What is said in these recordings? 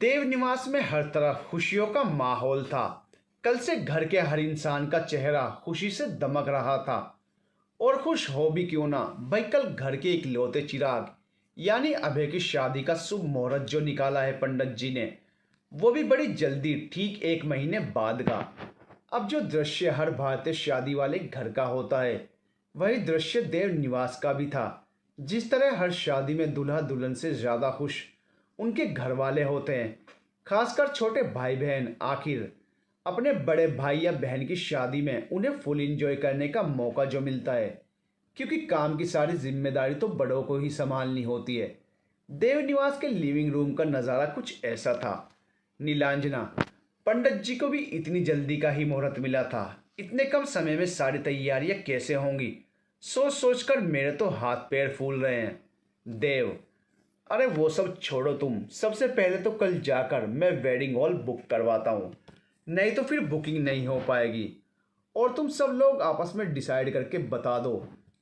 देव निवास में हर तरफ खुशियों का माहौल था। कल से घर के हर इंसान का चेहरा खुशी से दमक रहा था। और खुश हो भी क्यों ना भाई, कल घर के इकलौते चिराग यानी अभय की शादी का शुभ मुहूर्त जो निकाला है पंडित जी ने, वो भी बड़ी जल्दी, ठीक 1 महीने बाद का। अब जो दृश्य हर भारतीय शादी वाले घर का होता है, वही दृश्य देव निवास का भी था। जिस तरह हर शादी में दूल्हा दुल्हन से ज़्यादा खुश उनके घर वाले होते हैं, खासकर छोटे भाई बहन। आखिर अपने बड़े भाई या बहन की शादी में उन्हें फुल एंजॉय करने का मौका जो मिलता है, क्योंकि काम की सारी जिम्मेदारी तो बड़ों को ही संभालनी होती है। देव निवास के लिविंग रूम का नज़ारा कुछ ऐसा था। नीलांजना, पंडित जी को भी इतनी जल्दी का ही मुहूर्त मिला था, इतने कम समय में सारी तैयारियां कैसे होंगी, सोच सोच कर मेरे तो हाथ पैर फूल रहे हैं। देव, अरे वो सब छोड़ो तुम, सबसे पहले तो कल जाकर मैं वेडिंग हॉल बुक करवाता हूँ, नहीं तो फिर बुकिंग नहीं हो पाएगी। और तुम सब लोग आपस में डिसाइड करके बता दो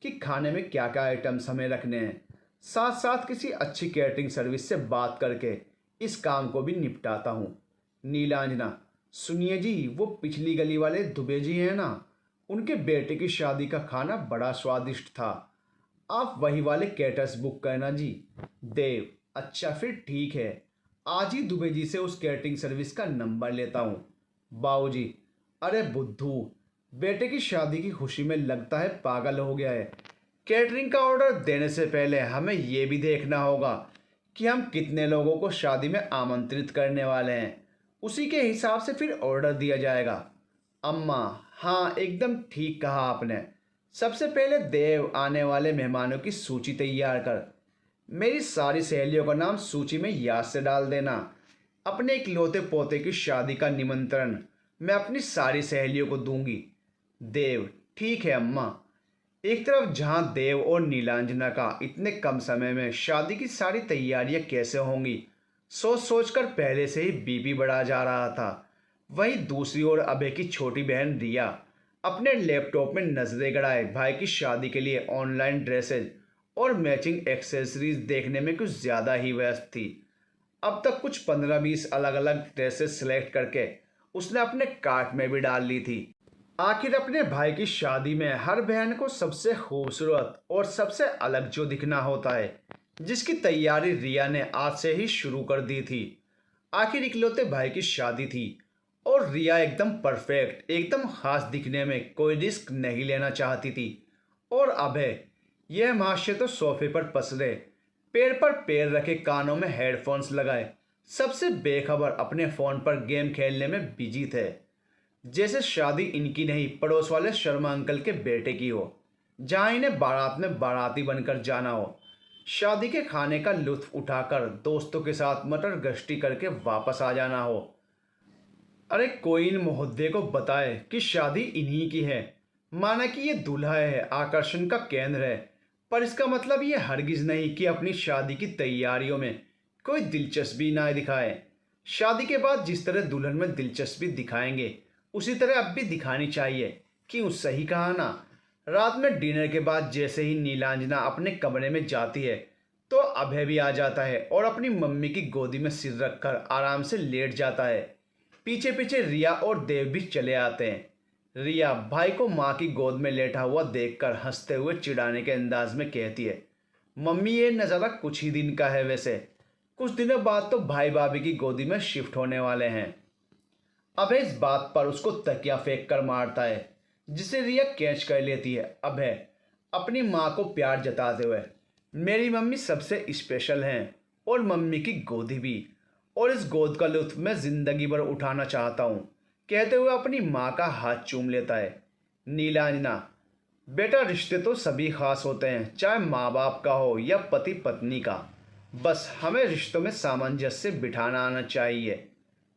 कि खाने में क्या क्या आइटम्स हमें रखने हैं। साथ साथ किसी अच्छी कैटरिंग सर्विस से बात करके इस काम को भी निपटाता हूँ। नीलांजना, सुनिए जी, वो पिछली गली वाले दुबे जी हैं ना, उनके बेटे की शादी का खाना बड़ा स्वादिष्ट था, आप वही वाले कैटर्स बुक करना जी। देव, अच्छा फिर ठीक है, आज ही दुबे जी से उस कैटरिंग सर्विस का नंबर लेता हूँ। बाबूजी, अरे बुद्धू, बेटे की शादी की खुशी में लगता है पागल हो गया है। कैटरिंग का ऑर्डर देने से पहले हमें ये भी देखना होगा कि हम कितने लोगों को शादी में आमंत्रित करने वाले हैं, उसी के हिसाब से फिर ऑर्डर दिया जाएगा। अम्मा, हाँ एकदम ठीक कहा आपने। सबसे पहले देव आने वाले मेहमानों की सूची तैयार कर मेरी सारी सहेलियों का नाम सूची में याद से डाल देना। अपने इकलौते पोते की शादी का निमंत्रण मैं अपनी सारी सहेलियों को दूंगी। देव, ठीक है अम्मा। एक तरफ जहां देव और नीलांजना का इतने कम समय में शादी की सारी तैयारियां कैसे होंगी, सोच सोच कर पहले से ही बीपी बढ़ा जा रहा था, वहीं दूसरी ओर अभय की छोटी बहन रिया अपने लैपटॉप में नजरें गड़ाए भाई की शादी के लिए ऑनलाइन ड्रेसेज और मैचिंग एक्सेसरीज देखने में कुछ ज़्यादा ही व्यस्त थी। अब तक कुछ 15-20 अलग अलग ड्रेसेस सेलेक्ट करके उसने अपने कार्ट में भी डाल ली थी। आखिर अपने भाई की शादी में हर बहन को सबसे खूबसूरत और सबसे अलग जो दिखना होता है, जिसकी तैयारी रिया ने आज से ही शुरू कर दी थी। आखिर इकलौते भाई की शादी थी और रिया एकदम परफेक्ट, एकदम खास दिखने में कोई रिस्क नहीं लेना चाहती थी। और अभय, यह महाशय तो सोफे पर पसरे, पैर पर पैर रखे, कानों में हेडफोन्स लगाए, सबसे बेखबर अपने फ़ोन पर गेम खेलने में बिजी थे, जैसे शादी इनकी नहीं पड़ोस वाले शर्मा अंकल के बेटे की हो, जहाँ इन्हें बारात में बाराती बनकर जाना हो, शादी के खाने का लुत्फ उठाकर दोस्तों के साथ मटर गश्ती करके वापस आ जाना हो। अरे कोई इन मोहद्दे को बताए कि शादी इन्हीं की है, माना कि ये दूल्हा है, आकर्षण का केंद्र है, पर इसका मतलब ये हरगिज नहीं कि अपनी शादी की तैयारियों में कोई दिलचस्पी ना दिखाए। शादी के बाद जिस तरह दुल्हन में दिलचस्पी दिखाएंगे, उसी तरह अब भी दिखानी चाहिए। क्यों, सही कहा ना। रात में डिनर के बाद जैसे ही नीलांजना अपने कमरे में जाती है, तो अभय भी आ जाता है और अपनी मम्मी की गोदी में सिर रखकर आराम से लेट जाता है। पीछे पीछे रिया और देव भी चले आते हैं। रिया भाई को माँ की गोद में लेटा हुआ देखकर हंसते हुए चिढ़ाने के अंदाज में कहती है, मम्मी ये नज़ारा कुछ ही दिन का है, वैसे कुछ दिनों बाद तो भाई भाभी की गोदी में शिफ्ट होने वाले हैं। अभय इस बात पर उसको तकिया फेंक कर मारता है, जिसे रिया कैच कर लेती है। अभय अपनी माँ को प्यार जताते हुए, मेरी मम्मी सबसे स्पेशल हैं और मम्मी की गोदी भी, और इस गोद का लुत्फ मैं जिंदगी भर उठाना चाहता हूँ, कहते हुए अपनी माँ का हाथ चूम लेता है। नीलांजना, बेटा रिश्ते तो सभी खास होते हैं, चाहे माँ बाप का हो या पति पत्नी का, बस हमें रिश्तों में सामंजस्य बिठाना आना चाहिए।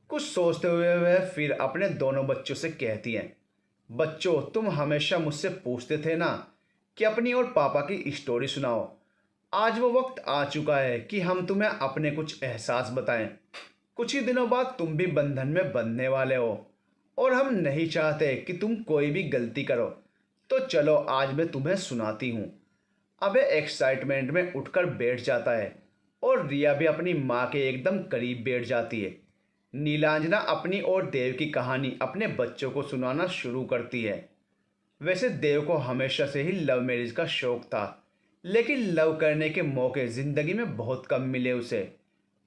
कुछ सोचते हुए वह फिर अपने दोनों बच्चों से कहती हैं, बच्चों तुम हमेशा मुझसे पूछते थे ना कि अपनी और पापा की स्टोरी सुनाओ, आज वो वक्त आ चुका है कि हम तुम्हें अपने कुछ एहसास बताएं। कुछ ही दिनों बाद तुम भी बंधन में बंधने वाले हो और हम नहीं चाहते कि तुम कोई भी गलती करो, तो चलो आज मैं तुम्हें सुनाती हूँ। अबे एक्साइटमेंट में उठकर बैठ जाता है और रिया भी अपनी माँ के एकदम करीब बैठ जाती है। नीलांजना अपनी और देव की कहानी अपने बच्चों को सुनाना शुरू करती है। वैसे देव को हमेशा से ही लव मैरिज का शौक था, लेकिन लव करने के मौके ज़िंदगी में बहुत कम मिले उसे,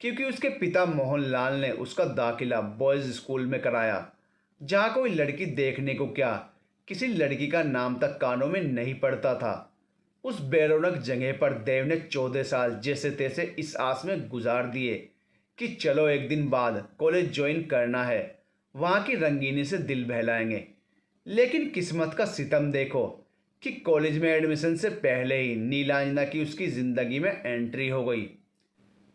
क्योंकि उसके पिता मोहनलाल ने उसका दाखिला बॉयज़ स्कूल में कराया, जहाँ कोई लड़की देखने को क्या, किसी लड़की का नाम तक कानों में नहीं पड़ता था। उस बेरौनक जगह पर देव ने 14 साल जैसे तैसे इस आस में गुजार दिए कि चलो एक दिन बाद कॉलेज ज्वाइन करना है, वहाँ की रंगीनी से दिल बहलाएंगे। लेकिन किस्मत का सितम देखो कि कॉलेज में एडमिशन से पहले ही नीलांजना की उसकी ज़िंदगी में एंट्री हो गई।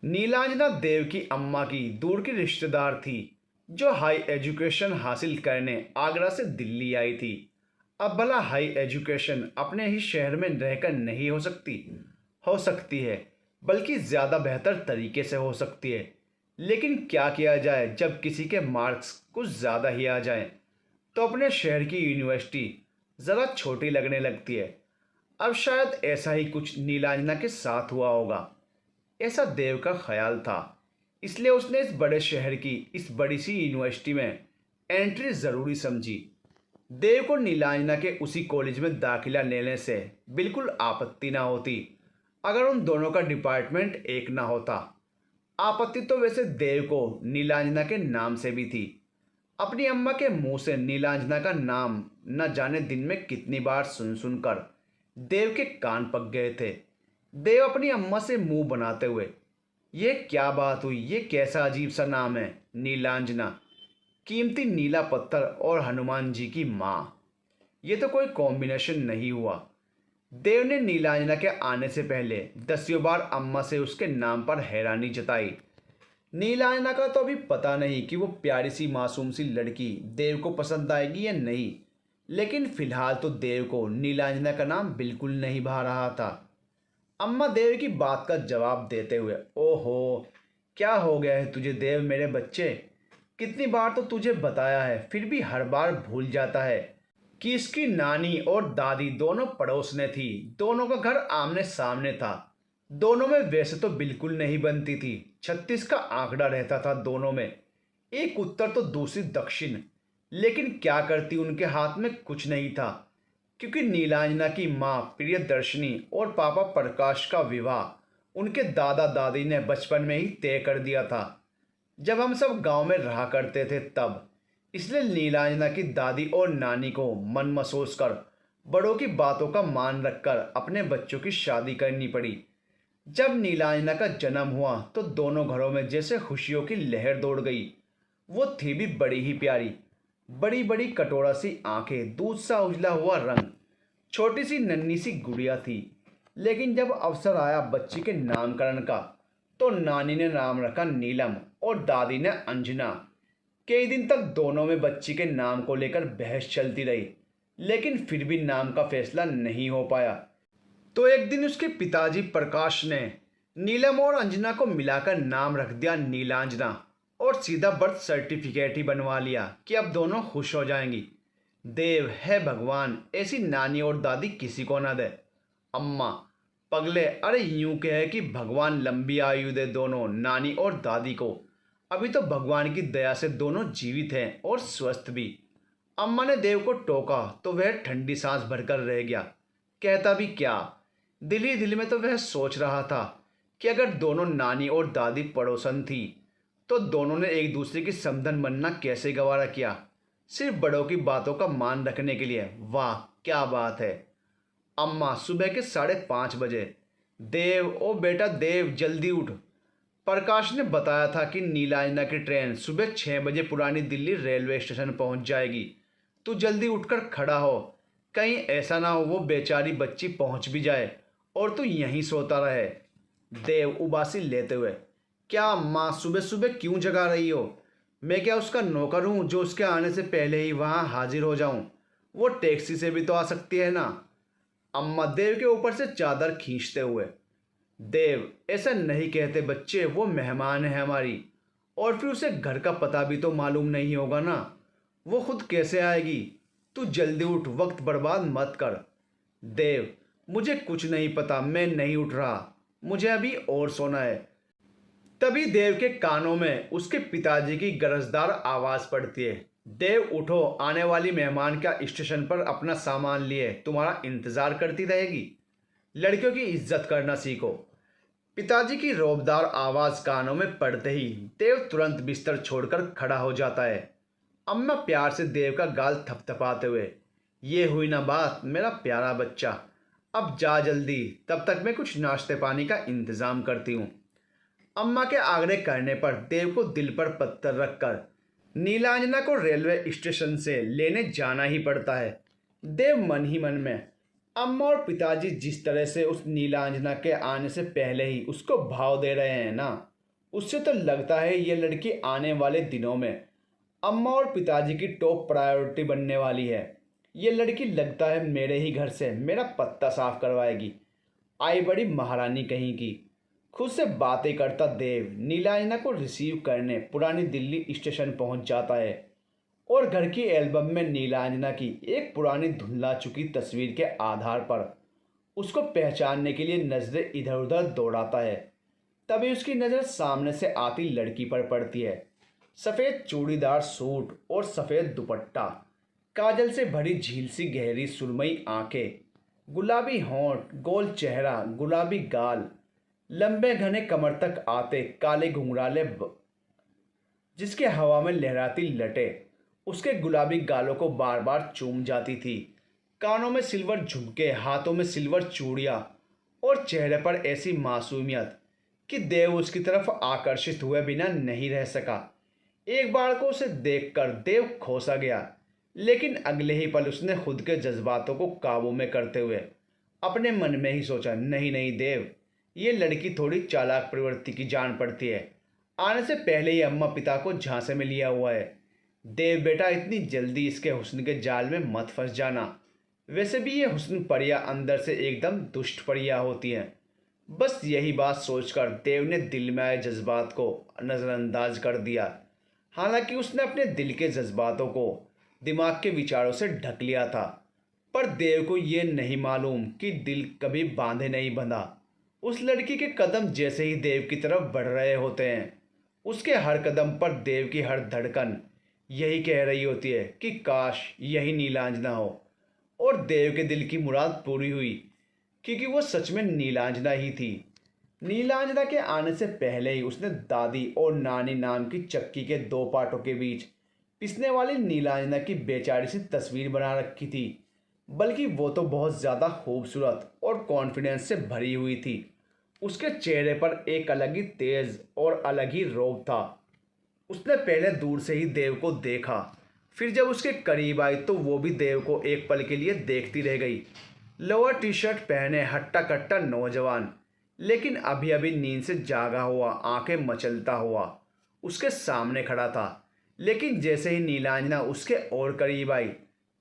नीलांजना देव की अम्मा की दूर की रिश्तेदार थी, जो हाई एजुकेशन हासिल करने आगरा से दिल्ली आई थी। अब भला हाई एजुकेशन अपने ही शहर में रहकर नहीं हो सकती है, बल्कि ज़्यादा बेहतर तरीके से हो सकती है। लेकिन क्या किया जाए जब किसी के मार्क्स कुछ ज़्यादा ही आ जाएं, तो अपने शहर की यूनिवर्सिटी ज़रा छोटी लगने लगती है। अब शायद ऐसा ही कुछ नीलांजना के साथ हुआ होगा, ऐसा देव का ख्याल था। इसलिए उसने इस बड़े शहर की इस बड़ी सी यूनिवर्सिटी में एंट्री ज़रूरी समझी। देव को नीलांजना के उसी कॉलेज में दाखिला लेने से बिल्कुल आपत्ति ना होती, अगर उन दोनों का डिपार्टमेंट एक ना होता। आपत्ति तो वैसे देव को नीलांजना के नाम से भी थी। अपनी अम्मा के मुंह से नीलांजना का नाम न जाने दिन में कितनी बार सुन सुनकर देव के कान पक गए थे। देव अपनी अम्मा से मुंह बनाते हुए, ये क्या बात हुई, ये कैसा अजीब सा नाम है नीलांजना, कीमती नीला पत्थर और हनुमान जी की माँ, ये तो कोई कॉम्बिनेशन नहीं हुआ। देव ने नीलांजना के आने से पहले दसियों बार अम्मा से उसके नाम पर हैरानी जताई। नीलांजना का तो अभी पता नहीं कि वो प्यारी सी मासूम सी लड़की देव को पसंद आएगी या नहीं, लेकिन फिलहाल तो देव को नीलांजना का नाम बिल्कुल नहीं भा रहा था। अम्मा देव की बात का जवाब देते हुए, ओहो, क्या हो गया है तुझे देव मेरे बच्चे, कितनी बार तो तुझे बताया है, फिर भी हर बार भूल जाता है कि इसकी नानी और दादी दोनों पड़ोस में थी। दोनों का घर आमने सामने था। दोनों में वैसे तो बिल्कुल नहीं बनती थी, 36 का आंकड़ा रहता था दोनों में, एक उत्तर तो दूसरी दक्षिण। लेकिन क्या करती, उनके हाथ में कुछ नहीं था, क्योंकि नीलांजना की माँ प्रियदर्शनी और पापा प्रकाश का विवाह उनके दादा दादी ने बचपन में ही तय कर दिया था, जब हम सब गांव में रहा करते थे तब। इसलिए नीलांजना की दादी और नानी को मन महसूस कर बड़ों की बातों का मान रखकर अपने बच्चों की शादी करनी पड़ी। जब नीलांजना का जन्म हुआ तो दोनों घरों में जैसे खुशियों की लहर दौड़ गई। वो थी भी बड़ी ही प्यारी, बड़ी बड़ी कटोरा सी आंखें, दूध सा उजला हुआ रंग, छोटी सी नन्ही सी गुड़िया थी। लेकिन जब अवसर आया बच्ची के नामकरण का, तो नानी ने नाम रखा नीलम और दादी ने अंजना। कई दिन तक दोनों में बच्ची के नाम को लेकर बहस चलती रही, लेकिन फिर भी नाम का फैसला नहीं हो पाया। तो एक दिन उसके पिताजी प्रकाश ने नीलम और अंजना को मिलाकर नाम रख दिया नीलांजना, और सीधा बर्थ सर्टिफिकेट ही बनवा लिया कि अब दोनों खुश हो जाएंगी। देव है भगवान, ऐसी नानी और दादी किसी को ना दे। अम्मा पगले, अरे यूं कहे कि भगवान लंबी आयु दे दोनों नानी और दादी को। अभी तो भगवान की दया से दोनों जीवित हैं और स्वस्थ भी। अम्मा ने देव को टोका तो वह ठंडी सांस भरकर रह गया। कहता भी क्या, दिल ही दिल में तो वह सोच रहा था कि अगर दोनों नानी और दादी पड़ोसन थी तो दोनों ने एक दूसरे की समधन बनना कैसे गवारा किया, सिर्फ बड़ों की बातों का मान रखने के लिए। वाह क्या बात है। अम्मा सुबह के 5:30 बजे, देव ओ बेटा देव जल्दी उठ। प्रकाश ने बताया था कि नीलांजना की ट्रेन सुबह 6 बजे पुरानी दिल्ली रेलवे स्टेशन पहुंच जाएगी। तू जल्दी उठकर खड़ा हो, कहीं ऐसा ना हो वो बेचारी बच्ची पहुंच भी जाए और तू यहीं सोता रहे। देव उबासी लेते हुए, क्या अम्मा सुबह सुबह क्यों जगा रही हो? मैं क्या उसका नौकर हूँ जो उसके आने से पहले ही वहाँ हाजिर हो जाऊँ? वो टैक्सी से भी तो आ सकती है ना। अम्मा देव के ऊपर से चादर खींचते हुए, देव ऐसा नहीं कहते बच्चे, वो मेहमान है हमारी, और फिर उसे घर का पता भी तो मालूम नहीं होगा ना, वो खुद कैसे आएगी? तू जल्दी उठ, वक्त बर्बाद मत कर। देव मुझे कुछ नहीं पता, मैं नहीं उठ रहा, मुझे अभी और सोना है। तभी देव के कानों में उसके पिताजी की गरजदार आवाज पड़ती है। देव उठो, आने वाली मेहमान क्या स्टेशन पर अपना सामान लिए तुम्हारा इंतजार करती रहेगी। लड़कियों की इज्जत करना सीखो। पिताजी की रौबदार आवाज कानों में पड़ते ही देव तुरंत बिस्तर छोड़कर खड़ा हो जाता है। अम्मा प्यार से देव का गाल थपथपाते हुए, ये हुई ना बात मेरा प्यारा बच्चा, अब जा जल्दी, तब तक मैं कुछ नाश्ते पानी का इंतजाम करती हूँ। अम्मा के आग्रह करने पर देव को दिल पर पत्थर रखकर नीलांजना को रेलवे स्टेशन से लेने जाना ही पड़ता है। देव मन ही मन में अम्मा और पिताजी जिस तरह से उस नीलांजना के आने से पहले ही उसको भाव दे रहे हैं ना, उससे तो लगता है ये लड़की आने वाले दिनों में अम्मा और पिताजी की टॉप प्रायोरिटी बनने वाली है। ये लड़की लगता है मेरे ही घर से मेरा पत्ता साफ करवाएगी। आई बड़ी महारानी कहीं की। खुद से बातें करता देव नीलांजना को रिसीव करने पुरानी दिल्ली स्टेशन पहुंच जाता है और घर की एल्बम में नीलांजना की एक पुरानी धुंधला चुकी तस्वीर के आधार पर उसको पहचानने के लिए नजरें इधर उधर दौड़ाता है। तभी उसकी नज़र सामने से आती लड़की पर पड़ती है। सफ़ेद चूड़ीदार सूट और सफ़ेद दुपट्टा, काजल से भरी झील सी गहरी सुरमई आंखें, गुलाबी होंठ, गोल चेहरा, गुलाबी गाल, लंबे घने कमर तक आते काले घुंघराले जिसके हवा में लहराती लटें उसके गुलाबी गालों को बार बार चूम जाती थी। कानों में सिल्वर झुमके, हाथों में सिल्वर चूड़ियाँ और चेहरे पर ऐसी मासूमियत कि देव उसकी तरफ आकर्षित हुए बिना नहीं रह सका। एक बार को उसे देखकर देव खो सा गया, लेकिन अगले ही पल उसने खुद के जज्बातों को काबू में करते हुए अपने मन में ही सोचा, नहीं नहीं देव, ये लड़की थोड़ी चालाक प्रवृत्ति की जान पड़ती है। आने से पहले ही अम्मा पिता को झांसे में लिया हुआ है। देव बेटा, इतनी जल्दी इसके हुस्न के जाल में मत फंस जाना। वैसे भी ये हुस्न परियां अंदर से एकदम दुष्ट परियां होती हैं। बस यही बात सोचकर देव ने दिल में आए जज्बात को नज़रअंदाज कर दिया। हालांकि उसने अपने दिल के जज्बातों को दिमाग के विचारों से ढक लिया था, पर देव को ये नहीं मालूम कि दिल कभी बांधे नहीं बंधा। उस लड़की के कदम जैसे ही देव की तरफ बढ़ रहे होते हैं, उसके हर कदम पर देव की हर धड़कन यही कह रही होती है कि काश यही नीलांजना हो। और देव के दिल की मुराद पूरी हुई, क्योंकि वो सच में नीलांजना ही थी। नीलांजना के आने से पहले ही उसने दादी और नानी नाम की चक्की के दो पाटों के बीच पिसने वाली नीलांजना की बेचारी सी तस्वीर बना रखी थी। बल्कि वो तो बहुत ज़्यादा खूबसूरत और कॉन्फिडेंस से भरी हुई थी। उसके चेहरे पर एक अलग ही तेज और अलग ही रौब था। उसने पहले दूर से ही देव को देखा, फिर जब उसके करीब आई तो वो भी देव को एक पल के लिए देखती रह गई। लोअर टी शर्ट पहने हट्टा कट्टा नौजवान, लेकिन अभी अभी नींद से जागा हुआ, आंखें मचलता हुआ उसके सामने खड़ा था। लेकिन जैसे ही नीलांजना उसके और करीब आई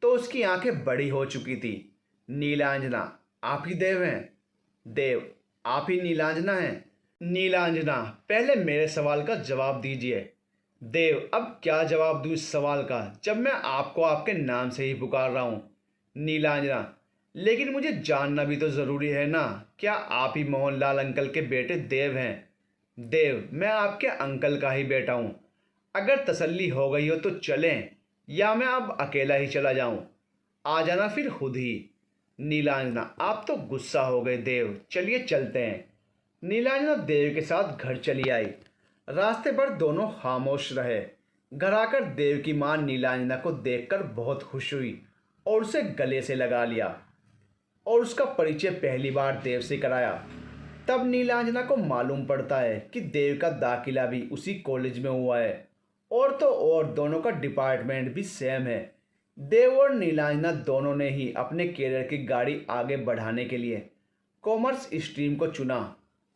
तो उसकी आंखें बड़ी हो चुकी थी। नीलांजना, आप ही देव हैं? देव, आप ही नीलांजना हैं? नीलांजना, पहले मेरे सवाल का जवाब दीजिए। देव, अब क्या जवाब दूँ इस सवाल का, जब मैं आपको आपके नाम से ही पुकार रहा हूँ। नीलांजना, लेकिन मुझे जानना भी तो ज़रूरी है ना, क्या आप ही मोहनलाल अंकल के बेटे देव हैं? देव, मैं आपके अंकल का ही बेटा हूँ। अगर तसल्ली हो गई हो तो चलें, या मैं अब अकेला ही चला जाऊँ? आ जाना फिर खुद ही। नीलांजना, आप तो गुस्सा हो गए देव, चलिए चलते हैं। नीलांजना देव के साथ घर चली आई। रास्ते पर दोनों खामोश रहे। घर आकर देव की मां नीलांजना को देखकर बहुत खुश हुई और उसे गले से लगा लिया और उसका परिचय पहली बार देव से कराया। तब नीलांजना को मालूम पड़ता है कि देव का दाखिला भी उसी कॉलेज में हुआ है, और तो और दोनों का डिपार्टमेंट भी सेम है। देव और नीलांजना दोनों ने ही अपने कैरियर की गाड़ी आगे बढ़ाने के लिए कॉमर्स स्ट्रीम को चुना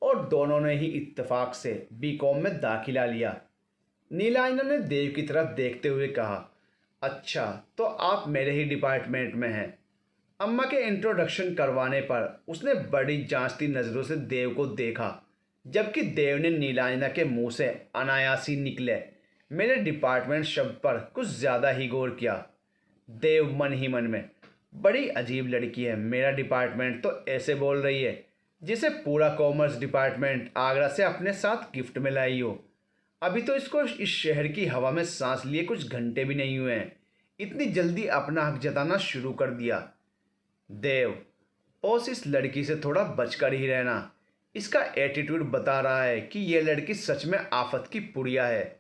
और दोनों ने ही इत्तेफाक से बीकॉम में दाखिला लिया। नीलांजना ने देव की तरफ देखते हुए कहा, अच्छा तो आप मेरे ही डिपार्टमेंट में हैं। अम्मा के इंट्रोडक्शन करवाने पर उसने बड़ी जांचती नज़रों से देव को देखा, जबकि देव ने नीलांजना के मुंह से अनायासी निकले मेरे डिपार्टमेंट शब्द पर कुछ ज़्यादा ही गौर किया। देव मन ही मन में, बड़ी अजीब लड़की है, मेरा डिपार्टमेंट तो ऐसे बोल रही है जिसे पूरा कॉमर्स डिपार्टमेंट आगरा से अपने साथ गिफ्ट में लाई हो। अभी तो इसको इस शहर की हवा में सांस लिए कुछ घंटे भी नहीं हुए हैं, इतनी जल्दी अपना हक जताना शुरू कर दिया। देव, बॉस इस लड़की से थोड़ा बचकर ही रहना। इसका एटीट्यूड बता रहा है कि यह लड़की सच में आफत की पुड़िया है।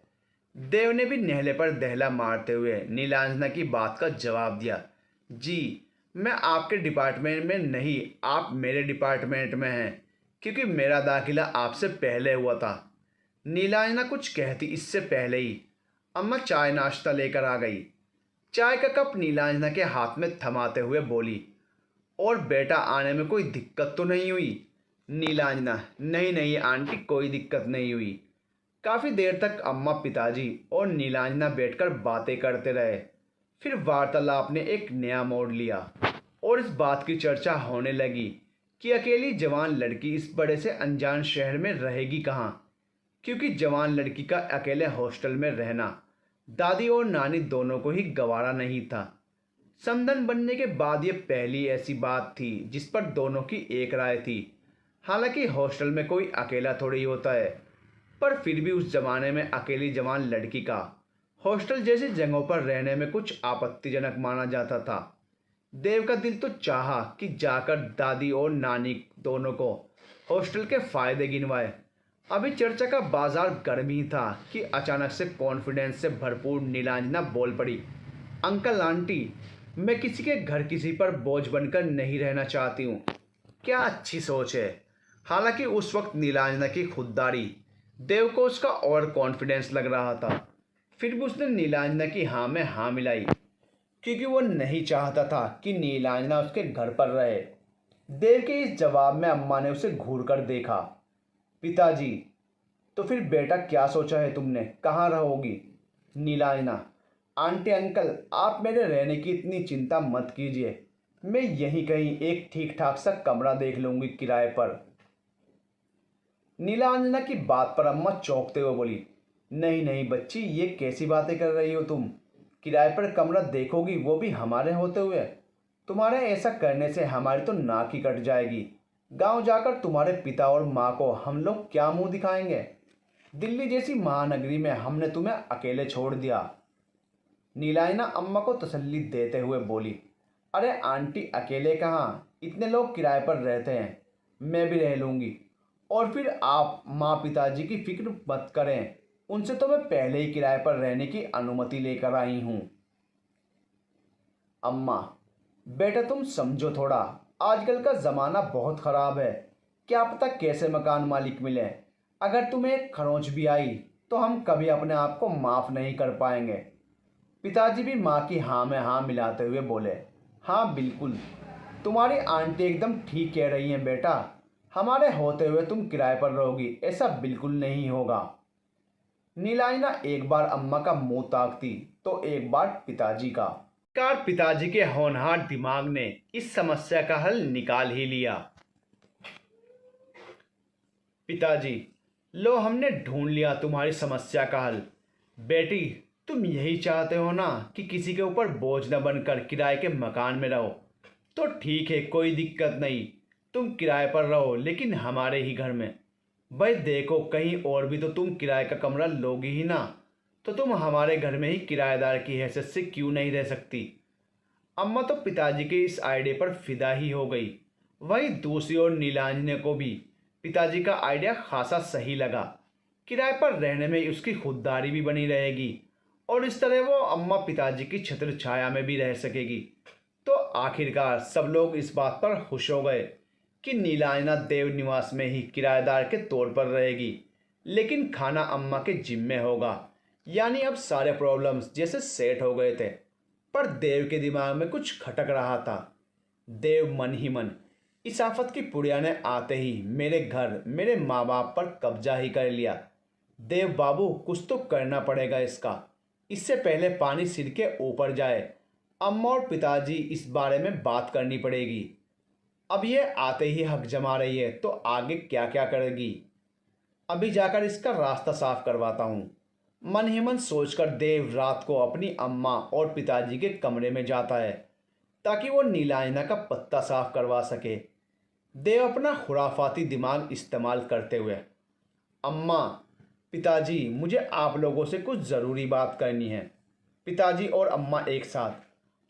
देव ने भी नेहले पर दहला मारते हुए नीलांजना की बात का जवाब दिया। जी, मैं आपके डिपार्टमेंट में नहीं, आप मेरे डिपार्टमेंट में हैं, क्योंकि मेरा दाखिला आपसे पहले हुआ था। नीलांजना कुछ कहती इससे पहले ही अम्मा चाय नाश्ता लेकर आ गई। चाय का कप नीलांजना के हाथ में थमाते हुए बोली, और बेटा आने में कोई दिक्कत तो नहीं हुई? नीलांजना, नहीं नहीं आंटी, कोई दिक्कत नहीं हुई। काफ़ी देर तक अम्मा, पिताजी और नीलांजना बैठकर बातें करते रहे। फिर वार्तालाप ने एक नया मोड़ लिया और इस बात की चर्चा होने लगी कि अकेली जवान लड़की इस बड़े से अनजान शहर में रहेगी कहाँ, क्योंकि जवान लड़की का अकेले हॉस्टल में रहना दादी और नानी दोनों को ही गवारा नहीं था। समधन बनने के बाद ये पहली ऐसी बात थी जिस पर दोनों की एक राय थी। हालांकि हॉस्टल में कोई अकेला थोड़ी होता है, पर फिर भी उस जमाने में अकेली जवान लड़की का हॉस्टल जैसी जगहों पर रहने में कुछ आपत्तिजनक माना जाता था। देव का दिल तो चाहा कि जाकर दादी और नानी दोनों को हॉस्टल के फायदे गिनवाए। अभी चर्चा का बाजार गर्म ही था कि अचानक से कॉन्फिडेंस से भरपूर नीलांजना बोल पड़ी, अंकल आंटी, मैं किसी के घर किसी पर बोझ बनकर नहीं रहना चाहती हूँ। क्या अच्छी सोच है। हालांकि उस वक्त नीलांजना की खुददारी देव को उसका और कॉन्फिडेंस लग रहा था। फिर भी उसने नीलांजना की हाँ में हाँ मिलाई, क्योंकि वो नहीं चाहता था कि नीलांजना उसके घर पर रहे। देव के इस जवाब में अम्मा ने उसे घूर कर देखा। पिताजी, तो फिर बेटा क्या सोचा है तुमने, कहाँ रहोगी? नीलांजना, आंटी अंकल, आप मेरे रहने की इतनी चिंता मत कीजिए, मैं यहीं कहीं एक ठीक ठाक सा कमरा देख लूँगी किराए पर। नीलांजना की बात पर अम्मा चौंकते हुए बोली, नहीं नहीं बच्ची, ये कैसी बातें कर रही हो तुम? किराए पर कमरा देखोगी, वो भी हमारे होते हुए? तुम्हारे ऐसा करने से हमारी तो नाक ही कट जाएगी। गांव जाकर तुम्हारे पिता और माँ को हम लोग क्या मुंह दिखाएंगे? दिल्ली जैसी महानगरी में हमने तुम्हें अकेले छोड़ दिया। नीलांजना अम्मा को तसल्ली देते हुए बोली, अरे आंटी, अकेले कहाँ, इतने लोग किराए पर रहते हैं, मैं भी रह लूँगी। और फिर आप माँ पिताजी की फिक्र मत करें, उनसे तो मैं पहले ही किराए पर रहने की अनुमति लेकर आई हूँ। अम्मा, बेटा तुम समझो थोड़ा, आजकल का ज़माना बहुत ख़राब है, क्या पता कैसे मकान मालिक मिले। अगर तुम्हें एक खरोंच भी आई तो हम कभी अपने आप को माफ़ नहीं कर पाएंगे। पिताजी भी माँ की हाँ में हाँ मिलाते हुए बोले, हाँ बिल्कुल, तुम्हारी आंटी एकदम ठीक कह रही हैं बेटा, हमारे होते हुए तुम किराए पर रहोगी, ऐसा बिल्कुल नहीं होगा। नीलांजना एक बार अम्मा का मुंह ताकती तो एक बार पिताजी का। कार पिताजी के होनहार दिमाग ने इस समस्या का हल निकाल ही लिया। पिताजी, लो हमने ढूंढ लिया तुम्हारी समस्या का हल। बेटी, तुम यही चाहते हो ना कि किसी के ऊपर बोझ न बनकर किराए के मकान में रहो? तो ठीक है, कोई दिक्कत नहीं, तुम किराए पर रहो, लेकिन हमारे ही घर में। भाई देखो, कहीं और भी तो तुम किराए का कमरा लोगी ही ना, तो तुम हमारे घर में ही किराएदार की हैसियत से क्यों नहीं रह सकती? अम्मा तो पिताजी के इस आइडिया पर फिदा ही हो गई। वहीं दूसरी ओर नीलांजना को भी पिताजी का आइडिया खासा सही लगा। किराए पर रहने में उसकी खुददारी भी बनी रहेगी और इस तरह वो अम्मा पिताजी की छत्र छाया में भी रह सकेगी। तो आखिरकार सब लोग इस बात पर खुश हो गए कि नीलांजना देव निवास में ही किराएदार के तौर पर रहेगी, लेकिन खाना अम्मा के जिम्मे होगा। यानी अब सारे प्रॉब्लम्स जैसे सेट हो गए थे। पर देव के दिमाग में कुछ खटक रहा था। देव मन ही मन, इस आफत की पुड़िया ने आते ही मेरे घर, मेरे माँ बाप पर कब्जा ही कर लिया। देव बाबू, कुछ तो करना पड़ेगा इसका, इससे पहले पानी सिर के ऊपर जाए। अम्मा और पिताजी इस बारे में बात करनी पड़ेगी। अब ये आते ही हक जमा रही है तो आगे क्या क्या करेगी, अभी जाकर इसका रास्ता साफ करवाता हूँ। मन ही मन सोचकर देव रात को अपनी अम्मा और पिताजी के कमरे में जाता है ताकि वो नीलांजना का पत्ता साफ करवा सके। देव अपना खुराफाती दिमाग इस्तेमाल करते हुए, अम्मा, पिताजी, मुझे आप लोगों से कुछ ज़रूरी बात करनी है। पिताजी और अम्मा एक साथ,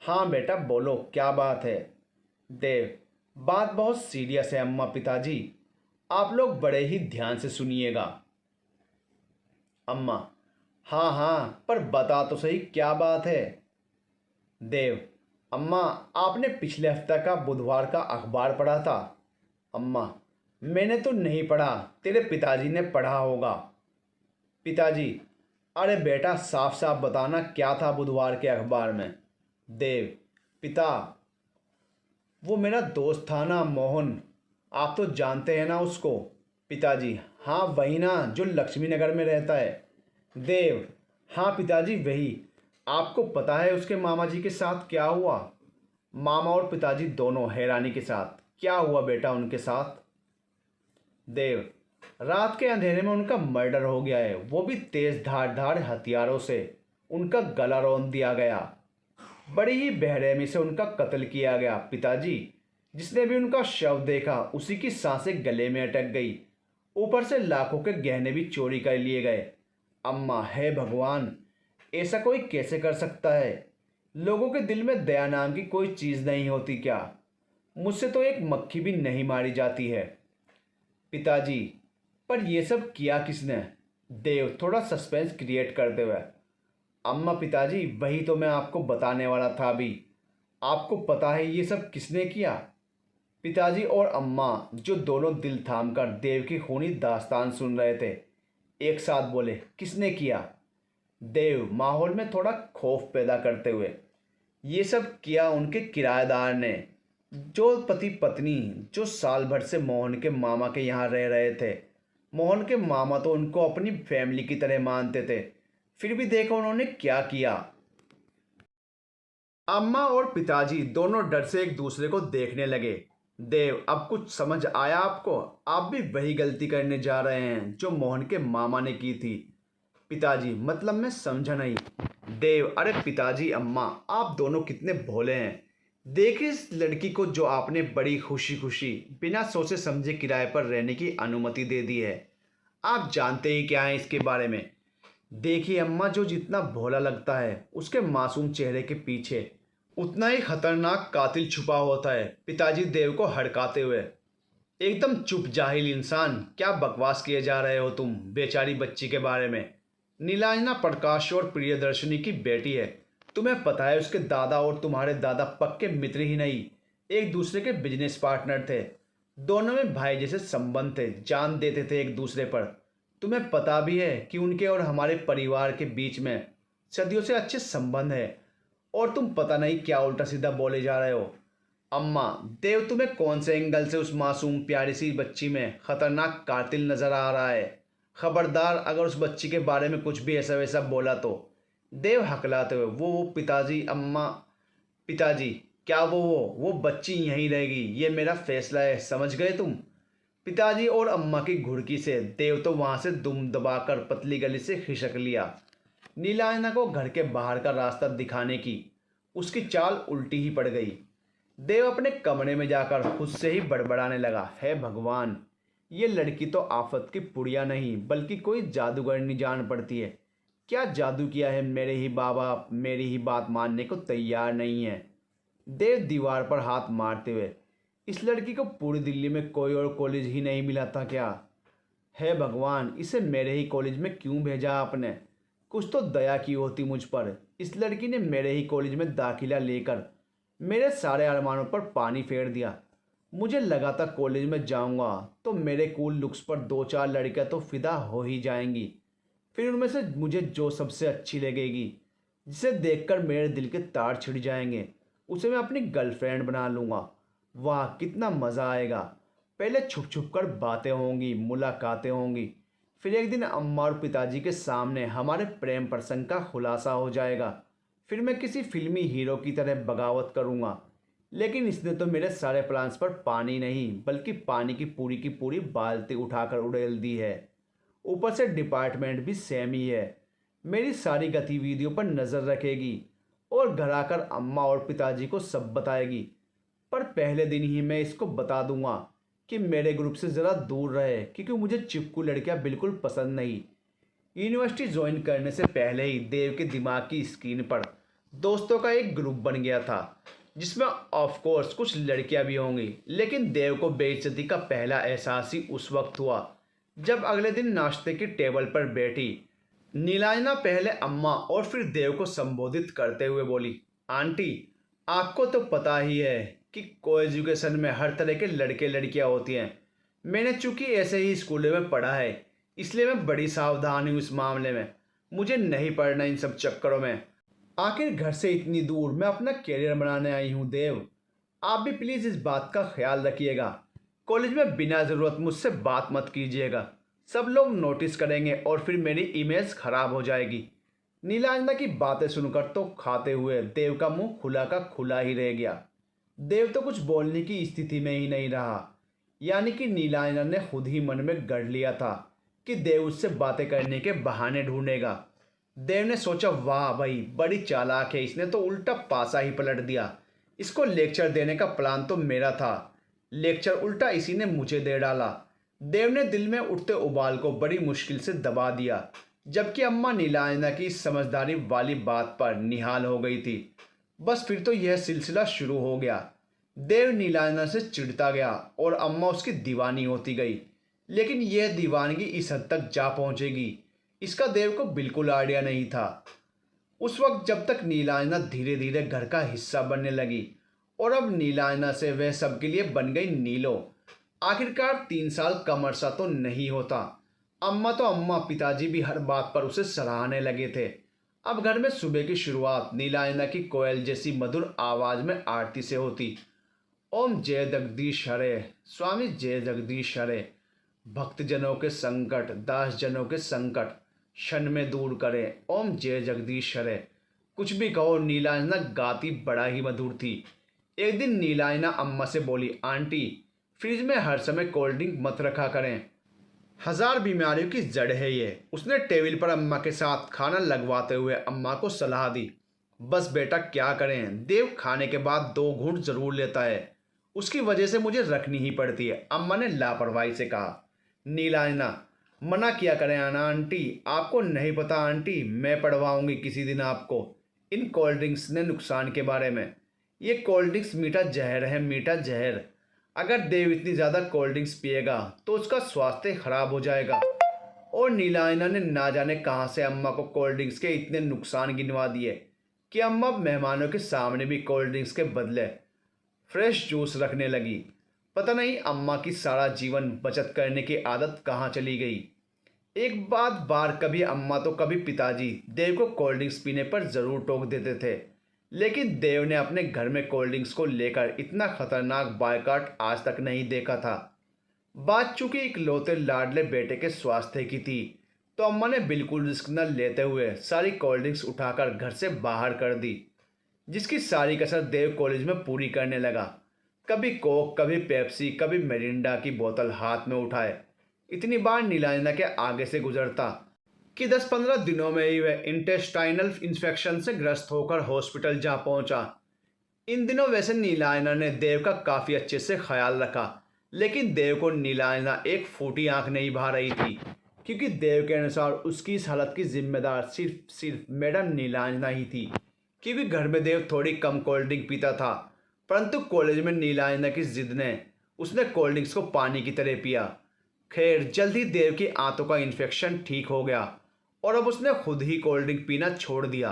हाँ बेटा बोलो क्या बात है। देव, बात बहुत सीरियस है अम्मा पिताजी, आप लोग बड़े ही ध्यान से सुनिएगा। अम्मा, हाँ हाँ पर बता तो सही क्या बात है। देव, अम्मा, आपने पिछले हफ्ते का बुधवार का अखबार पढ़ा था। अम्मा, मैंने तो नहीं पढ़ा, तेरे पिताजी ने पढ़ा होगा। पिताजी, अरे बेटा साफ साफ बताना क्या था बुधवार के अखबार में। देव, पिता, वो मेरा दोस्त था ना मोहन, आप तो जानते हैं ना उसको। पिताजी, हाँ वही ना जो लक्ष्मी नगर में रहता है। देव, हाँ पिताजी वही। आपको पता है उसके मामा जी के साथ क्या हुआ। मामा और पिताजी दोनों हैरानी के साथ, क्या हुआ बेटा उनके साथ। देव, रात के अंधेरे में उनका मर्डर हो गया है, वो भी तेज धार हथियारों से। उनका गला रौंद दिया गया, बड़ी ही बेरहमी से उनका कत्ल किया गया। पिताजी, जिसने भी उनका शव देखा उसी की सांसें गले में अटक गई, ऊपर से लाखों के गहने भी चोरी कर लिए गए। अम्मा, हे भगवान, ऐसा कोई कैसे कर सकता है। लोगों के दिल में दया नाम की कोई चीज़ नहीं होती क्या। मुझसे तो एक मक्खी भी नहीं मारी जाती है। पिताजी, पर यह सब किया किसने। देव, थोड़ा सस्पेंस क्रिएट करते हुए, अम्मा पिताजी वही तो मैं आपको बताने वाला था अभी। आपको पता है ये सब किसने किया। पिताजी और अम्मा, जो दोनों दिल थाम कर देव की खूनी दास्तान सुन रहे थे, एक साथ बोले, किसने किया। देव, माहौल में थोड़ा खौफ पैदा करते हुए, ये सब किया उनके किराएदार ने, जो पति पत्नी जो साल भर से मोहन के मामा के यहाँ रह रहे थे। मोहन के मामा तो उनको अपनी फैमिली की तरह मानते थे, फिर भी देखो उन्होंने क्या किया। अम्मा और पिताजी दोनों डर से एक दूसरे को देखने लगे। देव, अब कुछ समझ आया आपको। आप भी वही गलती करने जा रहे हैं जो मोहन के मामा ने की थी। पिताजी, मतलब मैं समझा नहीं। देव, अरे पिताजी अम्मा, आप दोनों कितने भोले हैं। देखिए इस लड़की को जो आपने बड़ी खुशी खुशी बिना सोचे समझे किराए पर रहने की अनुमति दे दी है। आप जानते ही क्या है इसके बारे में। देखिए अम्मा, जो जितना भोला लगता है उसके मासूम चेहरे के पीछे उतना ही खतरनाक कातिल छुपा होता है। पिताजी देव को हड़काते हुए, एकदम चुप जाहिल इंसान, क्या बकवास किए जा रहे हो तुम बेचारी बच्ची के बारे में। नीलांजना प्रकाश और प्रियदर्शनी की बेटी है। तुम्हें पता है उसके दादा और तुम्हारे दादा पक्के मित्र ही नहीं, एक दूसरे के बिजनेस पार्टनर थे। दोनों में भाई जैसे संबंध थे, जान देते थे एक दूसरे पर। तुम्हें पता भी है कि उनके और हमारे परिवार के बीच में सदियों से अच्छे संबंध है, और तुम पता नहीं क्या उल्टा सीधा बोले जा रहे हो। अम्मा, देव तुम्हें कौन से एंगल से उस मासूम प्यारी सी बच्ची में खतरनाक कातिल नजर आ रहा है। खबरदार अगर उस बच्ची के बारे में कुछ भी ऐसा वैसा बोला तो। देव हकलाते हुए, वो पिताजी अम्मा। पिताजी, क्या वो बच्ची यहीं रहेगी, ये मेरा फैसला है, समझ गए तुम। पिताजी और अम्मा की घुड़की से देव तो वहां से दुम दबाकर पतली गली से खिसक लिया। नीलांजना को घर के बाहर का रास्ता दिखाने की उसकी चाल उल्टी ही पड़ गई। देव अपने कमरे में जाकर खुद से ही बड़बड़ाने लगा, है भगवान, ये लड़की तो आफत की पुड़िया नहीं बल्कि कोई जादूगरनी जान पड़ती है। क्या जादू किया है मेरे ही बाबा मेरी ही बात मानने को तैयार नहीं है। देव दीवार पर हाथ मारते हुए, इस लड़की को पूरी दिल्ली में कोई और कॉलेज ही नहीं मिला था क्या। है भगवान, इसे मेरे ही कॉलेज में क्यों भेजा आपने। कुछ तो दया की होती मुझ पर। इस लड़की ने मेरे ही कॉलेज में दाखिला लेकर मेरे सारे अरमानों पर पानी फेर दिया। मुझे लगा था कॉलेज में जाऊंगा तो मेरे कूल लुक्स पर दो चार लड़कियां तो फिदा हो ही जाएंगी, फिर उनमें से मुझे जो सबसे अच्छी लगेगी, जिसे देखकर मेरे दिल के तार छिड़ जाएंगे, उसे मैं अपनी गर्लफ्रेंड बना लूँगा। वाह कितना मज़ा आएगा। पहले छुप छुप कर बातें होंगी, मुलाकातें होंगी, फिर एक दिन अम्मा और पिताजी के सामने हमारे प्रेम प्रसंग का खुलासा हो जाएगा। फिर मैं किसी फिल्मी हीरो की तरह बगावत करूँगा। लेकिन इसने तो मेरे सारे प्लान्स पर पानी नहीं बल्कि पानी की पूरी बाल्टी उठाकर उड़ेल दी है। ऊपर से डिपार्टमेंट भी सेम ही है, मेरी सारी गतिविधियों पर नज़र रखेगी और घर आकर अम्मा और पिताजी को सब बताएगी। पर पहले दिन ही मैं इसको बता दूंगा कि मेरे ग्रुप से ज़रा दूर रहे, क्योंकि मुझे चिपकू लड़कियां बिल्कुल पसंद नहीं। यूनिवर्सिटी ज्वाइन करने से पहले ही देव के दिमाग की स्क्रीन पर दोस्तों का एक ग्रुप बन गया था, जिसमें ऑफ कोर्स कुछ लड़कियां भी होंगी। लेकिन देव को बेइज्जती का पहला एहसास ही उस वक्त हुआ जब अगले दिन नाश्ते की टेबल पर बैठी नीलांजना पहले अम्मा और फिर देव को संबोधित करते हुए बोली, आंटी, आपको तो पता ही है कि को एजुकेशन में हर तरह के लड़के लड़कियां होती हैं। मैंने चूंकि ऐसे ही स्कूलों में पढ़ा है, इसलिए मैं बड़ी सावधान हूँ इस मामले में। मुझे नहीं पड़ना इन सब चक्करों में। आखिर घर से इतनी दूर मैं अपना करियर बनाने आई हूँ देव। आप भी प्लीज़ इस बात का ख्याल रखिएगा। कॉलेज में बिना ज़रूरत मुझसे बात मत कीजिएगा। सब लोग नोटिस करेंगे और फिर मेरी इमेज खराब हो जाएगी। नीलांजना की बातें सुनकर तो खाते हुए देव का मुंह खुला का खुला ही रह गया। देव तो कुछ बोलने की स्थिति में ही नहीं रहा। यानी कि नीलांजना ने खुद ही मन में गढ़ लिया था कि देव उससे बातें करने के बहाने ढूंढेगा। देव ने सोचा, वाह भाई, बड़ी चालाक है, इसने तो उल्टा पासा ही पलट दिया। इसको लेक्चर देने का प्लान तो मेरा था, लेक्चर उल्टा इसी ने मुझे दे डाला। देव ने दिल में उठते उबाल को बड़ी मुश्किल से दबा दिया, जबकि अम्मा नीलांजना की इस समझदारी वाली बात पर निहाल हो गई थी। बस फिर तो यह सिलसिला शुरू हो गया। देव नीलांजना से चिढ़ता गया और अम्मा उसकी दीवानी होती गई। लेकिन यह दीवानगी इस हद तक जा पहुंचेगी, इसका देव को बिल्कुल आइडिया नहीं था। उस वक्त जब तक नीलांजना धीरे धीरे घर का हिस्सा बनने लगी और अब नीलांजना से वह सबके लिए बन गई नीलो। आखिरकार 3 साल कम अरसा तो नहीं होता। अम्मा तो अम्मा, पिताजी भी हर बात पर उसे सराहने लगे थे। अब घर में सुबह की शुरुआत नीलांजना की कोयल जैसी मधुर आवाज में आरती से होती। ओम जय जगदीश हरे, स्वामी जय जगदीश हरे। भक्तजनों के संकट, दास जनों के संकट क्षण में दूर करे, ओम जय जगदीश हरे। कुछ भी कहो, नीलांजना गाती बड़ा ही मधुर थी। एक दिन नीलांजना अम्मा से बोली, आंटी, फ्रिज में हर समय कोल्ड ड्रिंक मत रखा करें, 1000 बीमारियों की जड़ है ये। उसने टेबल पर अम्मा के साथ खाना लगवाते हुए अम्मा को सलाह दी। बस बेटा, क्या करें, देव खाने के बाद 2 घूंट जरूर लेता है, उसकी वजह से मुझे रखनी ही पड़ती है, अम्मा ने लापरवाही से कहा। नीलांजना, मना किया करें ना आंटी, आपको नहीं पता आंटी, मैं पढ़वाऊंगी किसी दिन आपको इन कोल्ड ड्रिंक्स ने नुकसान के बारे में। ये कोल्ड ड्रिंक्स मीठा जहर है, मीठा जहर। अगर देव इतनी ज़्यादा कोल्ड ड्रिंक्स पिएगा तो उसका स्वास्थ्य खराब हो जाएगा। और नीलांजना ने ना जाने कहाँ से अम्मा को कोल्ड ड्रिंक्स के इतने नुकसान गिनवा दिए कि अम्मा मेहमानों के सामने भी कोल्ड ड्रिंक्स के बदले फ्रेश जूस रखने लगी। पता नहीं अम्मा की सारा जीवन बचत करने की आदत कहाँ चली गई। एक बार कभी अम्मा तो कभी पिताजी देव को कोल्ड ड्रिंक्स पीने पर ज़रूर टोक देते थे, लेकिन देव ने अपने घर में कोल्ड ड्रिंक्स को लेकर इतना खतरनाक बायकॉट आज तक नहीं देखा था। बात चूंकि इकलौते लाडले बेटे के स्वास्थ्य की थी, तो अम्मा ने बिल्कुल रिस्क न लेते हुए सारी कोल्ड ड्रिंक्स उठाकर घर से बाहर कर दी, जिसकी सारी कसर देव कॉलेज में पूरी करने लगा। कभी कोक, कभी पेप्सी, कभी मिरिंडा की बोतल हाथ में उठाए। इतनी बार नीलांजना के आगे से गुजरता कि 10-15 दिनों में ही वह इंटेस्टाइनल इन्फेक्शन से ग्रस्त होकर हॉस्पिटल जा पहुंचा। इन दिनों वैसे नीलांजना ने देव का काफ़ी अच्छे से ख्याल रखा, लेकिन देव को नीलांजना एक फूटी आंख नहीं भा रही थी, क्योंकि देव के अनुसार उसकी इस हालत की जिम्मेदार सिर्फ मैडम नीलांजना ही थी। क्योंकि घर में देव थोड़ी कम कोल्ड ड्रिंक पीता था, परंतु कॉलेज में नीलांजना की जिद ने उसने कोल्ड ड्रिंक्स को पानी की तरह पिया। खैर, जल्द ही देव की आंतों का इन्फेक्शन ठीक हो गया और अब उसने खुद ही कोल्ड ड्रिंक पीना छोड़ दिया।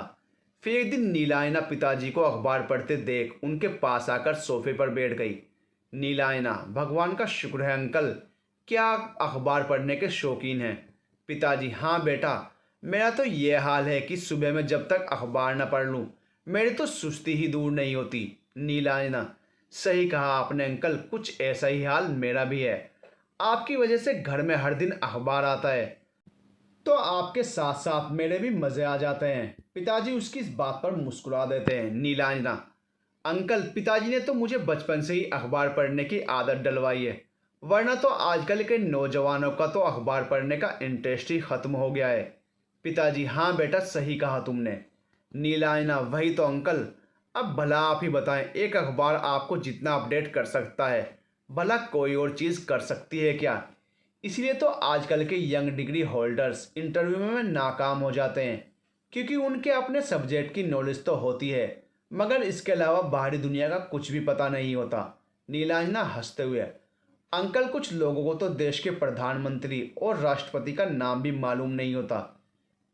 फिर एक दिन नीलांजना पिताजी को अखबार पढ़ते देख उनके पास आकर सोफे पर बैठ गई। नीलांजना, भगवान का शुक्र है अंकल, क्या आप अखबार पढ़ने के शौकीन हैं? पिताजी, हाँ बेटा, मेरा तो ये हाल है कि सुबह में जब तक अखबार न पढ़ लूँ मेरी तो सुस्ती ही दूर नहीं होती। नीलांजना, सही कहा आपने अंकल, कुछ ऐसा ही हाल मेरा भी है। आपकी वजह से घर में हर दिन अखबार आता है तो आपके साथ साथ मेरे भी मज़े आ जाते हैं। पिताजी उसकी इस बात पर मुस्कुरा देते हैं। नीलांजना, अंकल, पिताजी ने तो मुझे बचपन से ही अखबार पढ़ने की आदत डलवाई है, वरना तो आजकल के नौजवानों का तो अखबार पढ़ने का इंटरेस्ट ही ख़त्म हो गया है। पिताजी, हाँ बेटा, सही कहा तुमने। नीलांजना, वही तो अंकल, अब भला आप ही बताएं, एक अखबार आपको जितना अपडेट कर सकता है भला कोई और चीज़ कर सकती है क्या? इसलिए तो आजकल के यंग डिग्री होल्डर्स इंटरव्यू में नाकाम हो जाते हैं, क्योंकि उनके अपने सब्जेक्ट की नॉलेज तो होती है, मगर इसके अलावा बाहरी दुनिया का कुछ भी पता नहीं होता। नीलांजना हंसते हुए, अंकल कुछ लोगों को तो देश के प्रधानमंत्री और राष्ट्रपति का नाम भी मालूम नहीं होता।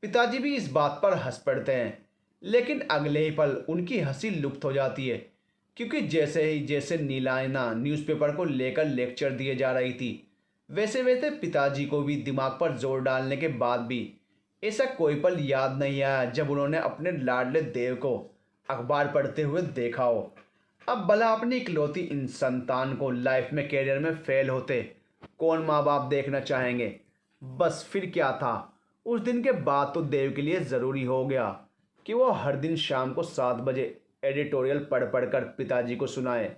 पिताजी भी इस बात पर हंस पड़ते हैं, लेकिन अगले ही पल उनकी हंसी लुप्त हो जाती है, क्योंकि जैसे नीलांजना न्यूज़पेपर को लेकर लेक्चर दिए जा रही थी, वैसे वैसे पिताजी को भी दिमाग पर जोर डालने के बाद भी ऐसा कोई पल याद नहीं आया जब उन्होंने अपने लाडले देव को अखबार पढ़ते हुए देखा हो। अब भला अपनी इकलौती इन संतान को लाइफ में कैरियर में फेल होते कौन माँ बाप देखना चाहेंगे। बस फिर क्या था, उस दिन के बाद तो देव के लिए ज़रूरी हो गया कि वो हर दिन शाम को 7 बजे एडिटोरियल पढ़ पढ़कर पिताजी को सुनाए,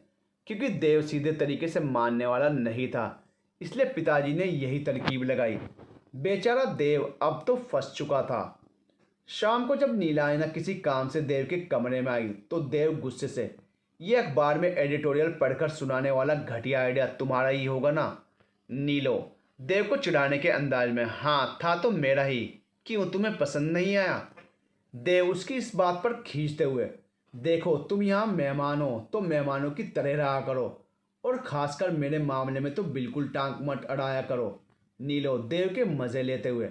क्योंकि देव सीधे तरीके से मानने वाला नहीं था। इसलिए पिताजी ने यही तरकीब लगाई। बेचारा देव अब तो फंस चुका था। शाम को जब नीलांजना किसी काम से देव के कमरे में आई तो देव गुस्से से, ये अखबार में एडिटोरियल पढ़कर सुनाने वाला घटिया आइडिया तुम्हारा ही होगा ना? नीलो, देव को चिढ़ाने के अंदाज में, हाँ था तो मेरा ही, क्यों तुम्हें पसंद नहीं आया? देव उसकी इस बात पर खींचते हुए, देखो तुम यहाँ मेहमान हो तो मेहमानों की तरह रहा करो, और खासकर मेरे मामले में तो बिल्कुल टांग मत अड़ाया करो। नीलो देव के मज़े लेते हुए,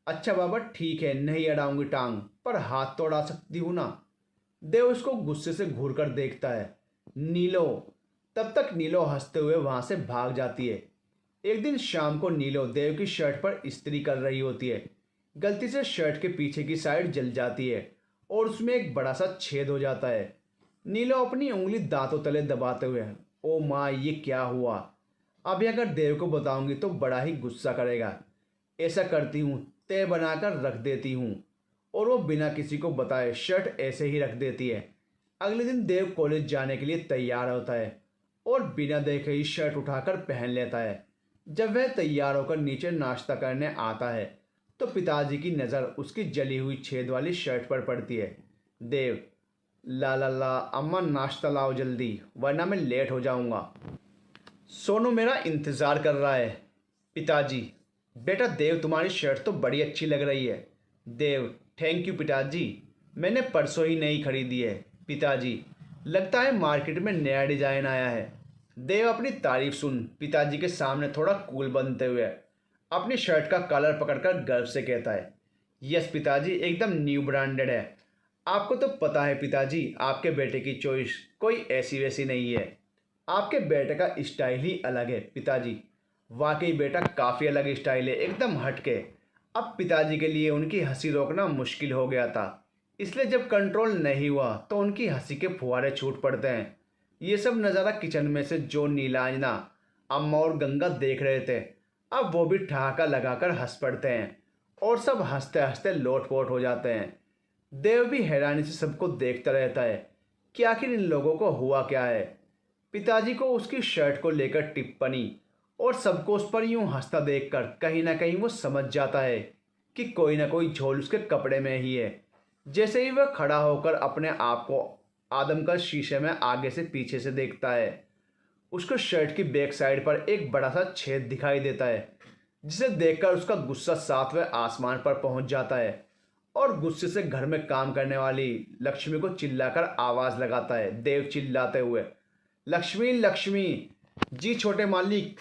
अच्छा बाबा ठीक है, नहीं अड़ाऊंगी टांग, पर हाथ तो अड़ा सकती हूँ ना? देव उसको गुस्से से घूर कर देखता है। नीलो, तब तक नीलो हंसते हुए वहाँ से भाग जाती है। एक दिन शाम को नीलो देव की शर्ट पर इस्त्री कर रही होती है। गलती से शर्ट के पीछे की साइड जल जाती है और उसमें एक बड़ा सा छेद हो जाता है। नीलो अपनी उंगली दांतों तले दबाते हुए, ओ माँ ये क्या हुआ? अभी अगर देव को बताऊंगी तो बड़ा ही गुस्सा करेगा। ऐसा करती हूँ, तय बनाकर रख देती हूँ। और वो बिना किसी को बताए शर्ट ऐसे ही रख देती है। अगले दिन देव कॉलेज जाने के लिए तैयार होता है और बिना देखे ही शर्ट उठाकर पहन लेता है। जब वह तैयार होकर नीचे नाश्ता करने आता है तो पिताजी की नज़र उसकी जली हुई छेद वाली शर्ट पर पड़ती है। देव, ला ला ला अम्मा नाश्ता लाओ जल्दी, वरना मैं लेट हो जाऊंगा। सोनू मेरा इंतज़ार कर रहा है। पिताजी, बेटा देव तुम्हारी शर्ट तो बड़ी अच्छी लग रही है। देव, थैंक यू पिताजी, मैंने परसों ही नई खरीदी है। पिताजी, लगता है मार्केट में नया डिज़ाइन आया है। देव अपनी तारीफ सुन पिताजी के सामने थोड़ा कूल बनते हुए अपनी शर्ट का कॉलर पकड़कर गर्व से कहता है, यस पिताजी, एकदम न्यू ब्रांडेड है। आपको तो पता है पिताजी, आपके बेटे की चॉइस कोई ऐसी वैसी नहीं है। आपके बेटे का स्टाइल ही अलग है पिताजी। वाकई बेटा काफ़ी अलग स्टाइल है, एकदम हटके। अब पिताजी के लिए उनकी हंसी रोकना मुश्किल हो गया था, इसलिए जब कंट्रोल नहीं हुआ तो उनकी हंसी के फुहारे छूट पड़ते हैं। ये सब नज़ारा किचन में से जो नीलांजना, अम्मा और गंगा देख रहे थे, अब वो भी ठहाका लगाकर हंस पड़ते हैं और सब हंसते हंसते लोटपोट हो जाते हैं। देव भी हैरानी से सबको देखता रहता है कि आखिर इन लोगों को हुआ क्या है। पिताजी को उसकी शर्ट को लेकर टिप्पणी और सबको उस पर यूं हंसता देखकर कहीं ना कहीं वो समझ जाता है कि कोई ना कोई झोल उसके कपड़े में ही है। जैसे ही वह खड़ा होकर अपने आप को आदम का शीशे में आगे से पीछे से देखता है, उसको शर्ट की बैक साइड पर एक बड़ा सा छेद दिखाई देता है, जिसे देखकर उसका गुस्सा 7वें आसमान पर पहुंच जाता है और गुस्से से घर में काम करने वाली लक्ष्मी को चिल्लाकर आवाज़ लगाता है। देव चिल्लाते हुए, लक्ष्मी लक्ष्मी। जी छोटे मालिक।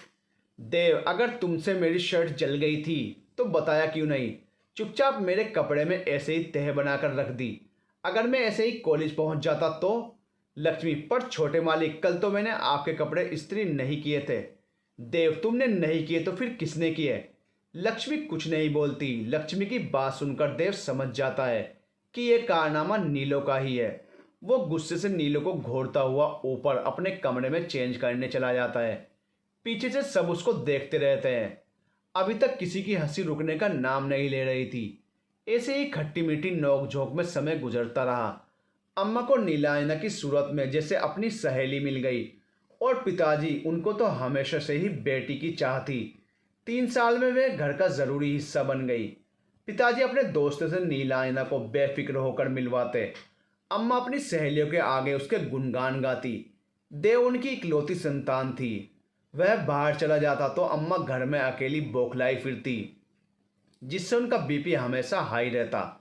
देव, अगर तुमसे मेरी शर्ट जल गई थी तो बताया क्यों नहीं? चुपचाप मेरे कपड़े में ऐसे ही तह बनाकर रख दी। अगर मैं ऐसे ही कॉलेज पहुंच जाता तो? लक्ष्मी, पर छोटे मालिक, कल तो मैंने आपके कपड़े इस्त्री नहीं किए थे। देव, तुमने नहीं किए तो फिर किसने किए? लक्ष्मी कुछ नहीं बोलती। लक्ष्मी की बात सुनकर देव समझ जाता है कि यह कारनामा नीलो का ही है। वो गुस्से से नीलो को घोरता हुआ ऊपर अपने कमरे में चेंज करने चला जाता है। पीछे से सब उसको देखते रहते हैं। अभी तक किसी की हंसी रुकने का नाम नहीं ले रही थी। ऐसे ही खट्टी मीठी नोक झोंक में समय गुजरता रहा। अम्मा को नीलांजना की सूरत में जैसे अपनी सहेली मिल गई और पिताजी, उनको तो हमेशा से ही बेटी की चाह थी। 3 साल में वे घर का ज़रूरी हिस्सा बन गई। पिताजी अपने दोस्तों से नीलांजना को बेफिक्र होकर मिलवाते। अम्मा अपनी सहेलियों के आगे उसके गुणगान गाती। देव उनकी इकलौती संतान थी। वह बाहर चला जाता तो अम्मा घर में अकेली बौखलाई फिरती, जिससे उनका बीपी हमेशा हाई रहता।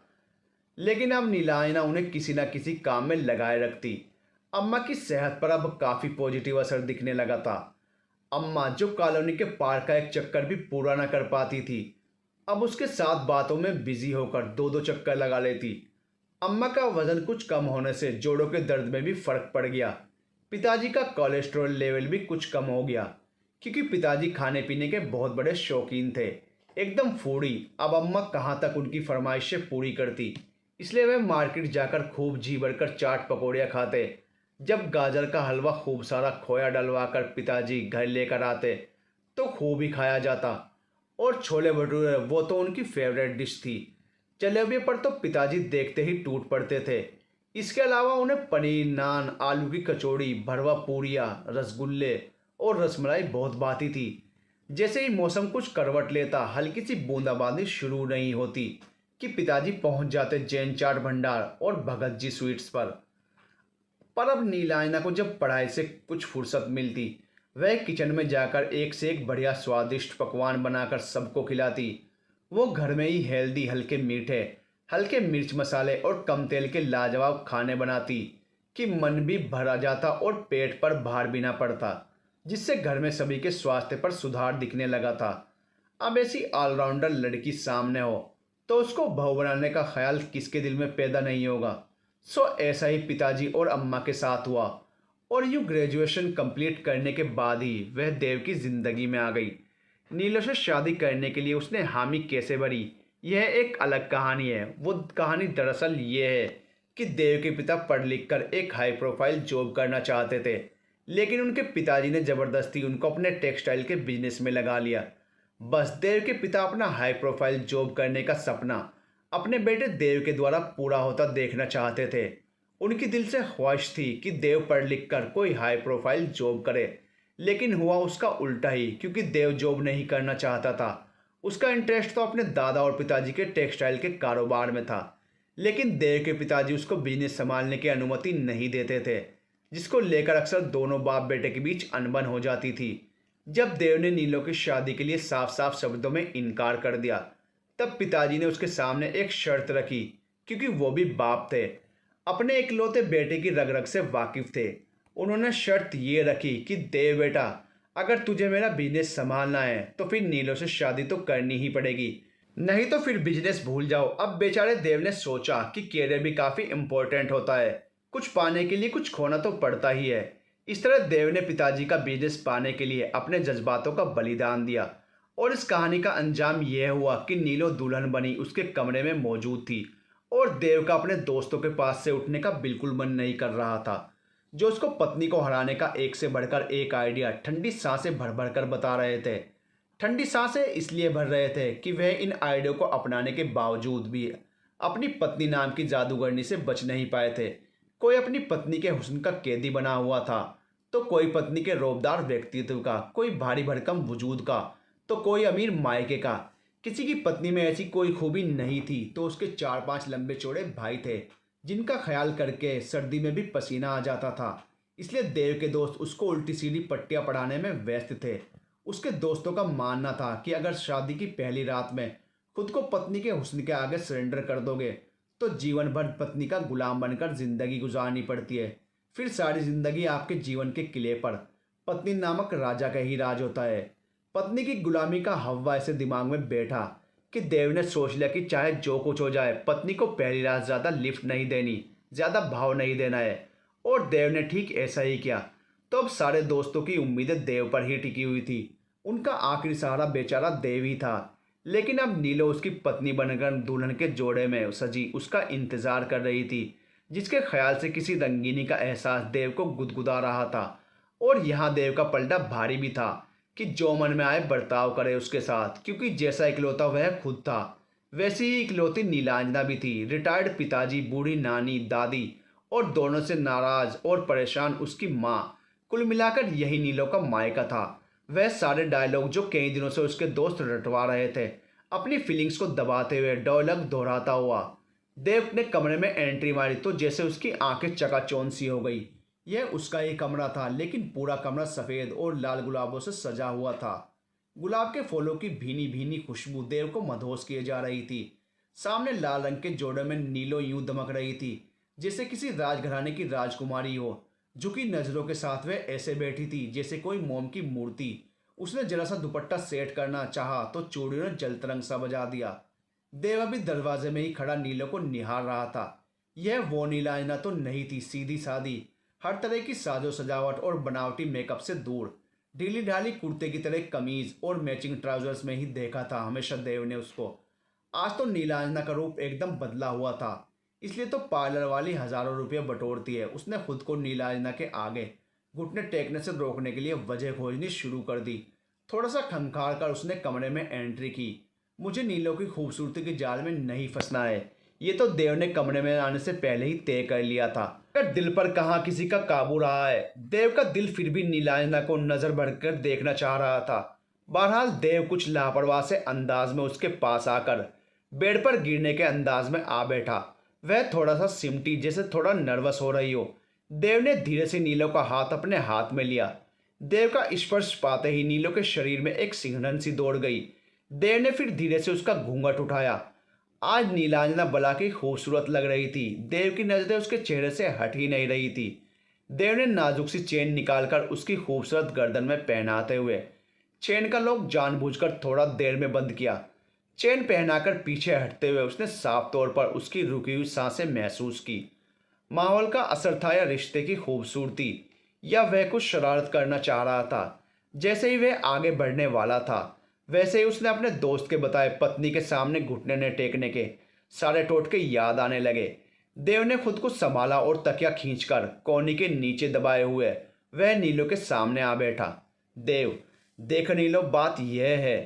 लेकिन अब नीलायना उन्हें किसी न किसी काम में लगाए रखती। अम्मा की सेहत पर अब काफ़ी पॉजिटिव असर दिखने लगा था। अम्मा जो कॉलोनी के पार्क का एक चक्कर भी पूरा न कर पाती थी, अब उसके साथ बातों में बिजी होकर दो दो चक्कर लगा लेती। अम्मा का वजन कुछ कम होने से जोड़ों के दर्द में भी फर्क पड़ गया। पिताजी का कोलेस्ट्रॉल लेवल भी कुछ कम हो गया, क्योंकि पिताजी खाने पीने के बहुत बड़े शौकीन थे, एकदम फूडी। अब अम्मा कहाँ तक उनकी फरमाइशें पूरी करती, इसलिए वे मार्केट जाकर खूब जी भरकर चाट पकौड़ियाँ खाते। जब गाजर का हलवा खूब सारा खोया डलवा कर पिताजी घर लेकर आते तो खूब ही खाया जाता। और छोले भटूरे वो तो उनकी फेवरेट डिश थी। जलेबी पर तो पिताजी देखते ही टूट पड़ते थे। इसके अलावा उन्हें पनीर, नान, आलू की कचौड़ी, भरवा पूरियाँ, रसगुल्ले और रसमलाई बहुत भाती थी। जैसे ही मौसम कुछ करवट लेता, हल्की सी बूंदाबांदी शुरू नहीं होती कि पिताजी पहुंच जाते जैन चाट भंडार और भगत जी स्वीट्स पर अब नीलायना को जब पढ़ाई से कुछ फुर्सत मिलती, वह किचन में जाकर एक से एक बढ़िया स्वादिष्ट पकवान बनाकर सबको खिलाती। वो घर में ही हेल्दी, हल्के मीठे, हल्के मिर्च मसाले और कम तेल के लाजवाब खाने बनाती कि मन भी भरा जाता और पेट पर भार भी ना पड़ता, जिससे घर में सभी के स्वास्थ्य पर सुधार दिखने लगा था। अब ऐसी ऑलराउंडर लड़की सामने हो तो उसको बहू बनाने का ख्याल किसके दिल में पैदा नहीं होगा। सो ऐसा ही पिताजी और अम्मा के साथ हुआ, और यूँ ग्रेजुएशन कंप्लीट करने के बाद ही वह देव की ज़िंदगी में आ गई। नीलो से शादी करने के लिए उसने हामी कैसे भरी, यह एक अलग कहानी है। वो कहानी दरअसल ये है कि देव के पिता पढ़ लिख कर एक हाई प्रोफाइल जॉब करना चाहते थे, लेकिन उनके पिताजी ने ज़बरदस्ती उनको अपने टेक्सटाइल के बिजनेस में लगा लिया। बस देव के पिता अपना हाई प्रोफाइल जॉब करने का सपना अपने बेटे देव के द्वारा पूरा होता देखना चाहते थे। उनकी दिल से ख्वाहिश थी कि देव पढ़ लिख कर कोई हाई प्रोफाइल जॉब करे, लेकिन हुआ उसका उल्टा ही, क्योंकि देव जॉब नहीं करना चाहता था। उसका इंटरेस्ट तो अपने दादा और पिताजी के टेक्सटाइल के कारोबार में था, लेकिन देव के पिताजी उसको बिजनेस संभालने की अनुमति नहीं देते थे, जिसको लेकर अक्सर दोनों बाप बेटे के बीच अनबन हो जाती थी। जब देव ने नीलो की शादी के लिए साफ साफ शब्दों में इनकार कर दिया, तब पिताजी ने उसके सामने एक शर्त रखी, क्योंकि वो भी बाप थे, अपने इकलौते बेटे की रग रग से वाकिफ थे। उन्होंने शर्त ये रखी कि देव बेटा, अगर तुझे मेरा बिजनेस संभालना है तो फिर नीलो से शादी तो करनी ही पड़ेगी, नहीं तो फिर बिजनेस भूल जाओ। अब बेचारे देव ने सोचा कि कैरियर भी काफ़ी इम्पोर्टेंट होता है, कुछ पाने के लिए कुछ खोना तो पड़ता ही है। इस तरह देव ने पिताजी का बिजनेस पाने के लिए अपने जज्बातों का बलिदान दिया, और इस कहानी का अंजाम यह हुआ कि नीलो दुल्हन बनी उसके कमरे में मौजूद थी, और देव का अपने दोस्तों के पास से उठने का बिल्कुल मन नहीं कर रहा था, जो उसको पत्नी को हराने का एक से बढ़कर एक आइडिया ठंडी सांसें भर भर कर बता रहे थे। ठंडी सांसें इसलिए भर रहे थे कि वह इन आइडिया को अपनाने के बावजूद भी अपनी पत्नी नाम की जादूगरनी से बच नहीं पाए थे। कोई अपनी पत्नी के हुस्न का कैदी बना हुआ था, तो कोई पत्नी के रौबदार व्यक्तित्व का, कोई भारी भरकम वजूद का, तो कोई अमीर मायके का। किसी की पत्नी में ऐसी कोई खूबी नहीं थी तो उसके 4-5 लंबे चौड़े भाई थे, जिनका ख्याल करके सर्दी में भी पसीना आ जाता था। इसलिए देव के दोस्त उसको उल्टी सीधी पट्टियाँ पढ़ाने में व्यस्त थे। उसके दोस्तों का मानना था कि अगर शादी की पहली रात में खुद को पत्नी के हुस्न के आगे सरेंडर कर दोगे तो जीवन भर पत्नी का गुलाम बनकर जिंदगी गुजारनी पड़ती है। फिर सारी जिंदगी आपके जीवन के किले पर पत्नी नामक राजा का ही राज होता है। पत्नी की गुलामी का हव्वा ऐसे दिमाग में बैठा कि देव ने सोच लिया कि चाहे जो कुछ हो जाए, पत्नी को पहली रात ज़्यादा लिफ्ट नहीं देनी, ज़्यादा भाव नहीं देना है। और देव ने ठीक ऐसा ही किया। तो अब सारे दोस्तों की उम्मीदें देव पर ही टिकी हुई थी। उनका आखिरी सहारा बेचारा देव ही था। लेकिन अब नीलो उसकी पत्नी बनकर दुल्हन के जोड़े में सजी उसका इंतजार कर रही थी, जिसके ख्याल से किसी रंगीनी का एहसास देव को गुदगुदा रहा था। और यहाँ देव का पलड़ा भारी भी था कि जो मन में आए बर्ताव करे उसके साथ, क्योंकि जैसा इकलौता वह खुद था, वैसी ही इकलौती नीलांजना भी थी। रिटायर्ड पिताजी, बूढ़ी नानी, दादी और दोनों से नाराज और परेशान उसकी माँ, कुल मिलाकर यही नीलो का मायका था। वह सारे डायलॉग जो कई दिनों से उसके दोस्त रटवा रहे थे, अपनी फीलिंग्स को दबाते हुए डायलॉग दोहराता हुआ देव ने कमरे में एंट्री मारी तो जैसे उसकी आंखें चकाचौंध सी हो गई। यह उसका ही कमरा था, लेकिन पूरा कमरा सफ़ेद और लाल गुलाबों से सजा हुआ था। गुलाब के फूलों की भीनी भीनी खुशबू देव को मदहोश किए जा रही थी। सामने लाल रंग के जोड़े में नीलो यूं दमक रही थी जैसे किसी राजघराने की राजकुमारी हो। झुकी नजरों के साथ वह ऐसे बैठी थी जैसे कोई मोम की मूर्ति। उसने जरा सा दुपट्टा सेट करना चाहा तो चूड़ियों ने जल तरंग सा बजा दिया। देव अभी दरवाजे में ही खड़ा नीलो को निहार रहा था। यह वो नीलांजना तो नहीं थी, सीधी सादी, हर तरह की साजो सजावट और बनावटी मेकअप से दूर। ढीली ढाली कुर्ते की तरह कमीज और मैचिंग ट्राउजर्स में ही देखा था हमेशा देव ने उसको। आज तो नीलांजना का रूप एकदम बदला हुआ था। इसलिए तो पार्लर वाली हजारों रुपये बटोरती है। उसने खुद को नीलांजना के आगे घुटने टेकने से रोकने के लिए वजह खोजनी शुरू कर दी। थोड़ा सा खंखार कर उसने कमरे में एंट्री की। मुझे नीलों की खूबसूरती के जाल में नहीं फंसना है, ये तो देव ने कमरे में आने से पहले ही तय कर लिया था। अगर दिल पर कहाँ किसी का काबू रहा है। देव का दिल फिर भी नीलांजना को नजर भरकर देखना चाह रहा था। बहरहाल देव कुछ लापरवाह से अंदाज में उसके पास आकर बेड पर गिरने के अंदाज में आ बैठा। वह थोड़ा सा सिमटी, जैसे थोड़ा नर्वस हो रही हो। देव ने धीरे से नीलो का हाथ अपने हाथ में लिया। देव का स्पर्श पाते ही नीलो के शरीर में एक सिहरन सी दौड़ गई। देव ने फिर धीरे से उसका घूंघट उठाया। आज नीलांजना बला की खूबसूरत लग रही थी। देव की नजरें उसके चेहरे से हट ही नहीं रही थी। देव ने नाजुक सी चेन निकालकर उसकी खूबसूरत गर्दन में पहनाते हुए चेन का लॉक जानबूझकर थोड़ा देर में बंद किया। चेन पहनाकर पीछे हटते हुए उसने साफ तौर पर उसकी रुकी हुई सांसें महसूस की। माहौल का असर था या रिश्ते की खूबसूरती, या वह कुछ शरारत करना चाह रहा था। जैसे ही वह आगे बढ़ने वाला था वैसे ही उसने अपने दोस्त के बताए पत्नी के सामने घुटने ने टेकने के सारे टोटके याद आने लगे। देव ने खुद को संभाला और तकिया खींचकर कोहनी के नीचे दबाए हुए वह नीलो के सामने आ बैठा। देव, देख नीलो, बात यह है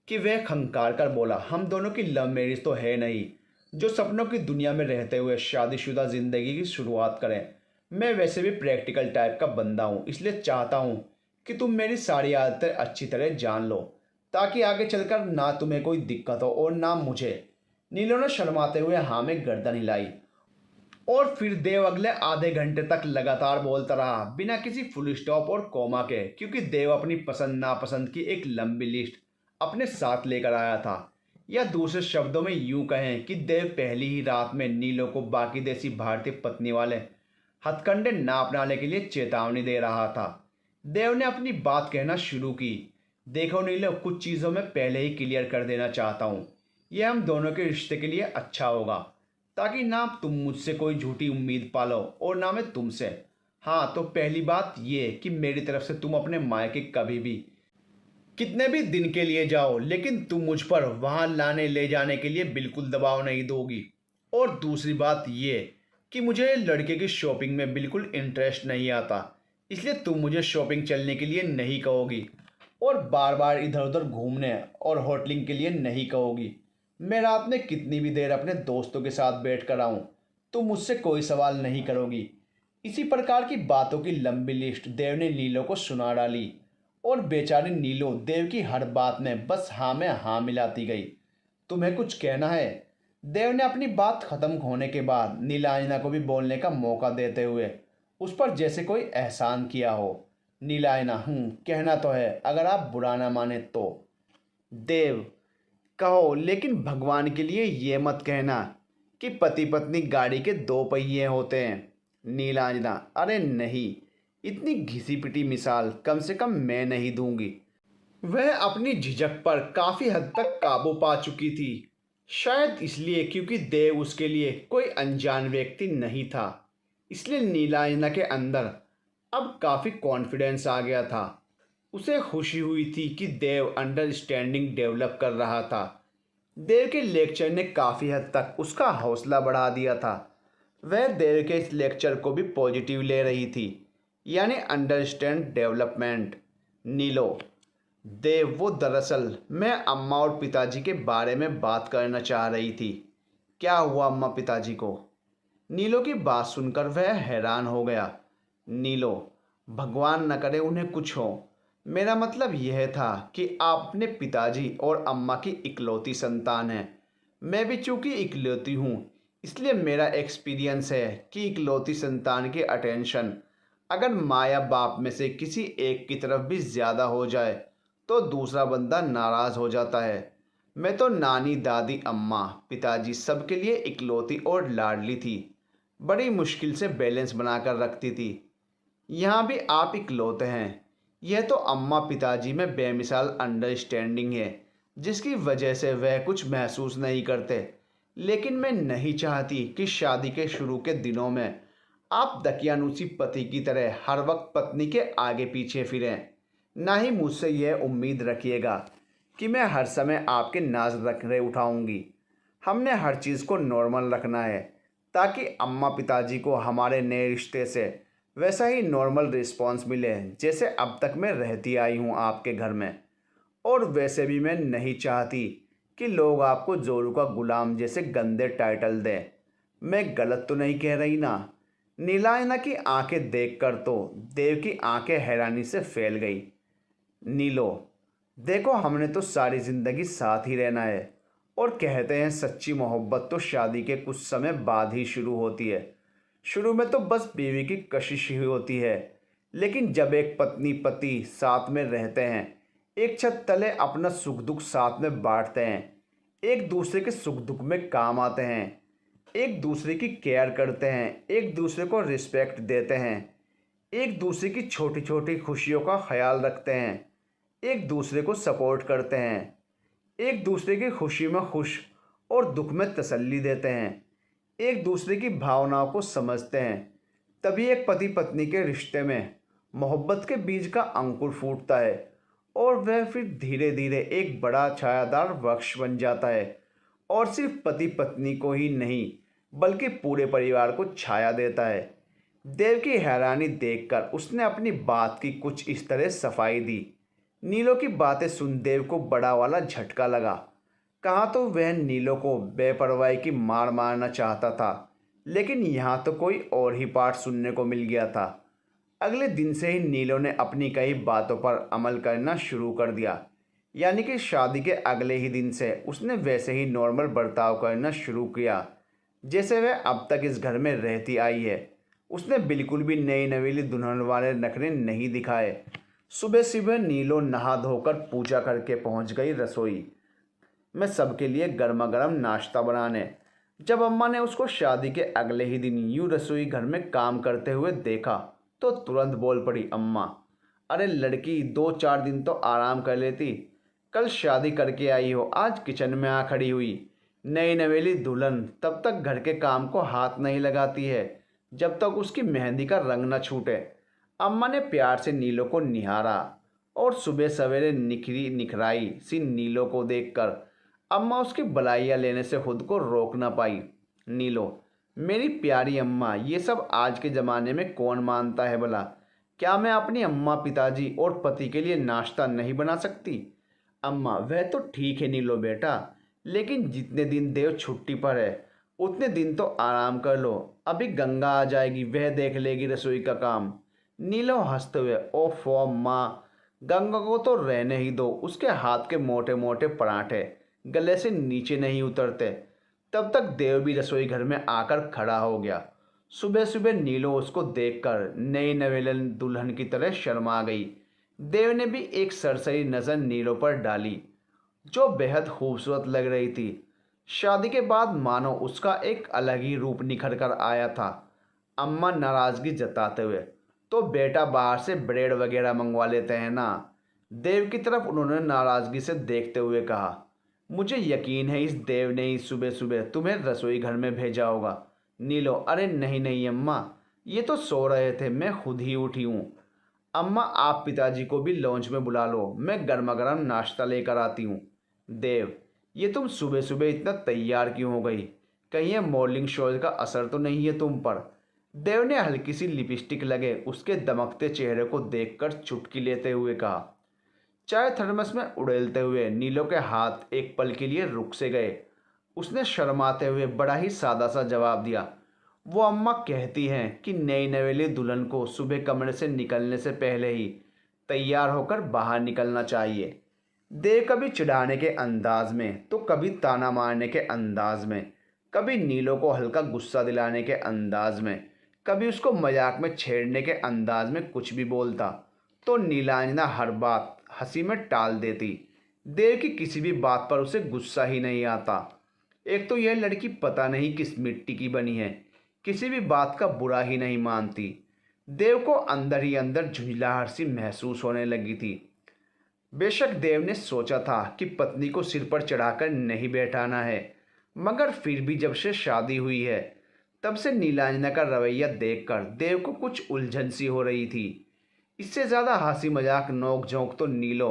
कि वह खंकार कर बोला, हम दोनों की लव मैरिज तो है नहीं जो सपनों की दुनिया में रहते हुए शादीशुदा जिंदगी की शुरुआत करें। मैं वैसे भी प्रैक्टिकल टाइप का बंदा हूँ, इसलिए चाहता हूँ कि तुम मेरी सारी आदतें अच्छी तरह जान लो ताकि आगे चलकर ना तुम्हें कोई दिक्कत हो और ना मुझे। नीलो ने शर्माते हुए हाँ में गर्दन हिलाई। और फिर देव अगले आधे घंटे तक लगातार बोलता रहा बिना किसी फुल स्टॉप और कोमा के, क्योंकि देव अपनी पसंद नापसंद की एक लंबी लिस्ट अपने साथ लेकर आया था। या दूसरे शब्दों में यूं कहें कि देव पहली ही रात में नीलो को बाकी देसी भारतीय पत्नी वाले हथकंडे ना अपनाने के लिए चेतावनी दे रहा था। देव ने अपनी बात कहना शुरू की। देखो नीलो, कुछ चीज़ों में पहले ही क्लियर कर देना चाहता हूँ। यह हम दोनों के रिश्ते के लिए अच्छा होगा, ताकि ना तुम मुझसे कोई झूठी उम्मीद पालो और ना मैं तुमसे। हाँ, तो पहली बात ये कि मेरी तरफ से तुम अपने मायके कभी भी कितने भी दिन के लिए जाओ, लेकिन तुम मुझ पर वहाँ लाने ले जाने के लिए बिल्कुल दबाव नहीं दोगी। और दूसरी बात ये कि मुझे लड़के की शॉपिंग में बिल्कुल इंटरेस्ट नहीं आता, इसलिए तुम मुझे शॉपिंग चलने के लिए नहीं कहोगी और बार बार इधर उधर घूमने और होटलिंग के लिए नहीं कहोगी। मैं रात में कितनी भी देर अपने दोस्तों के साथ बैठ कर आऊँ, तुम मुझसे कोई सवाल नहीं करोगी। इसी प्रकार की बातों की लंबी लिस्ट देव ने नीलो को सुना डाली और बेचारी नीलो देव की हर बात में बस हाँ में हाँ मिलाती गई। तुम्हें कुछ कहना है? देव ने अपनी बात खत्म होने के बाद नीलांजना को भी बोलने का मौका देते हुए उस पर जैसे कोई एहसान किया हो। नीलांजना, कहना तो है, अगर आप बुरा ना माने तो। देव, कहो, लेकिन भगवान के लिए ये मत कहना कि पति पत्नी गाड़ी के दो पहिए होते हैं। नीलांजना, अरे नहीं, इतनी घिसी पिटी मिसाल कम से कम मैं नहीं दूंगी। वह अपनी झिझक पर काफी हद तक काबू पा चुकी थी, शायद इसलिए क्योंकि देव उसके लिए कोई अनजान व्यक्ति नहीं था। इसलिए नीलांजना के अंदर अब काफी कॉन्फिडेंस आ गया था। उसे खुशी हुई थी कि देव अंडरस्टैंडिंग डेवलप कर रहा था। देव के लेक्चर ने काफ़ी हद तक उसका हौसला बढ़ा दिया था। वह देव के इस लेक्चर को भी पॉजिटिव ले रही थी, यानी अंडरस्टैंड डेवलपमेंट। नीलो, देव, वो दरअसल मैं अम्मा और पिताजी के बारे में बात करना चाह रही थी। क्या हुआ अम्मा पिताजी को? नीलो की बात सुनकर वह हैरान हो गया। नीलो, भगवान न करे उन्हें कुछ हो। मेरा मतलब यह था कि आप अपने पिताजी और अम्मा की इकलौती संतान हैं। मैं भी चूंकि इकलौती हूँ, इसलिए मेरा एक्सपीरियंस है कि इकलौती संतान की अटेंशन अगर माँ या बाप में से किसी एक की तरफ भी ज़्यादा हो जाए तो दूसरा बंदा नाराज़ हो जाता है। मैं तो नानी, दादी, अम्मा, पिताजी सबके लिए इकलौती और लाडली थी। बड़ी मुश्किल से बैलेंस बनाकर रखती थी। यहाँ भी आप इकलौते हैं। यह तो अम्मा पिताजी में बेमिसाल अंडरस्टैंडिंग है, जिसकी वजह से वह कुछ महसूस नहीं करते। लेकिन मैं नहीं चाहती कि शादी के शुरू के दिनों में आप दकियानूसी पति की तरह हर वक्त पत्नी के आगे पीछे फिरें। ना ही मुझसे यह उम्मीद रखिएगा कि मैं हर समय आपके नाज रखने उठाऊंगी। हमने हर चीज़ को नॉर्मल रखना है, ताकि अम्मा पिताजी को हमारे नए रिश्ते से वैसा ही नॉर्मल रिस्पॉन्स मिले जैसे अब तक मैं रहती आई हूँ आपके घर में। और वैसे भी मैं नहीं चाहती कि लोग आपको जोरू का गुलाम जैसे गंदे टाइटल दें। मैं गलत तो नहीं कह रही ना? नीलायना की आंखें देखकर तो देव की आंखें हैरानी से फैल गई। नीलो, देखो हमने तो सारी ज़िंदगी साथ ही रहना है, और कहते हैं सच्ची मोहब्बत तो शादी के कुछ समय बाद ही शुरू होती है। शुरू में तो बस बीवी की कशिश ही होती है, लेकिन जब एक पत्नी पति साथ में रहते हैं, एक छत तले अपना सुख दुख साथ में बांटते हैं, एक दूसरे के सुख दुख में काम आते हैं, एक दूसरे की केयर करते हैं, एक दूसरे को रिस्पेक्ट देते हैं, एक दूसरे की छोटी छोटी खुशियों का ख्याल रखते हैं, एक दूसरे को सपोर्ट करते हैं, एक दूसरे की खुशी में खुश और दुख में तसल्ली देते हैं, एक दूसरे की भावनाओं को समझते हैं, तभी एक पति पत्नी के रिश्ते में मोहब्बत के बीज का अंकुर फूटता है और वह फिर धीरे धीरे एक बड़ा छायादार वृक्ष बन जाता है और सिर्फ पति पत्नी को ही नहीं बल्कि पूरे परिवार को छाया देता है। देव की हैरानी देखकर उसने अपनी बात की कुछ इस तरह सफाई दी। नीलो की बातें सुन देव को बड़ा वाला झटका लगा। कहाँ तो वह नीलो को बेपरवाही की मार मारना चाहता था, लेकिन यहाँ तो कोई और ही पाठ सुनने को मिल गया था। अगले दिन से ही नीलो ने अपनी कई बातों पर अमल करना शुरू कर दिया। यानी कि शादी के अगले ही दिन से उसने वैसे ही नॉर्मल बर्ताव करना शुरू किया जैसे वह अब तक इस घर में रहती आई है। उसने बिल्कुल भी नई नवेली दुल्हन वाले नखरे नहीं दिखाए। सुबह सुबह नीलो नहा धोकर पूजा करके पहुंच गई रसोई में सबके लिए गर्मा गर्म नाश्ता बनाने। जब अम्मा ने उसको शादी के अगले ही दिन यूं रसोई घर में काम करते हुए देखा तो तुरंत बोल पड़ी, अम्मा, अरे लड़की, 2-4 दिन तो आराम कर लेती। कल शादी करके आई हो, आज किचन में आ खड़ी हुई। नई नवेली दुल्हन तब तक घर के काम को हाथ नहीं लगाती है जब तक उसकी मेहंदी का रंग न छूटे। अम्मा ने प्यार से नीलो को निहारा और सुबह सवेरे निखरी निखराई सी नीलो को देखकर अम्मा उसकी बलाइयाँ लेने से खुद को रोक ना पाई। नीलो, मेरी प्यारी अम्मा, ये सब आज के ज़माने में कौन मानता है भला? क्या मैं अपनी अम्मा, पिताजी और पति के लिए नाश्ता नहीं बना सकती? अम्मा, वह तो ठीक है नीलो बेटा, लेकिन जितने दिन देव छुट्टी पर है उतने दिन तो आराम कर लो। अभी गंगा आ जाएगी, वह देख लेगी रसोई का काम। नीलो हंसते हुए, ओफो माँ, गंगा को तो रहने ही दो। उसके हाथ के मोटे मोटे पराठे गले से नीचे नहीं उतरते। तब तक देव भी रसोई घर में आकर खड़ा हो गया। सुबह सुबह नीलो उसको देखकर नई नवेलन दुल्हन की तरह शर्मा गई। देव ने भी एक सरसरी नज़र नीलो पर डाली, जो बेहद खूबसूरत लग रही थी। शादी के बाद मानो उसका एक अलग ही रूप निखर कर आया था। अम्मा नाराज़गी जताते हुए, तो बेटा बाहर से ब्रेड वगैरह मंगवा लेते हैं ना? देव की तरफ उन्होंने नाराज़गी से देखते हुए कहा। मुझे यकीन है इस देव ने ही सुबह सुबह तुम्हें रसोई घर में भेजा होगा। नीलो, अरे नहीं नहीं अम्मा, ये तो सो रहे थे, मैं खुद ही उठी हूँ। अम्मा, आप पिताजी को भी लॉन्च में बुला लो, मैं गर्मा गर्म नाश्ता लेकर आती हूँ। देव, ये तुम सुबह सुबह इतना तैयार क्यों हो गई? कहीं ये मॉर्निंग शो का असर तो नहीं है तुम पर? देव ने हल्की सी लिपस्टिक लगे उसके दमकते चेहरे को देखकर चुटकी लेते हुए कहा। चाय थर्मस में उड़ेलते हुए नीलो के हाथ एक पल के लिए रुक से गए। उसने शर्माते हुए बड़ा ही सादा सा जवाब दिया, वो अम्मा कहती हैं कि नई नवेली दुल्हन को सुबह कमरे से निकलने से पहले ही तैयार होकर बाहर निकलना चाहिए। देव कभी चिढ़ाने के अंदाज में तो कभी ताना मारने के अंदाज में, कभी नीलो को हल्का गुस्सा दिलाने के अंदाज में, कभी उसको मजाक में छेड़ने के अंदाज में कुछ भी बोलता तो नीलांजना हर बात हंसी में टाल देती। देव की किसी भी बात पर उसे गुस्सा ही नहीं आता। एक तो यह लड़की पता नहीं किस मिट्टी की बनी है, किसी भी बात का बुरा ही नहीं मानती। देव को अंदर ही अंदर झुंझलाहट सी महसूस होने लगी थी। बेशक देव ने सोचा था कि पत्नी को सिर पर चढ़ाकर नहीं बैठाना है, मगर फिर भी जब से शादी हुई है तब से नीलांजना का रवैया देखकर देव को कुछ उलझन सी हो रही थी। इससे ज़्यादा हंसी मजाक नोक झोंक तो नीलो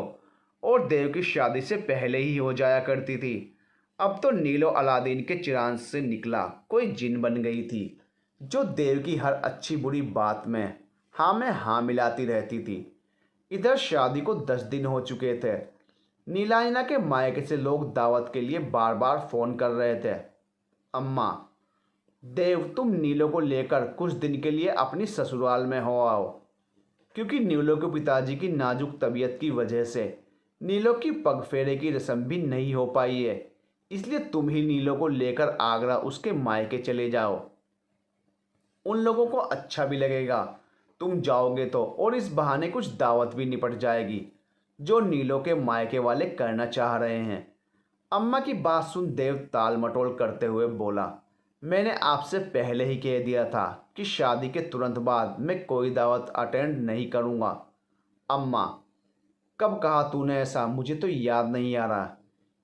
और देव की शादी से पहले ही हो जाया करती थी। अब तो नीलो अलादीन के चिराग से निकला कोई जिन बन गई थी, जो देव की हर अच्छी बुरी बात में हाँ मिलाती रहती थी। इधर शादी को 10 दिन हो चुके थे। नीलांजना के मायके से लोग दावत के लिए बार बार फ़ोन कर रहे थे। अम्मा, देव तुम नीलो को लेकर कुछ दिन के लिए अपनी ससुराल में हो आओ, क्योंकि नीलो के पिताजी की नाजुक तबीयत की वजह से नीलो की पगफेरे की रस्म भी नहीं हो पाई है। इसलिए तुम ही नीलो को लेकर आगरा उसके मायके चले जाओ। उन लोगों को अच्छा भी लगेगा तुम जाओगे तो, और इस बहाने कुछ दावत भी निपट जाएगी जो नीलो के मायके वाले करना चाह रहे हैं। अम्मा की बात सुन देव ताल मटोल करते हुए बोला, मैंने आपसे पहले ही कह दिया था कि शादी के तुरंत बाद मैं कोई दावत अटेंड नहीं करूँगा। अम्मा, कब कहा तूने ऐसा? मुझे तो याद नहीं आ रहा।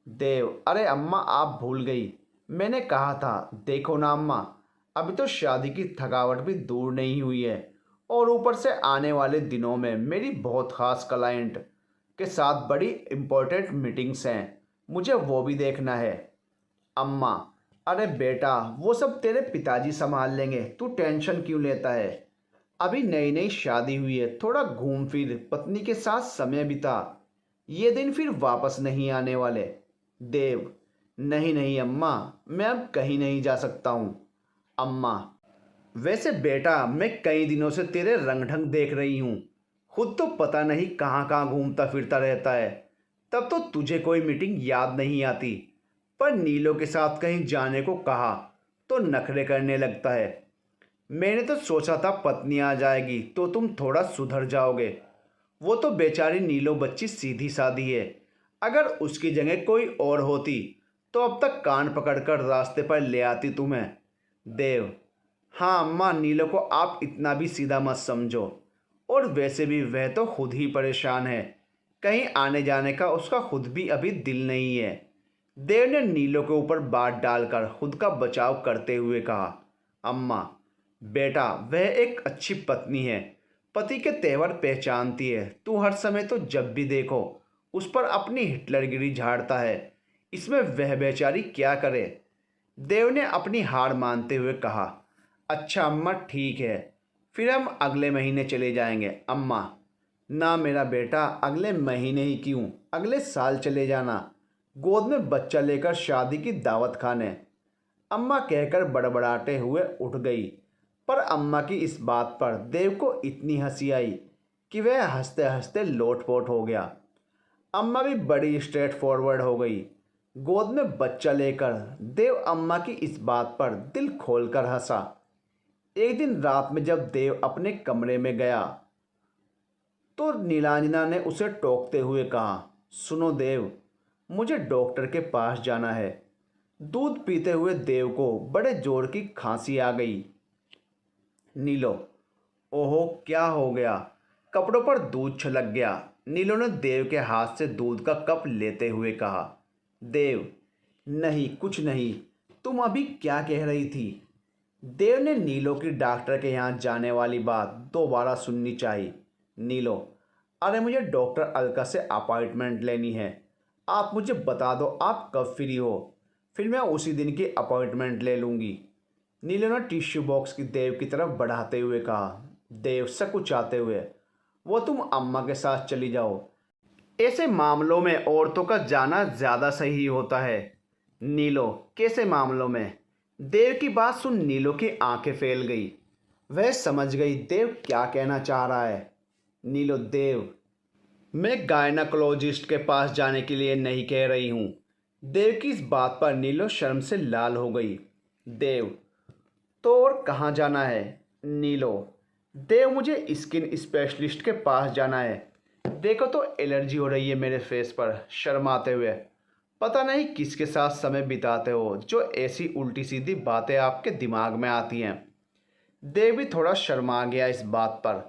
देव, अरे अम्मा आप भूल गई, मैंने कहा था। देखो ना अम्मा, अभी तो शादी की थकावट भी दूर नहीं हुई है, और ऊपर से आने वाले दिनों में मेरी बहुत ख़ास क्लाइंट के साथ बड़ी इम्पोर्टेंट मीटिंग्स हैं, मुझे वो भी देखना है। अम्मा, अरे बेटा वो सब तेरे पिताजी संभाल लेंगे, तू टेंशन क्यों लेता है? अभी नई नई शादी हुई है, थोड़ा घूम फिर, पत्नी के साथ समय बिता, ये दिन फिर वापस नहीं आने वाले। देव, नहीं नहीं अम्मा, मैं अब कहीं नहीं जा सकता हूँ। अम्मा, वैसे बेटा मैं कई दिनों से तेरे रंग ढंग देख रही हूँ, खुद तो पता नहीं कहाँ कहाँ घूमता फिरता रहता है। तब तो तुझे कोई मीटिंग याद नहीं आती, पर नीलो के साथ कहीं जाने को कहा तो नखरे करने लगता है। मैंने तो सोचा था पत्नी आ जाएगी तो तुम थोड़ा सुधर जाओगे। वो तो बेचारी नीलो बच्ची सीधी सादी है, अगर उसकी जगह कोई और होती तो अब तक कान पकड़कर रास्ते पर ले आती तुम्हें। देव, हाँ अम्मा, नीलो को आप इतना भी सीधा मत समझो, और वैसे भी वह तो खुद ही परेशान है, कहीं आने जाने का उसका खुद भी अभी दिल नहीं है। देव ने नीलो के ऊपर बात डालकर खुद का बचाव करते हुए कहा, अम्मा बेटा वह एक अच्छी पत्नी है, पति के तेवर पहचानती है। तू हर समय तो जब भी देखो उस पर अपनी हिटलरगिरी झाड़ता है, इसमें वह बेचारी क्या करे? देव ने अपनी हार मानते हुए कहा, अच्छा अम्मा ठीक है, फिर हम अगले महीने चले जाएंगे। अम्मा, ना मेरा बेटा, अगले महीने ही क्यों, अगले साल चले जाना, गोद में बच्चा लेकर शादी की दावत खाने। अम्मा कहकर बड़बड़ाते हुए उठ गई, पर अम्मा की इस बात पर देव को इतनी हंसी आई कि वह हंसते हंसते लोटपोट हो गया। अम्मा भी बड़ी स्ट्रेट फॉरवर्ड हो गई। गोद में बच्चा लेकर देव अम्मा की इस बात पर दिल खोलकर हंसा। एक दिन रात में जब देव अपने कमरे में गया तो नीलांजना ने उसे टोकते हुए कहा, सुनो देव, मुझे डॉक्टर के पास जाना है। दूध पीते हुए देव को बड़े जोर की खांसी आ गई। नीलो, ओहो क्या हो गया? कपड़ों पर दूध छलक गया। नीलो ने देव के हाथ से दूध का कप लेते हुए कहा, देव, नहीं कुछ नहीं, तुम अभी क्या कह रही थी? देव ने नीलो की डॉक्टर के यहाँ जाने वाली बात दोबारा सुननी चाहिए। नीलो, अरे मुझे डॉक्टर अलका से अपॉइंटमेंट लेनी है, आप मुझे बता दो आप कब फ्री हो, फिर मैं उसी दिन की अपॉइंटमेंट ले लूँगी। नीलो ने टिश्यू बॉक्स की देव की तरफ बढ़ाते हुए कहा। देव सकुचाते हुए, वो तुम अम्मा के साथ चली जाओ, ऐसे मामलों में औरतों का जाना ज़्यादा सही होता है। नीलो, कैसे मामलों में? देव की बात सुन नीलो की आंखें फैल गई। वह समझ गई देव क्या कहना चाह रहा है। नीलो, देव, मैं गायनाकोलॉजिस्ट के पास जाने के लिए नहीं कह रही हूँ। देव की इस बात पर नीलो शर्म से लाल हो गई। देव, तो और कहाँ जाना है? नीलो, देव मुझे स्किन स्पेशलिस्ट के पास जाना है। देखो तो एलर्जी हो रही है मेरे फेस पर। शर्माते हुए, पता नहीं किसके साथ समय बिताते हो जो ऐसी उल्टी सीधी बातें आपके दिमाग में आती हैं। देव भी थोड़ा शर्मा गया इस बात पर।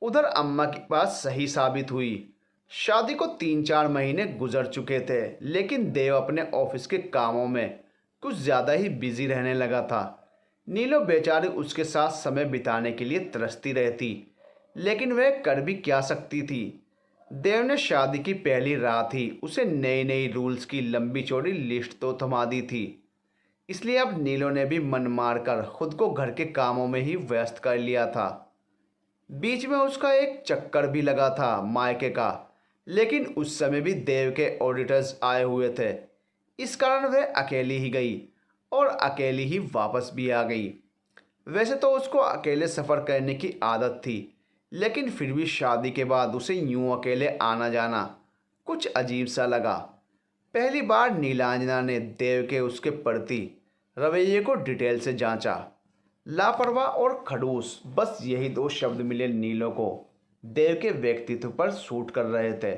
उधर अम्मा की बात सही साबित हुई। शादी को 3-4 महीने गुजर चुके थे, लेकिन देव अपने ऑफिस के कामों में कुछ ज़्यादा ही बिजी रहने लगा था। नीलो बेचारी उसके साथ समय बिताने के लिए तरसती रहती, लेकिन वह कर भी क्या सकती थी। देव ने शादी की पहली रात ही उसे नई नई रूल्स की लंबी चौड़ी लिस्ट तो थमा दी थी। इसलिए अब नीलो ने भी मन मारकर खुद को घर के कामों में ही व्यस्त कर लिया था। बीच में उसका एक चक्कर भी लगा था मायके का, लेकिन उस समय भी देव के ऑडिटर्स आए हुए थे। इस कारण वह अकेली ही गई और अकेली ही वापस भी आ गई। वैसे तो उसको अकेले सफ़र करने की आदत थी, लेकिन फिर भी शादी के बाद उसे यूं अकेले आना जाना कुछ अजीब सा लगा। पहली बार नीलांजना ने देव के उसके प्रति रवैये को डिटेल से जांचा। लापरवाह और खड़ूस, बस यही दो शब्द मिले नीलो को। देव के व्यक्तित्व पर सूट कर रहे थे।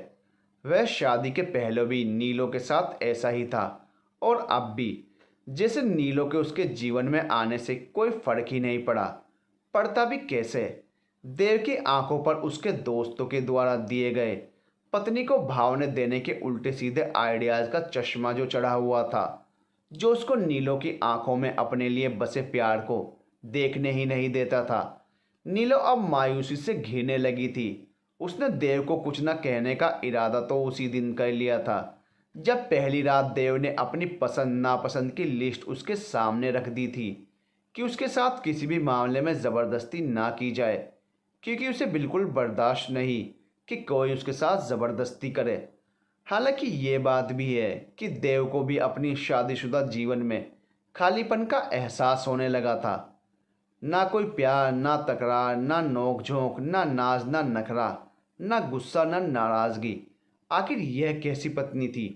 वह शादी के पहले भी नीलो के साथ ऐसा ही था और अब भी, जैसे नीलो के उसके जीवन में आने से कोई फर्क ही नहीं पड़ा। पड़ता भी कैसे? देव की आंखों पर उसके दोस्तों के द्वारा दिए गए पत्नी को भावने देने के उल्टे सीधे आइडियाज़ का चश्मा जो चढ़ा हुआ था, जो उसको नीलो की आंखों में अपने लिए बसे प्यार को देखने ही नहीं देता था। नीलो अब मायूसी से घिरने लगी थी। उसने देव को कुछ न कहने का इरादा तो उसी दिन कर लिया था, जब पहली रात देव ने अपनी पसंद नापसंद की लिस्ट उसके सामने रख दी थी कि उसके साथ किसी भी मामले में ज़बरदस्ती ना की जाए, क्योंकि उसे बिल्कुल बर्दाश्त नहीं कि कोई उसके साथ ज़बरदस्ती करे। हालांकि ये बात भी है कि देव को भी अपनी शादीशुदा जीवन में खालीपन का एहसास होने लगा था। ना कोई प्यार, ना तकरार, ना नोक झोंक, ना नाज, ना नखरा, ना गुस्सा, ना नाराज़गी। आखिर यह कैसी पत्नी थी?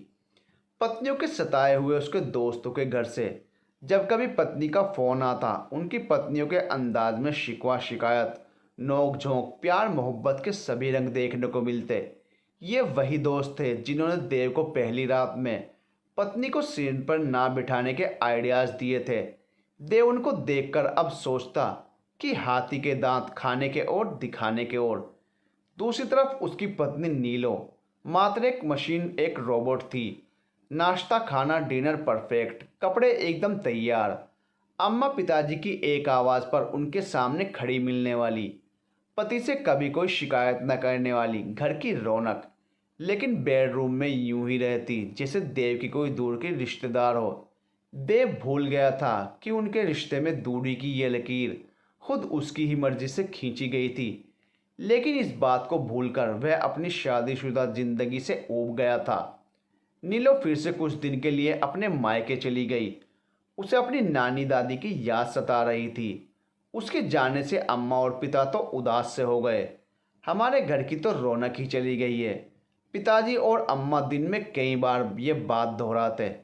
पत्नियों के सताए हुए उसके दोस्तों के घर से जब कभी पत्नी का फ़ोन आता, उनकी पत्नियों के अंदाज में शिकवा शिकायत, नोक झोंक, प्यार मोहब्बत के सभी रंग देखने को मिलते। ये वही दोस्त थे जिन्होंने देव को पहली रात में पत्नी को सीट पर ना बिठाने के आइडियाज़ दिए थे। देव उनको देखकर अब सोचता कि हाथी के दांत खाने के और दिखाने के ओर। दूसरी तरफ उसकी पत्नी नीलो मात्र एक मशीन, एक रोबोट थी। नाश्ता, खाना, डिनर परफेक्ट, कपड़े एकदम तैयार। अम्मा पिताजी की एक आवाज़ पर उनके सामने खड़ी मिलने वाली, पति से कभी कोई शिकायत न करने वाली घर की रौनक, लेकिन बेडरूम में यूं ही रहती जैसे देव की कोई दूर की रिश्तेदार हो। देव भूल गया था कि उनके रिश्ते में दूरी की ये लकीर खुद उसकी ही मर्जी से खींची गई थी, लेकिन इस बात को भूलकर वह अपनी शादीशुदा जिंदगी से ऊब गया था। नीलो फिर से कुछ दिन के लिए अपने मायके चली गई। उसे अपनी नानी दादी की याद सता रही थी। उसके जाने से अम्मा और पिता तो उदास से हो गए। हमारे घर की तो रौनक ही चली गई है। पिताजी और अम्मा दिन में कई बार ये बात दोहराते।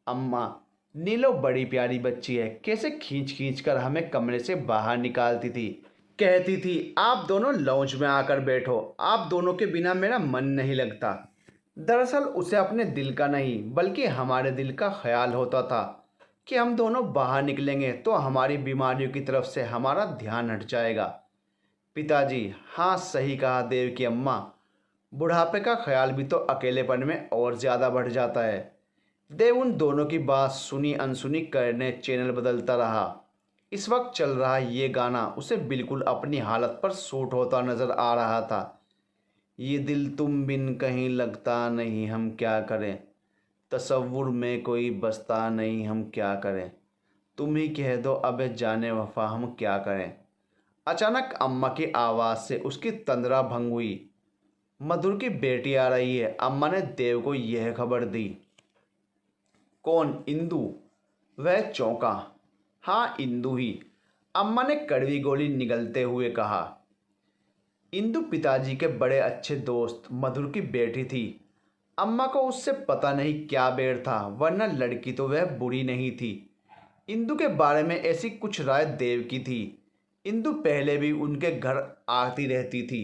अम्मा, नीलो बड़ी प्यारी बच्ची है, कैसे खींच खींच कर हमें कमरे से बाहर निकालती थी। कहती थी आप दोनों लॉन्च में आकर बैठो, आप दोनों के बिना मेरा मन नहीं लगता। दरअसल उसे अपने दिल का नहीं बल्कि हमारे दिल का ख्याल होता था कि हम दोनों बाहर निकलेंगे तो हमारी बीमारियों की तरफ से हमारा ध्यान हट जाएगा। पिताजी, हाँ सही कहा देव की अम्मा, बुढ़ापे का ख्याल भी तो अकेलेपन में और ज़्यादा बढ़ जाता है। देव उन दोनों की बात सुनी अनसुनी करने चैनल बदलता रहा। इस वक्त चल रहा ये गाना उसे बिल्कुल अपनी हालत पर सूट होता नज़र आ रहा था। ये दिल तुम बिन कहीं लगता नहीं, हम क्या करें, तसव्वुर में कोई बसता नहीं, हम क्या करें, तुम ही कह दो अब जाने वफा, हम क्या करें। अचानक अम्मा की आवाज़ से उसकी तंद्रा भंग हुई। मधुर की बेटी आ रही है। अम्मा ने देव को यह खबर दी। कौन? इंदु? वह चौंका। हाँ, इंदु ही। अम्मा ने कड़वी गोली निगलते हुए कहा। इंदु पिताजी के बड़े अच्छे दोस्त मधुर की बेटी थी। अम्मा को उससे पता नहीं क्या बैर था, वरना लड़की तो वह बुरी नहीं थी। इंदु के बारे में ऐसी कुछ राय देव की थी इंदु पहले भी उनके घर आती रहती थी,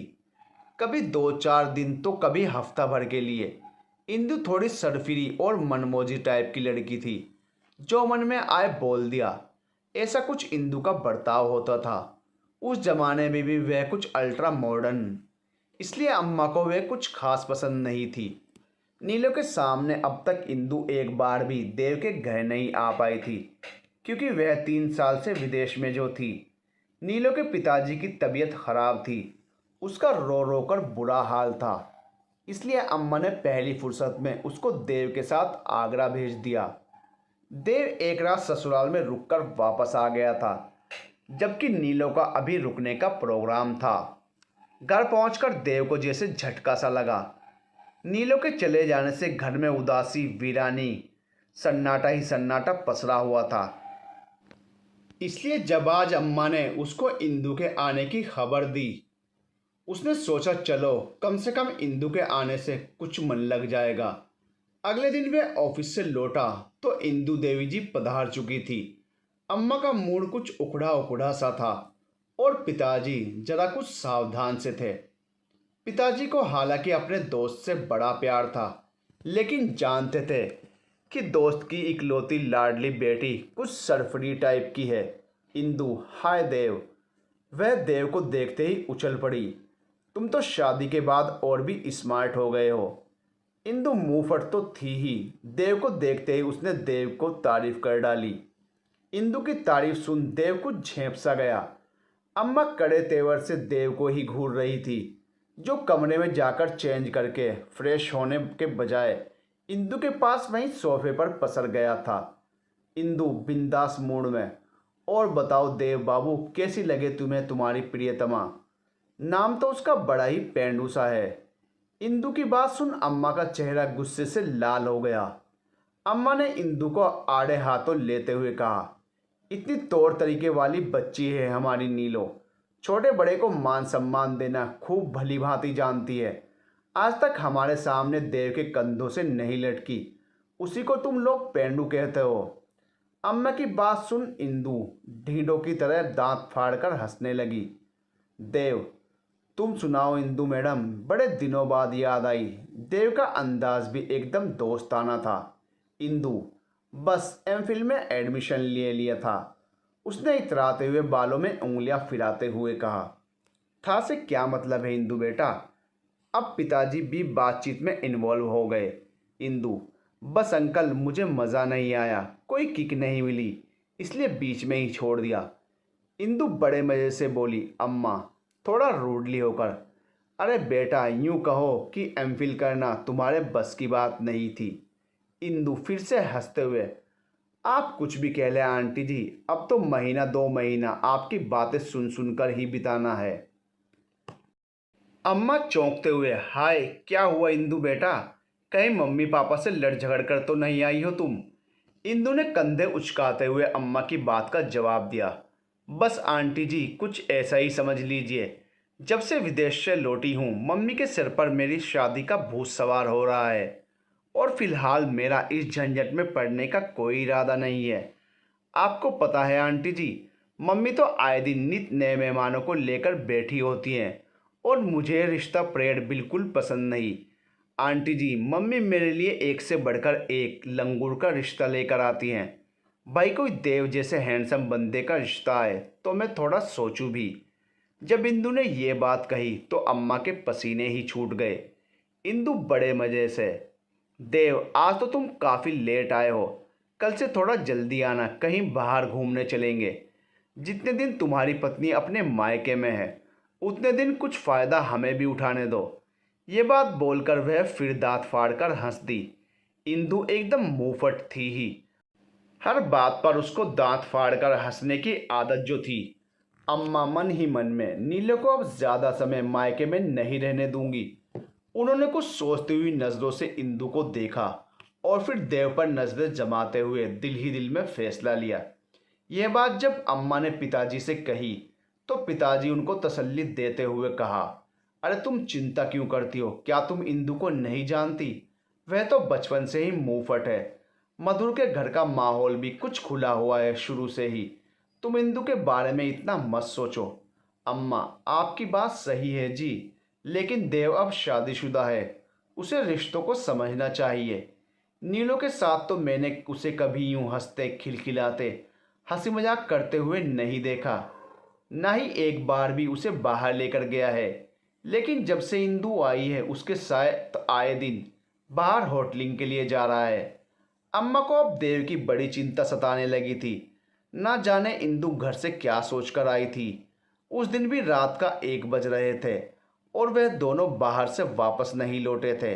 कभी 2-4 दिन तो कभी हफ्ता भर के लिए। इंदु थोड़ी सरफिरी और मनमौजी टाइप की लड़की थी, जो मन में आए बोल दिया, ऐसा कुछ इंदु का बर्ताव होता था। उस जमाने में भी वह कुछ अल्ट्रा मॉडर्न, इसलिए अम्मा को वह कुछ खास पसंद नहीं थी। नीलो के सामने अब तक इंदु एक बार भी देव के घर नहीं आ पाई थी, क्योंकि वह 3 साल से विदेश में जो थी। नीलो के पिताजी की तबीयत खराब थी, उसका रो रो कर बुरा हाल था, इसलिए अम्मा ने पहली फुर्सत में उसको देव के साथ आगरा भेज दिया। देव एक रात ससुराल में रुककर वापस आ गया था, जबकि नीलो का अभी रुकने का प्रोग्राम था। घर पहुंचकर देव को जैसे झटका सा लगा। नीलो के चले जाने से घर में उदासी, वीरानी, सन्नाटा ही सन्नाटा पसरा हुआ था। इसलिए जब आज अम्मा ने उसको इंदु के आने की खबर दी, उसने सोचा चलो कम से कम इंदु के आने से कुछ मन लग जाएगा। अगले दिन वह ऑफिस से लौटा तो इंदु देवी जी पधार चुकी थी। अम्मा का मूड कुछ उखड़ा उखड़ा सा था और पिताजी जरा कुछ सावधान से थे। पिताजी को हालांकि अपने दोस्त से बड़ा प्यार था, लेकिन जानते थे कि दोस्त की इकलौती लाडली बेटी कुछ सरफरी टाइप की है। इंदु, हाय देव। वह देव को देखते ही उछल पड़ी, तुम तो शादी के बाद और भी स्मार्ट हो गए हो। इंदु मुंहफट तो थी ही, देव को देखते ही उसने देव को तारीफ कर डाली। इंदु की तारीफ सुन देव कुछ झेंप सा गया। अम्मा कड़े तेवर से देव को ही घूर रही थी, जो कमरे में जाकर चेंज करके फ्रेश होने के बजाय इंदु के पास वहीं सोफे पर पसर गया था। इंदु बिंदास मूड में, और बताओ देव बाबू, कैसी लगे तुम्हें तुम्हारी प्रियतमा? नाम तो उसका बड़ा ही पेंडू सा है। इंदु की बात सुन अम्मा का चेहरा गुस्से से लाल हो गया। अम्मा ने इंदु को आड़े हाथों लेते हुए कहा, इतनी तौर तरीके वाली बच्ची है हमारी नीलो, छोटे बड़े को मान सम्मान देना खूब भली भांति जानती है। आज तक हमारे सामने देव के कंधों से नहीं लटकी, उसी को तुम लोग पेंडू कहते हो। अम्मा की बात सुन इंदु ढींडों की तरह दांत फाड़कर हंसने लगी। देव, तुम सुनाओ इंदु मैडम, बड़े दिनों बाद याद आई। देव का अंदाज भी एकदम दोस्ताना था। इंदु, बस एमफिल में एडमिशन ले लिया था, उसने इतराते हुए बालों में उंगलियां फिराते हुए कहा। था से क्या मतलब है इंदु बेटा? अब पिताजी भी बातचीत में इन्वॉल्व हो गए। इंदु, बस अंकल, मुझे मज़ा नहीं आया, कोई किक नहीं मिली, इसलिए बीच में ही छोड़ दिया। इंदु बड़े मज़े से बोली, अम्मा थोड़ा रूडली होकर, अरे बेटा, यूँ कहो कि एमफिल करना तुम्हारे बस की बात नहीं थी। इंदु फिर से हंसते हुए, आप कुछ भी कह लें आंटी जी, अब तो महीना 2 महीना आपकी बातें सुन सुनकर ही बिताना है। अम्मा चौंकते हुए, हाय क्या हुआ इंदु बेटा, कहीं मम्मी पापा से लड़ झगड़ कर तो नहीं आई हो तुम? इंदु ने कंधे उचकाते हुए अम्मा की बात का जवाब दिया, बस आंटी जी, कुछ ऐसा ही समझ लीजिए। जब से विदेश से लौटी हूँ, मम्मी के सिर पर मेरी शादी का भूत सवार हो रहा है, और फिलहाल मेरा इस झंझट में पड़ने का कोई इरादा नहीं है। आपको पता है आंटी जी, मम्मी तो आए दिन नित नए मेहमानों को लेकर बैठी होती हैं, और मुझे रिश्ता परेड बिल्कुल पसंद नहीं। आंटी जी, मम्मी मेरे लिए एक से बढ़कर एक लंगूर का रिश्ता लेकर आती हैं। भाई कोई देव जैसे हैंडसम बंदे का रिश्ता है तो मैं थोड़ा सोचूं भी। जब इंदु ने ये बात कही तो अम्मा के पसीने ही छूट गए। इंदु बड़े मज़े से, देव आज तो तुम काफ़ी लेट आए हो, कल से थोड़ा जल्दी आना, कहीं बाहर घूमने चलेंगे। जितने दिन तुम्हारी पत्नी अपने मायके में है, उतने दिन कुछ फ़ायदा हमें भी उठाने दो। ये बात बोलकर वह फिर दांत फाड़कर हंस दी। इंदु एकदम मुंहफट थी ही, हर बात पर उसको दांत फाड़कर हंसने की आदत जो थी। अम्मा मन ही मन में, नीले को अब ज़्यादा समय मायके में नहीं रहने दूंगी। उन्होंने कुछ सोचती हुई नज़रों से इंदु को देखा और फिर देव पर नज़रें जमाते हुए दिल ही दिल में फैसला लिया। यह बात जब अम्मा ने पिताजी से कही तो पिताजी उनको तसल्ली देते हुए कहा, अरे तुम चिंता क्यों करती हो, क्या तुम इंदु को नहीं जानती? वह तो बचपन से ही मुंहफट है। मधुर के घर का माहौल भी कुछ खुला हुआ है शुरू से ही, तुम इंदु के बारे में इतना मत सोचो। अम्मा, आपकी बात सही है जी, लेकिन देव अब शादीशुदा है, उसे रिश्तों को समझना चाहिए। नीलो के साथ तो मैंने उसे कभी यूं हंसते खिलखिलाते हंसी मजाक करते हुए नहीं देखा, ना ही एक बार भी उसे बाहर लेकर गया है। लेकिन जब से इंदु आई है उसके साथ आए दिन बाहर होटलिंग के लिए जा रहा है। अम्मा को अब देव की बड़ी चिंता सताने लगी थी। ना जाने इंदु घर से क्या सोचकर आई थी। उस दिन भी रात का 1 बज रहे थे और वह दोनों बाहर से वापस नहीं लौटे थे।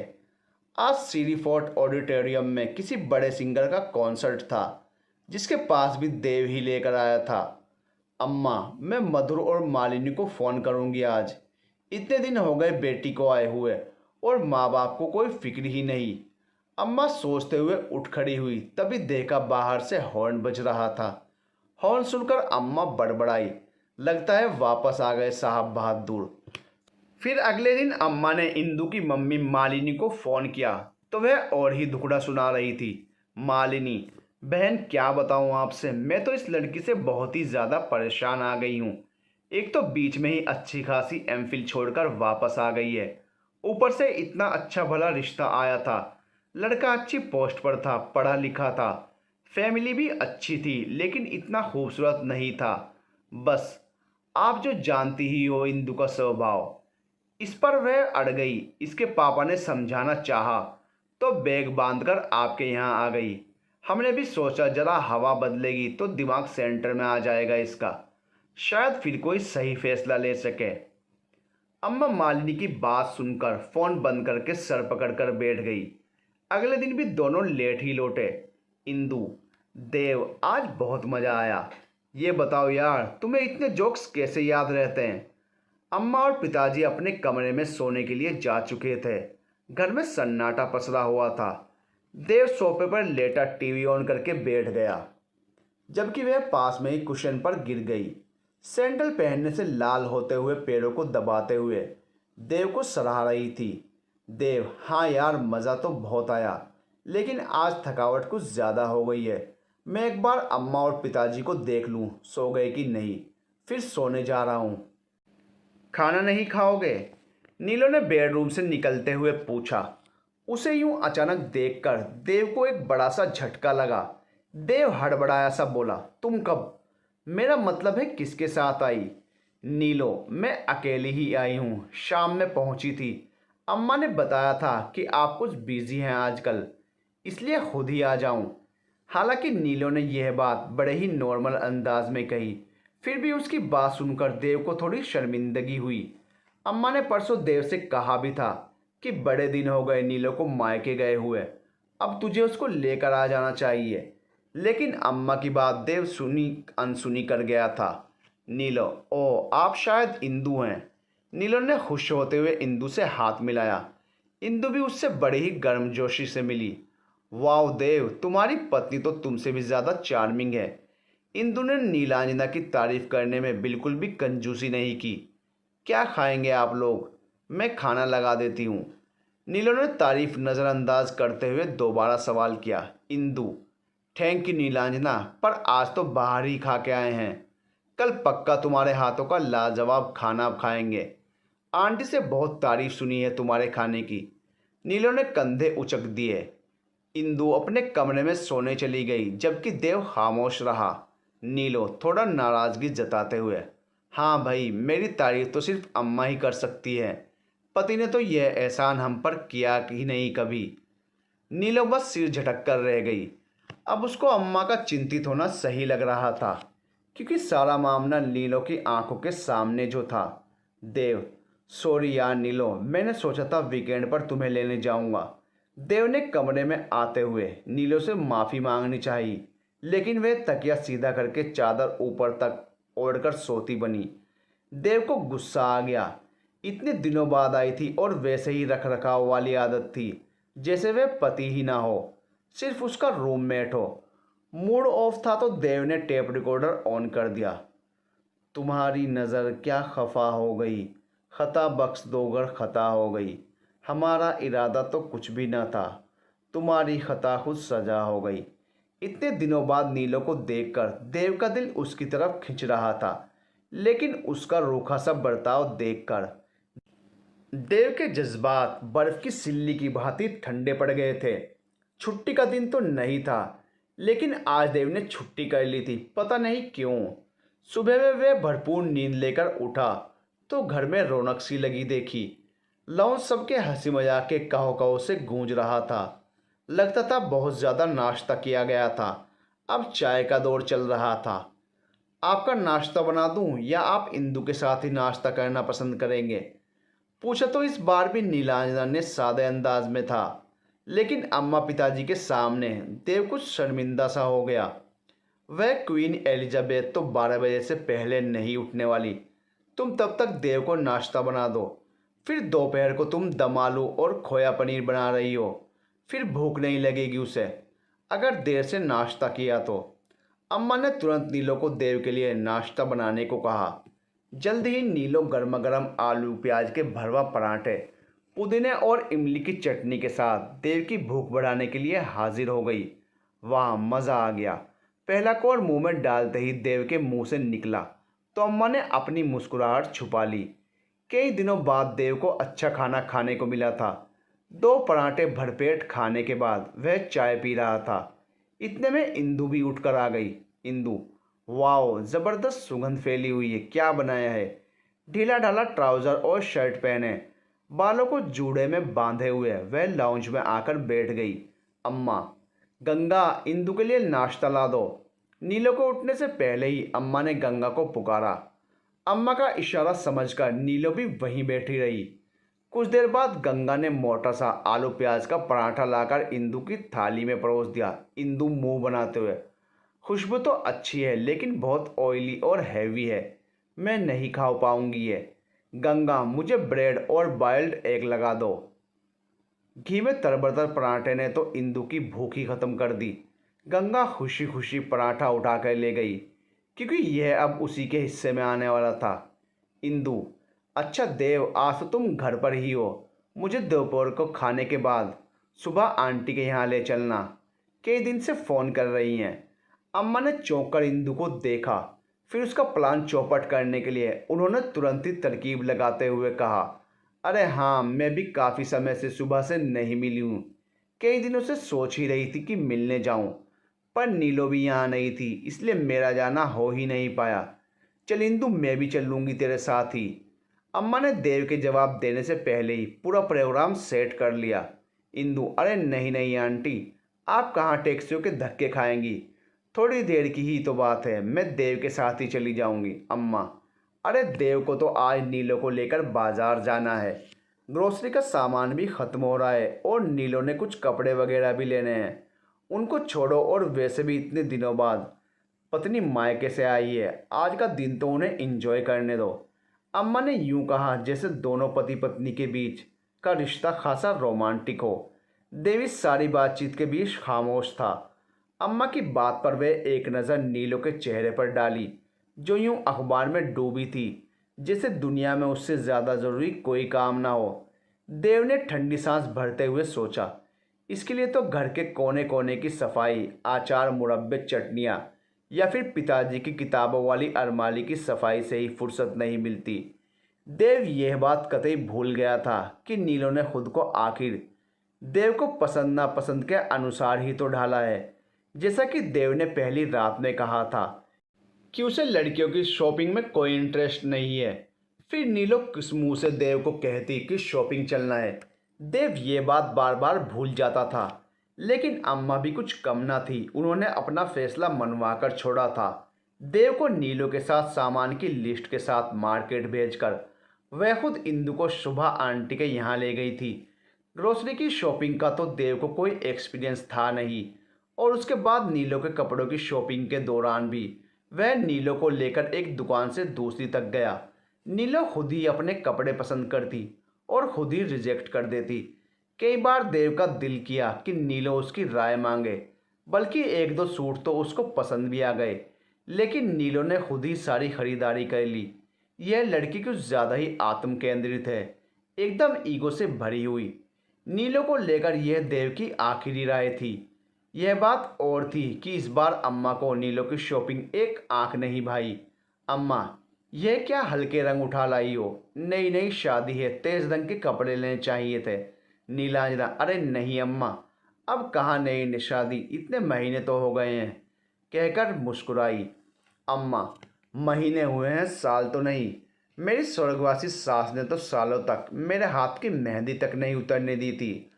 आज सीरी फोर्ट ऑडिटोरियम में किसी बड़े सिंगर का कॉन्सर्ट था, जिसके पास भी देव ही लेकर आया था। अम्मा, मैं मधुर और मालिनी को फ़ोन करूंगी आज। इतने दिन हो गए बेटी को आए हुए और माँ बाप को कोई फिक्र ही नहीं। अम्मा सोचते हुए उठ खड़ी हुई, तभी देखा बाहर से हॉर्न बज रहा था। हॉर्न सुनकर अम्मा बड़बड़ाई, लगता है वापस आ गए साहब बहादुर। फिर अगले दिन अम्मा ने इंदु की मम्मी मालिनी को फ़ोन किया तो वह और ही दुखड़ा सुना रही थी। मालिनी, बहन क्या बताऊं आपसे, मैं तो इस लड़की से बहुत ही ज़्यादा परेशान आ गई हूँ। एक तो बीच में ही अच्छी खासी एमफिल छोड़कर वापस आ गई है, ऊपर से इतना अच्छा भला रिश्ता आया था। लड़का अच्छी पोस्ट पर था, पढ़ा लिखा था, फैमिली भी अच्छी थी, लेकिन इतना खूबसूरत नहीं था। बस आप जो जानती ही हो इंदु का स्वभाव। इस पर वह अड़ गई। इसके पापा ने समझाना चाहा तो बैग बांधकर आपके यहाँ आ गई। हमने भी सोचा जरा हवा बदलेगी तो दिमाग सेंटर में आ जाएगा इसका, शायद फिर कोई सही फैसला ले सके। अम्मा मालिनी की बात सुनकर फ़ोन बंद करके सर पकड़कर बैठ गई। अगले दिन भी दोनों लेट ही लौटे। इंदु, देव, आज बहुत मज़ा आया। ये बताओ यार, तुम्हें इतने जोक्स कैसे याद रहते हैं? अम्मा और पिताजी अपने कमरे में सोने के लिए जा चुके थे। घर में सन्नाटा पसरा हुआ था। देव सोफे पर लेटा टीवी ऑन करके बैठ गया, जबकि वह पास में ही कुशन पर गिर गई, सैंडल पहनने से लाल होते हुए पैरों को दबाते हुए देव को सराह रही थी। देव, हाँ यार, मज़ा तो बहुत आया, लेकिन आज थकावट कुछ ज़्यादा हो गई है। मैं एक बार अम्मा और पिताजी को देख लूँ सो गए कि नहीं, फिर सोने जा रहा हूँ। खाना नहीं खाओगे? नीलो ने बेडरूम से निकलते हुए पूछा। उसे यूं अचानक देखकर देव को एक बड़ा सा झटका लगा। देव हड़बड़ाया सा बोला, तुम कब? मेरा मतलब है किसके साथ आई? नीलो, मैं अकेली ही आई हूँ, शाम में पहुँची थी। अम्मा ने बताया था कि आप कुछ बिजी हैं आजकल, इसलिए खुद ही आ जाऊँ। हालांकि नीलो ने यह बात बड़े ही नॉर्मल अंदाज में कही, फिर भी उसकी बात सुनकर देव को थोड़ी शर्मिंदगी हुई। अम्मा ने परसों देव से कहा भी था कि बड़े दिन हो गए नीलो को मायके गए हुए, अब तुझे उसको लेकर आ जाना चाहिए। लेकिन अम्मा की बात देव सुनी अनसुनी कर गया था। नीलो, ओ आप शायद इंदु हैं। नीलो ने खुश होते हुए इंदु से हाथ मिलाया। इंदु भी उससे बड़ी ही गर्मजोशी से मिली। वाह देव, तुम्हारी पत्नी तो तुमसे भी ज़्यादा चार्मिंग है। इंदु ने नीलांजना की तारीफ करने में बिल्कुल भी कंजूसी नहीं की। क्या खाएंगे आप लोग? मैं खाना लगा देती हूँ। नीलो ने तारीफ नज़रअंदाज करते हुए दोबारा सवाल किया। इंदु, थैंक यू नीलांजना, पर आज तो बाहर ही खा के आए हैं। कल पक्का तुम्हारे हाथों का लाजवाब खाना खाएंगे। आंटी से बहुत तारीफ सुनी है तुम्हारे खाने की। नीलो ने कंधे उचक दिए। इंदु अपने कमरे में सोने चली गई, जबकि देव खामोश रहा। नीलो थोड़ा नाराज़गी जताते हुए, हाँ भाई, मेरी तारीफ तो सिर्फ अम्मा ही कर सकती है, पति ने तो यह एहसान हम पर किया ही नहीं कभी। नीलो बस सिर झटक कर रह गई। अब उसको अम्मा का चिंतित होना सही लग रहा था, क्योंकि सारा मामला नीलो की आंखों के सामने जो था। देव, सॉरी यार नीलो, मैंने सोचा था वीकेंड पर तुम्हें लेने जाऊंगा। देव ने कमरे में आते हुए नीलो से माफ़ी मांगनी चाहिए, लेकिन वह तकिया सीधा करके चादर ऊपर तक ओढ़कर सोती बनी। देव को गुस्सा आ गया। इतने दिनों बाद आई थी और वैसे ही रख रखाव वाली आदत थी, जैसे वह पति ही ना हो, सिर्फ उसका रूममेट हो। मूड ऑफ था तो देव ने टेप रिकॉर्डर ऑन कर दिया। तुम्हारी नज़र क्या खफा हो गई, खता बख्श दोगर खता हो गई। हमारा इरादा तो कुछ भी न था, तुम्हारी खता खुद सजा हो गई। इतने दिनों बाद नीलो को देखकर देव का दिल उसकी तरफ खिंच रहा था, लेकिन उसका रूखा सा बर्ताव देखकर देव के जज्बात बर्फ की सिल्ली की भांति ठंडे पड़ गए थे। छुट्टी का दिन तो नहीं था, लेकिन आज देव ने छुट्टी कर ली थी, पता नहीं क्यों। सुबह में वह भरपूर नींद लेकर उठा तो घर में रौनक सी लगी देखी। लॉन्च सबके हंसी मजाक के कहो कहो से गूंज रहा था। लगता था बहुत ज़्यादा नाश्ता किया गया था, अब चाय का दौर चल रहा था। आपका नाश्ता बना दूं या आप इंदु के साथ ही नाश्ता करना पसंद करेंगे? पूछा तो इस बार भी नीलांजना ने सादे अंदाज में था, लेकिन अम्मा पिताजी के सामने देव कुछ शर्मिंदा सा हो गया। वह क्वीन एलिजाबेथ तो 12 बजे से पहले नहीं उठने वाली। तुम तब तक देव को नाश्ता बना दो, फिर दोपहर को तुम दम आलू और खोया पनीर बना रही हो, फिर भूख नहीं लगेगी उसे अगर देर से नाश्ता किया तो। अम्मा ने तुरंत नीलो को देव के लिए नाश्ता बनाने को कहा। जल्द ही नीलो गर्मा गर्म आलू प्याज के भरवा पराठे, पुदीने और इमली की चटनी के साथ देव की भूख बढ़ाने के लिए हाजिर हो गई। वाह, मज़ा आ गया। पहला कोर मुंह में डालते ही देव के मुंह से निकला तो अम्मा ने अपनी मुस्कुराहट छुपा ली। कई दिनों बाद देव को अच्छा खाना खाने को मिला था। 2 पराठे भरपेट खाने के बाद वह चाय पी रहा था। इतने में इंदु भी उठकर आ गई। इंदु, वाओ, ज़बरदस्त सुगंध फैली हुई है, क्या बनाया है? ढीला ढाला ट्राउज़र और शर्ट पहने, बालों को जूड़े में बांधे हुए वह लाउंज में आकर बैठ गई। अम्मा, गंगा, इंदु के लिए नाश्ता ला दो। नीलो को उठने से पहले ही अम्मा ने गंगा को पुकारा। अम्मा का इशारा समझकर नीलो भी वहीं बैठी रही। कुछ देर बाद गंगा ने मोटा सा आलू प्याज का पराठा लाकर इंदु की थाली में परोस दिया। इंदु मुंह बनाते हुए, खुशबू तो अच्छी है लेकिन बहुत ऑयली और हैवी है, मैं नहीं खा पाऊंगी ये। गंगा, मुझे ब्रेड और बॉइल्ड एग लगा दो। घी में तरबतर पराठे ने तो इंदु की भूख ही खत्म कर दी। गंगा खुशी खुशी पराठा उठा कर ले गई, क्योंकि यह अब उसी के हिस्से में आने वाला था। इंदु, अच्छा देव, आज तो तुम घर पर ही हो, मुझे दोपहर को खाने के बाद सुबह आंटी के यहाँ ले चलना, कई दिन से फ़ोन कर रही हैं। अम्मा ने चौंक कर इंदु को देखा, फिर उसका प्लान चौपट करने के लिए उन्होंने तुरंत ही तरकीब लगाते हुए कहा, अरे हाँ, मैं भी काफ़ी समय से सुबह से नहीं मिली हूँ। कई दिनों से सोच ही रही थी कि मिलने जाऊँ, पर नीलो भी यहाँ नहीं थी, इसलिए मेरा जाना हो ही नहीं पाया। चल इंदु, मैं भी चल लूँगी तेरे साथ ही। अम्मा ने देव के जवाब देने से पहले ही पूरा प्रोग्राम सेट कर लिया। इंदु, अरे नहीं नहीं आंटी, आप कहाँ टैक्सियों के धक्के खाएंगी, थोड़ी देर की ही तो बात है, मैं देव के साथ ही चली जाऊंगी। अम्मा, अरे देव को तो आज नीलो को लेकर बाजार जाना है, ग्रोसरी का सामान भी ख़त्म हो रहा है और नीलो ने कुछ कपड़े वगैरह भी लेने हैं। उनको छोड़ो, और वैसे भी इतने दिनों बाद पत्नी मायके से आई है, आज का दिन तो उन्हें एंजॉय करने दो। अम्मा ने यूं कहा जैसे दोनों पति पत्नी के बीच का रिश्ता खासा रोमांटिक हो। देव इस सारी बातचीत के बीच खामोश था। अम्मा की बात पर वह एक नज़र नीलो के चेहरे पर डाली, जो यूं अखबार में डूबी थी, जैसे दुनिया में उससे ज़्यादा ज़रूरी कोई काम ना हो। देव ने ठंडी सांस भरते हुए सोचा, इसके लिए तो घर के कोने कोने की सफाई, अचार, मुरब्बे, चटनियाँ या फिर पिताजी की किताबों वाली अलमारी की सफाई से ही फुर्सत नहीं मिलती। देव यह बात कतई भूल गया था कि नीलो ने खुद को आखिर देव को पसंद नापसंद के अनुसार ही तो ढाला है। जैसा कि देव ने पहली रात में कहा था कि उसे लड़कियों की शॉपिंग में कोई इंटरेस्ट नहीं है, फिर नीलो किस मुंह से देव को कहती कि शॉपिंग चलना है। देव ये बात बार बार भूल जाता था, लेकिन अम्मा भी कुछ कम ना थी, उन्होंने अपना फैसला मनवा कर छोड़ा था। देव को नीलो के साथ सामान की लिस्ट के साथ मार्केट भेजकर वह खुद इंदु को सुबह आंटी के यहाँ ले गई थी। ग्रोसरी की शॉपिंग का तो देव को कोई एक्सपीरियंस था नहीं, और उसके बाद नीलो के कपड़ों की शॉपिंग के दौरान भी वह नीलो को लेकर एक दुकान से दूसरी तक गया। नीलो खुद ही अपने कपड़े पसंद करती और खुद ही रिजेक्ट कर देती। कई बार देव का दिल किया कि नीलो उसकी राय मांगे, बल्कि 1-2 सूट तो उसको पसंद भी आ गए, लेकिन नीलो ने खुद ही सारी खरीदारी कर ली। यह लड़की कुछ ज़्यादा ही आत्म केंद्रित है, एकदम ईगो से भरी हुई। नीलो को लेकर यह देव की आखिरी राय थी। यह बात और थी कि इस बार अम्मा को नीलो की शॉपिंग एक आंख नहीं भाई। अम्मा, यह क्या हल्के रंग उठा लाई हो? नई नई शादी है, तेज रंग के कपड़े लेने चाहिए थे। नीलांजना, अरे नहीं अम्मा, अब कहाँ नई शादी, इतने महीने तो हो गए हैं, कहकर मुस्कुराई। अम्मा, महीने हुए हैं, साल तो नहीं। मेरी स्वर्गवासी सास ने तो सालों तक मेरे हाथ की मेहंदी तक नहीं उतरने दी थी,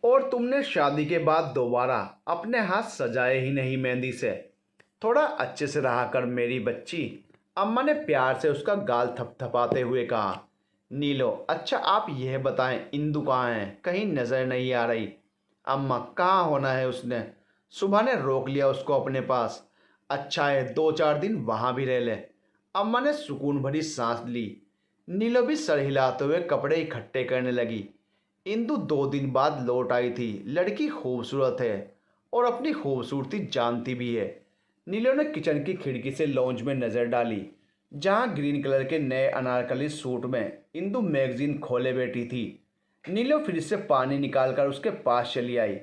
और तुमने शादी के बाद दोबारा अपने हाथ सजाए ही नहीं मेहंदी से। थोड़ा अच्छे से रहा कर मेरी बच्ची, अम्मा ने प्यार से उसका गाल थपथपाते हुए कहा। नीलो, अच्छा आप यह बताएं इंदु कहाँ है, कहीं नज़र नहीं आ रही। अम्मा, कहाँ होना है उसने, सुबह ने रोक लिया उसको अपने पास। अच्छा है, 2-4 दिन वहाँ भी रह ले। अम्मा ने सुकून भरी सांस ली। नीलो भी सर हिलाते हुए कपड़े इकट्ठे करने लगी। इंदु 2 दिन बाद लौट आई थी। लड़की खूबसूरत है और अपनी खूबसूरती जानती भी है। नीलो ने किचन की खिड़की से लॉन्च में नज़र डाली, जहां ग्रीन कलर के नए अनारकली सूट में इंदु मैगजीन खोले बैठी थी। नीलो फिर से पानी निकालकर उसके पास चली आई।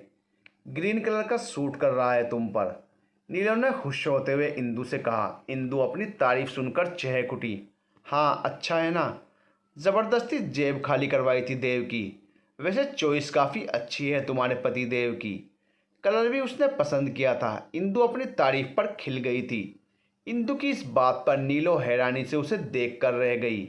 ग्रीन कलर का सूट कर रहा है तुम पर, नीलो ने खुश होते हुए इंदु से कहा। इंदु अपनी तारीफ सुनकर चहक उठी। हाँ, अच्छा है ना? ज़बरदस्ती जेब खाली करवाई थी देव की। वैसे चॉइस काफ़ी अच्छी है तुम्हारे पति देव की, कलर भी उसने पसंद किया था। इंदु अपनी तारीफ पर खिल गई थी। इंदु की इस बात पर नीलो हैरानी से उसे देख कर रह गई।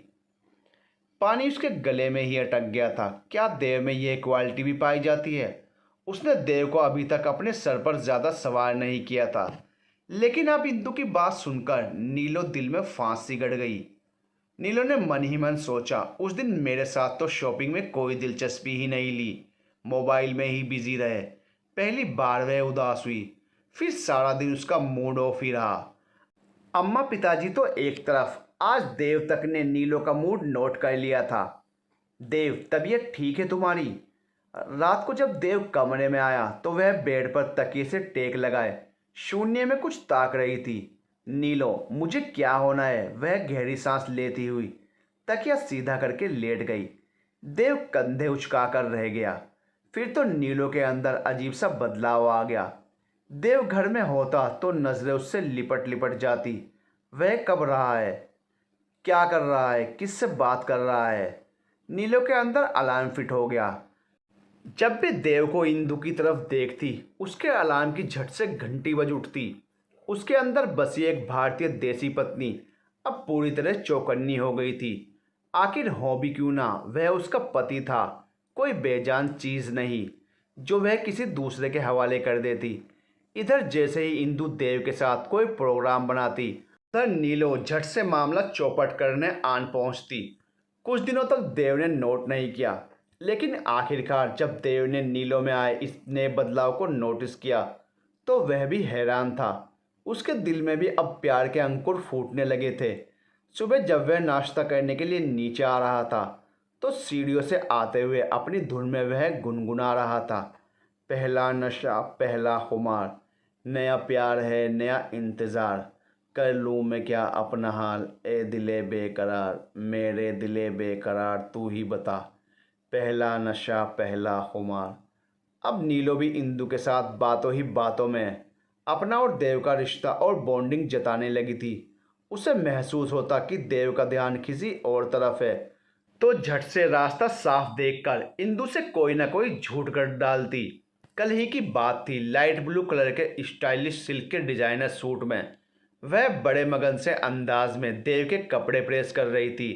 पानी उसके गले में ही अटक गया था। क्या देव में यह क्वालिटी भी पाई जाती है? उसने देव को अभी तक अपने सर पर ज़्यादा सवार नहीं किया था, लेकिन अब इंदु की बात सुनकर नीलो दिल में फांसी गड़ गई। नीलो ने मन ही मन सोचा, उस दिन मेरे साथ तो शॉपिंग में कोई दिलचस्पी ही नहीं ली, मोबाइल में ही बिजी रहे। पहली बार वह उदास हुई, फिर सारा दिन उसका मूड ऑफ ही रहा। अम्मा पिताजी तो एक तरफ, आज देव तक ने नीलो का मूड नोट कर लिया था। देव, तबीयत ठीक है तुम्हारी? रात को जब देव कमरे में आया तो वह बेड पर तकिए से टेक लगाए शून्य में कुछ ताक रही थी। नीलो, मुझे क्या होना है, वह गहरी सांस लेती हुई तकिया सीधा करके लेट गई। देव कंधे उचकाकर रह गया। फिर तो नीलो के अंदर अजीब सा बदलाव आ गया। देव घर में होता तो नजरें उससे लिपट लिपट जाती। वह कब रहा है, क्या कर रहा है, किससे बात कर रहा है? नीलो के अंदर अलार्म फिट हो गया। जब भी देव को इंदु की तरफ देखती, उसके अलार्म की झट से घंटी बज उठती। उसके अंदर बसी एक भारतीय देसी पत्नी अब पूरी तरह चौकन्नी हो गई थी। आखिर हो भी क्यों ना, वह उसका पति था, कोई बेजान चीज़ नहीं जो वह किसी दूसरे के हवाले कर देती। इधर जैसे ही इंदु देव के साथ कोई प्रोग्राम बनाती, उधर नीलो झट से मामला चौपट करने आन पहुंचती। कुछ दिनों तक देव ने नोट नहीं किया, लेकिन आखिरकार जब देव ने नीलो में आए इस नए बदलाव को नोटिस किया तो वह भी हैरान था। उसके दिल में भी अब प्यार के अंकुर फूटने लगे थे। सुबह जब वह नाश्ता करने के लिए नीचे आ रहा था तो सीढ़ियों से आते हुए अपनी धुन में वह गुनगुना रहा था। पहला नशा पहला खुमार, नया प्यार है नया इंतज़ार, कर लूँ मैं क्या अपना हाल, ए दिले बेकरार, मेरे दिले बेकरार तू ही बता, पहला नशा पहला खुमार। अब नीलो भी इंदु के साथ बातों ही बातों में अपना और देव का रिश्ता और बॉन्डिंग जताने लगी थी। उसे महसूस होता कि देव का ध्यान किसी और तरफ है, तो झट से रास्ता साफ देखकर इंदु से कोई ना कोई झूठ कर डालती। कल ही की बात थी, लाइट ब्लू कलर के स्टाइलिश सिल्क के डिजाइनर सूट में वह बड़े मगन से अंदाज में देव के कपड़े प्रेस कर रही थी।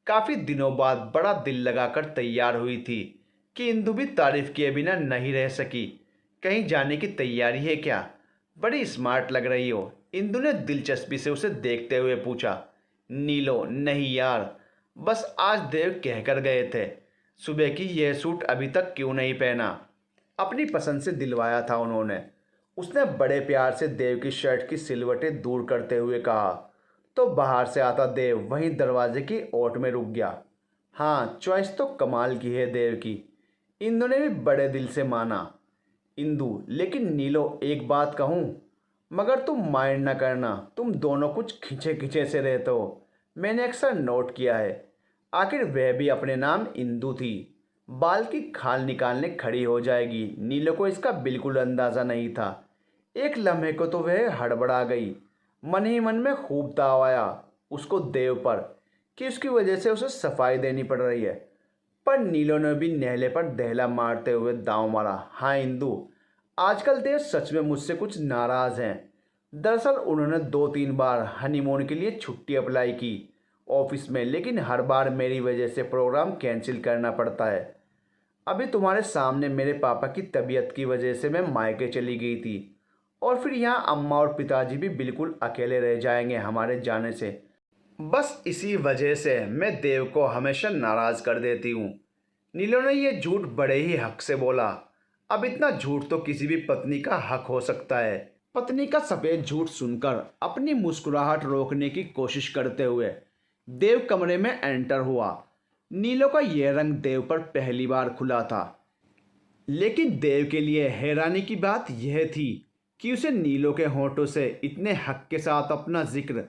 काफ़ी दिनों बाद बड़ा दिल लगाकर तैयार हुई थी कि इंदु भी तारीफ किए बिना नहीं रह सकी। कहीं जाने की तैयारी है क्या? बड़ी स्मार्ट लग रही हो, इंदु ने दिलचस्पी से उसे देखते हुए पूछा। नीलो, नहीं यार, बस आज देव कहकर गए थे सुबह की यह सूट अभी तक क्यों नहीं पहना। अपनी पसंद से दिलवाया था उन्होंने। उसने बड़े प्यार से देव की शर्ट की सिलवटें दूर करते हुए कहा। तो बाहर से आता देव वहीं दरवाजे की ओट में रुक गया। हाँ, चॉइस तो कमाल की है देव की, इंदु ने भी बड़े दिल से माना। इंदु, लेकिन नीलो एक बात कहूँ, मगर तुम माइंड ना करना, तुम दोनों कुछ खिंचे खिंचे से रहते हो, मैंने अक्सर नोट किया है। आखिर वह भी अपने नाम इंदु थी। बाल की खाल निकालने खड़ी हो जाएगी। नीलो को इसका बिल्कुल अंदाज़ा नहीं था। एक लम्हे को तो वह हड़बड़ा गई। मन ही मन में खूब ताव आया उसको देव पर कि उसकी वजह से उसे सफाई देनी पड़ रही है। पर नीलो ने भी नहले पर दहला मारते हुए दांव मारा। हाँ इंदु, आजकल देव सच में मुझसे कुछ नाराज़ हैं। दरअसल उन्होंने 2-3 बार हनीमून के लिए छुट्टी अप्लाई की ऑफिस में, लेकिन हर बार मेरी वजह से प्रोग्राम कैंसिल करना पड़ता है। अभी तुम्हारे सामने मेरे पापा की तबीयत की वजह से मैं मायके चली गई थी, और फिर यहाँ अम्मा और पिताजी भी बिल्कुल अकेले रह जाएंगे हमारे जाने से। बस इसी वजह से मैं देव को हमेशा नाराज़ कर देती हूँ। नीलो ने यह झूठ बड़े ही हक से बोला। अब इतना झूठ तो किसी भी पत्नी का हक हो सकता है। पत्नी का सफ़ेद झूठ सुनकर अपनी मुस्कुराहट रोकने की कोशिश करते हुए देव कमरे में एंटर हुआ। नीलो का यह रंग देव पर पहली बार खुला था, लेकिन देव के लिए हैरानी की बात यह थी कि उसे नीलो के होठों से इतने हक के साथ अपना जिक्र,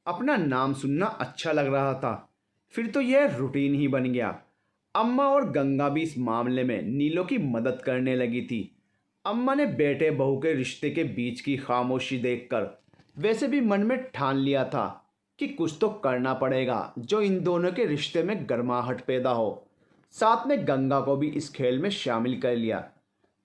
अपना नाम सुनना अच्छा लग रहा था। फिर तो यह रूटीन ही बन गया। अम्मा और गंगा भी इस मामले में नीलो की मदद करने लगी थी। अम्मा ने बेटे बहू के रिश्ते के बीच की खामोशी देखकर वैसे भी मन में ठान लिया था कि कुछ तो करना पड़ेगा जो इन दोनों के रिश्ते में गर्माहट पैदा हो। साथ में गंगा को भी इस खेल में शामिल कर लिया।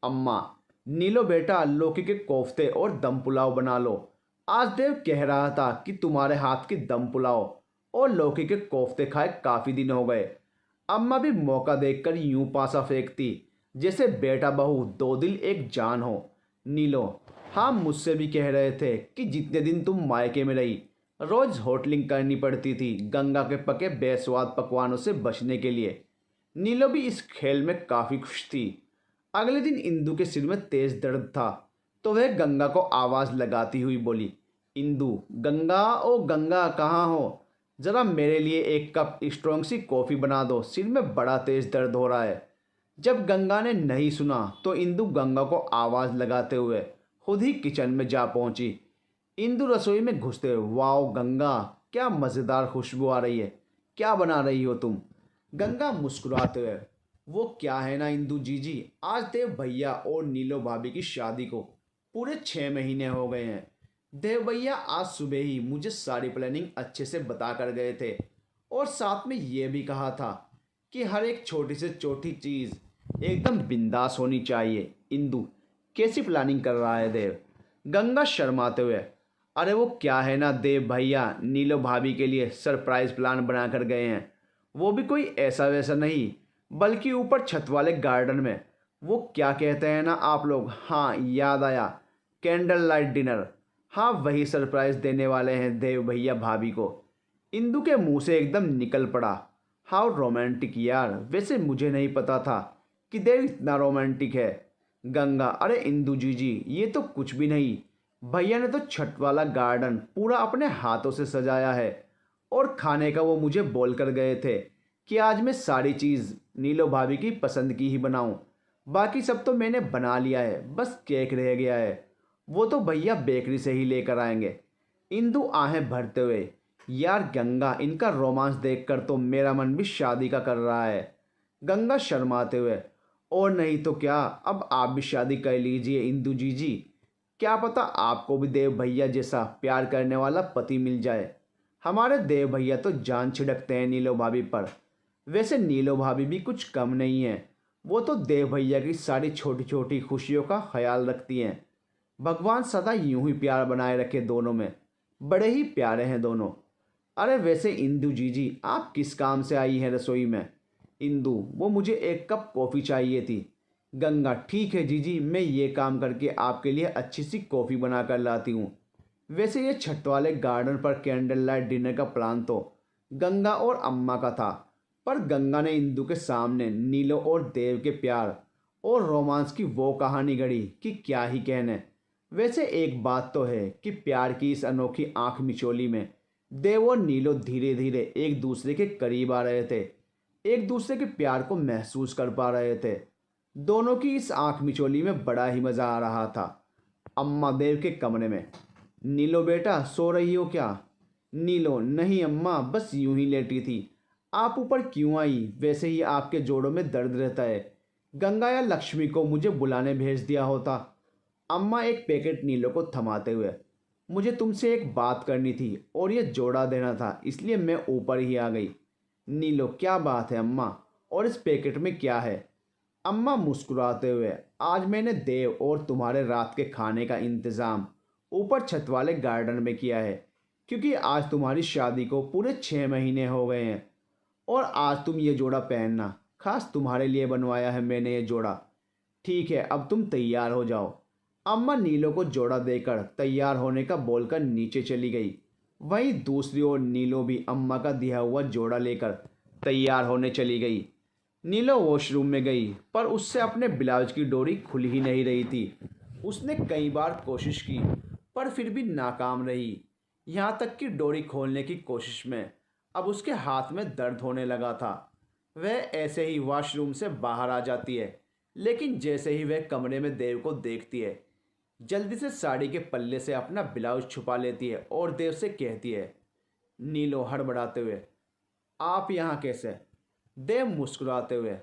अम्मा, नीलो बेटा, लौकी के कोफ्ते और दम पुलाव बना लो। आज देव कह रहा था कि तुम्हारे हाथ की दम पुलाव और लौकी के कोफ्ते खाए काफ़ी दिन हो गए। अम्मा भी मौका देखकर यूं पासा फेंकती जैसे बेटा बहू दो दिल एक जान हो। नीलो, हाँ मुझसे भी कह रहे थे कि जितने दिन तुम मायके में रही रोज़ होटलिंग करनी पड़ती थी गंगा के पके बेस्वाद पकवानों से बचने के लिए। नीलो भी इस खेल में काफ़ी खुश थी। अगले दिन इंदु के सिर में तेज दर्द था, तो वह गंगा को आवाज़ लगाती हुई बोली, इंदु, गंगा ओ गंगा कहाँ हो? ज़रा मेरे लिए एक कप स्ट्रॉन्ग सी कॉफ़ी बना दो, सिर में बड़ा तेज दर्द हो रहा है। जब गंगा ने नहीं सुना तो इंदु गंगा को आवाज़ लगाते हुए खुद ही किचन में जा पहुंची। इंदु रसोई में घुसते हुए, वाओ गंगा, क्या मज़ेदार खुशबू आ रही है, क्या बना रही हो तुम? गंगा मुस्कुराते हुए, वो क्या है ना इंदु जीजी, आज देव भैया और नीलो भाभी की शादी को पूरे 6 महीने हो गए हैं। देव भैया आज सुबह ही मुझे सारी प्लानिंग अच्छे से बता कर गए थे, और साथ में ये भी कहा था कि हर एक छोटी से छोटी चीज़ एकदम बिंदास होनी चाहिए। इंदु, कैसी प्लानिंग कर रहा है देव? गंगा शर्माते हुए, अरे वो क्या है ना देव भैया, नीलो भाभी के लिए सरप्राइज प्लान बना कर गए हैं। वो भी कोई ऐसा वैसा नहीं, बल्कि ऊपर छत वाले गार्डन में। वो क्या कहते हैं ना आप लोग, हाँ याद आया, कैंडल लाइट डिनर। हाँ वही सरप्राइज देने वाले हैं देव भैया भाभी को। इंदु के मुंह से एकदम निकल पड़ा, हाउ रोमांटिक यार, वैसे मुझे नहीं पता था कि देव इतना रोमांटिक है। गंगा, अरे इंदु जीजी ये तो कुछ भी नहीं, भैया ने तो छत वाला गार्डन पूरा अपने हाथों से सजाया है, और खाने का वो मुझे बोल कर गए थे कि आज मैं सारी चीज़ नीलो भाभी की पसंद की ही बनाऊं। बाकी सब तो मैंने बना लिया है, बस केक रह गया है, वो तो भैया बेकरी से ही लेकर आएंगे। इंदु आहें भरते हुए, यार गंगा, इनका रोमांस देखकर तो मेरा मन भी शादी का कर रहा है। गंगा शर्माते हुए, और नहीं तो क्या, अब आप भी शादी कर लीजिए इंदु जीजी, क्या पता आपको भी देव भैया जैसा प्यार करने वाला पति मिल जाए। हमारे देव भैया तो जान छिड़कते हैं नीलो भाभी पर। वैसे नीलो भाभी भी कुछ कम नहीं है, वो तो देव भैया की सारी छोटी छोटी खुशियों का ख्याल रखती हैं। भगवान सदा यूं ही प्यार बनाए रखे दोनों में, बड़े ही प्यारे हैं दोनों। अरे वैसे इंदु जीजी आप किस काम से आई हैं रसोई में? इंदु, वो मुझे एक कप कॉफ़ी चाहिए थी। गंगा, ठीक है जीजी, मैं ये काम करके आपके लिए अच्छी सी कॉफ़ी बना कर लाती हूँ। वैसे ये छत वाले गार्डन पर कैंडल लाइट डिनर का प्लान तो गंगा और अम्मा का था, पर गंगा ने इंदु के सामने नीलो और देव के प्यार और रोमांस की वो कहानी गढ़ी कि क्या ही कहने। वैसे एक बात तो है कि प्यार की इस अनोखी आंख मिचोली में देव और नीलो धीरे धीरे एक दूसरे के करीब आ रहे थे, एक दूसरे के प्यार को महसूस कर पा रहे थे। दोनों की इस आंख मिचोली में बड़ा ही मज़ा आ रहा था। अम्मा देव के कमरे में, नीलो बेटा सो रही हो क्या? नीलो, नहीं अम्मा, बस यूं ही लेटी थी। आप ऊपर क्यों आई? वैसे ही आपके जोड़ों में दर्द रहता है। गंगा या लक्ष्मी को मुझे बुलाने भेज दिया होता। अम्मा एक पैकेट नीलो को थमाते हुए, मुझे तुमसे एक बात करनी थी और ये जोड़ा देना था, इसलिए मैं ऊपर ही आ गई। नीलो, क्या बात है अम्मा? और इस पैकेट में क्या है? अम्मा मुस्कुराते हुए, आज मैंने देव और तुम्हारे रात के खाने का इंतज़ाम ऊपर छत वाले गार्डन में किया है, क्योंकि आज तुम्हारी शादी को पूरे 6 महीने हो गए हैं। और आज तुम ये जोड़ा पहनना, खास तुम्हारे लिए बनवाया है मैंने ये जोड़ा। ठीक है, अब तुम तैयार हो जाओ। अम्मा नीलो को जोड़ा देकर तैयार होने का बोलकर नीचे चली गई। वहीं दूसरी ओर नीलो भी अम्मा का दिया हुआ जोड़ा लेकर तैयार होने चली गई। नीलो वॉशरूम में गई, पर उससे अपने ब्लाउज की डोरी खुल ही नहीं रही थी। उसने कई बार कोशिश की, पर फिर भी नाकाम रही। यहाँ तक कि डोरी खोलने की कोशिश में अब उसके हाथ में दर्द होने लगा था। वह ऐसे ही वॉशरूम से बाहर आ जाती है, लेकिन जैसे ही वह कमरे में देव को देखती है, जल्दी से साड़ी के पल्ले से अपना ब्लाउज छुपा लेती है और देव से कहती है, नीलो हड़बड़ाते हुए, आप यहाँ कैसे? देव मुस्कुराते हुए,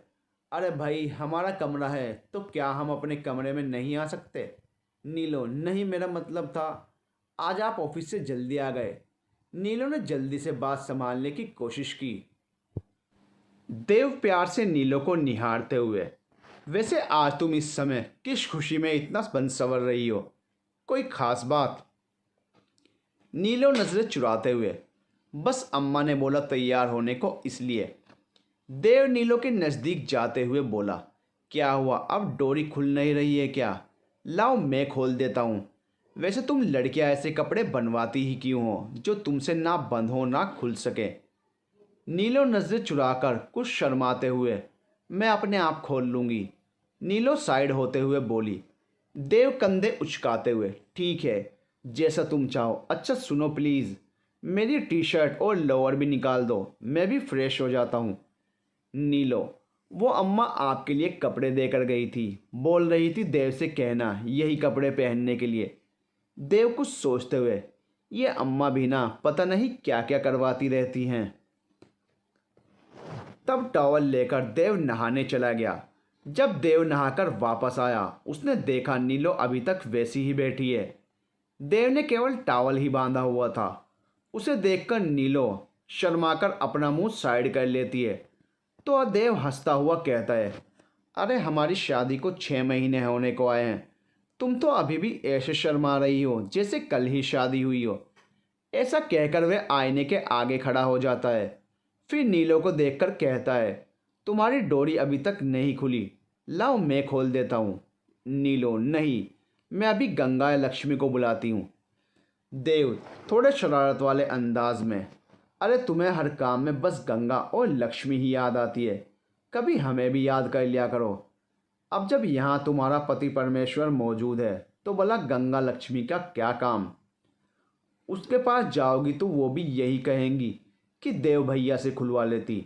अरे भाई, हमारा कमरा है तो क्या हम अपने कमरे में नहीं आ सकते? नीलो, नहीं, मेरा मतलब था आज आप ऑफिस से जल्दी आ गए। नीलो ने जल्दी से बात संभालने की कोशिश की। देव प्यार से नीलो को निहारते हुए, वैसे आज तुम इस समय किस खुशी में इतना बन संवर रही हो? कोई खास बात? नीलो नजरें चुराते हुए, बस अम्मा ने बोला तैयार होने को, इसलिए। देव नीलो के नज़दीक जाते हुए बोला, क्या हुआ, अब डोरी खुल नहीं रही है क्या? लाओ मैं खोल देता हूँ। वैसे तुम लड़कियां ऐसे कपड़े बनवाती ही क्यों हो जो तुमसे ना बंद हो ना खुल सके? नीलो नज़रें चुराकर कुछ शर्माते हुए, मैं अपने आप खोल लूँगी। नीलो साइड होते हुए बोली। देव कंधे उचकाते हुए, ठीक है, जैसा तुम चाहो। अच्छा सुनो प्लीज़, मेरी टी शर्ट और लोअर भी निकाल दो, मैं भी फ्रेश हो जाता हूँ। नीलो, वो अम्मा आपके लिए कपड़े देकर गई थी, बोल रही थी देव से कहना यही कपड़े पहनने के लिए। देव कुछ सोचते हुए, ये अम्मा भी ना पता नहीं क्या क्या करवाती रहती हैं। तब टॉवल लेकर देव नहाने चला गया। जब देव नहाकर वापस आया, उसने देखा नीलो अभी तक वैसी ही बैठी है। देव ने केवल टॉवल ही बांधा हुआ था। उसे देखकर नीलो शर्माकर अपना मुंह साइड कर लेती है, तो देव हंसता हुआ कहता है, अरे हमारी शादी को 6 महीने होने को आए हैं, तुम तो अभी भी ऐसे शर्मा रही हो जैसे कल ही शादी हुई हो। ऐसा कहकर वह आईने के आगे खड़ा हो जाता है। फिर नीलो को देखकर कहता है, तुम्हारी डोरी अभी तक नहीं खुली, लाओ मैं खोल देता हूँ। नीलो, नहीं, मैं अभी गंगा या लक्ष्मी को बुलाती हूँ। देव थोड़े शरारत वाले अंदाज में, अरे तुम्हें हर काम में बस गंगा और लक्ष्मी ही याद आती है, कभी हमें भी याद कर लिया करो। अब जब यहाँ तुम्हारा पति परमेश्वर मौजूद है तो भला गंगा लक्ष्मी का क्या काम? उसके पास जाओगी तो वो भी यही कहेंगी कि देव भैया से खुलवा लेती।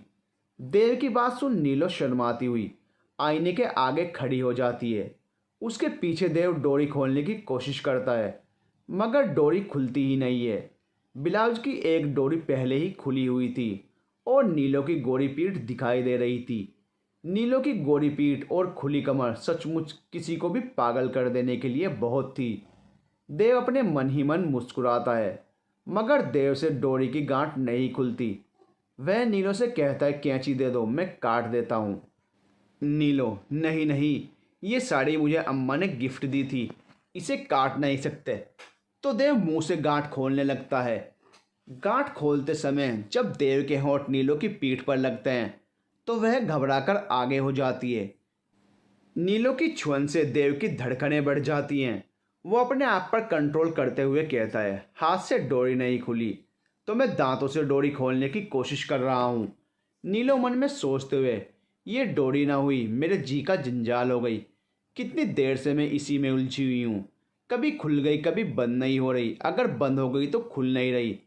देव की बात सुन नीलो शर्माती हुई आईने के आगे खड़ी हो जाती है। उसके पीछे देव डोरी खोलने की कोशिश करता है, मगर डोरी खुलती ही नहीं है। ब्लाउज की एक डोरी पहले ही खुली हुई थी और नीलो की गोरी पीठ दिखाई दे रही थी। नीलो की गोरी पीठ और खुली कमर सचमुच किसी को भी पागल कर देने के लिए बहुत थी। देव अपने मन ही मन मुस्कुराता है, मगर देव से डोरी की गांठ नहीं खुलती। वह नीलो से कहता है, कैंची दे दो, मैं काट देता हूँ। नीलो, नहीं नहीं, ये साड़ी मुझे अम्मा ने गिफ्ट दी थी, इसे काट नहीं सकते। तो देव मुंह से गांठ खोलने लगता है। गांठ खोलते समय जब देव के होंठ नीलो की पीठ पर लगते हैं तो वह घबराकर आगे हो जाती है। नीलो की छुअन से देव की धड़कनें बढ़ जाती हैं। वो अपने आप पर कंट्रोल करते हुए कहता है, हाथ से डोरी नहीं खुली तो मैं दांतों से डोरी खोलने की कोशिश कर रहा हूँ। नीलो मन में सोचते हुए, ये डोरी ना हुई मेरे जी का जंजाल हो गई। कितनी देर से मैं इसी में उलझी हुई हूँ, कभी खुल गई कभी बंद नहीं हो रही, अगर बंद हो गई तो खुल नहीं रही।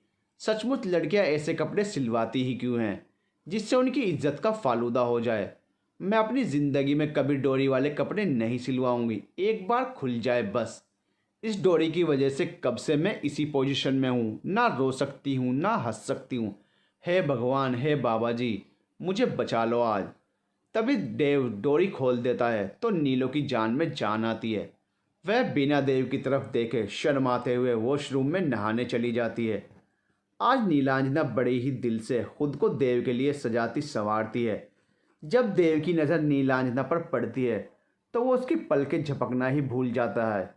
सचमुच लड़कियाँ ऐसे कपड़े सिलवाती ही क्यों हैं जिससे उनकी इज्जत का फालूदा हो जाए। मैं अपनी ज़िंदगी में कभी डोरी वाले कपड़े नहीं सिलवाऊंगी, एक बार खुल जाए बस। इस डोरी की वजह से कब से मैं इसी पोजीशन में हूँ, ना रो सकती हूँ ना हंस सकती हूँ। हे भगवान, हे बाबा जी, मुझे बचा लो आज। तभी देव डोरी खोल देता है तो नीलो की जान में जान आती है। वह बिना देव की तरफ देखे शर्माते हुए वॉशरूम में नहाने चली जाती है। आज नीलांजना बड़ी ही दिल से खुद को देव के लिए सजाती संवारती है। जब देव की नज़र नीलांजना पर पड़ती है तो वो उसकी पलकें झपकना ही भूल जाता है।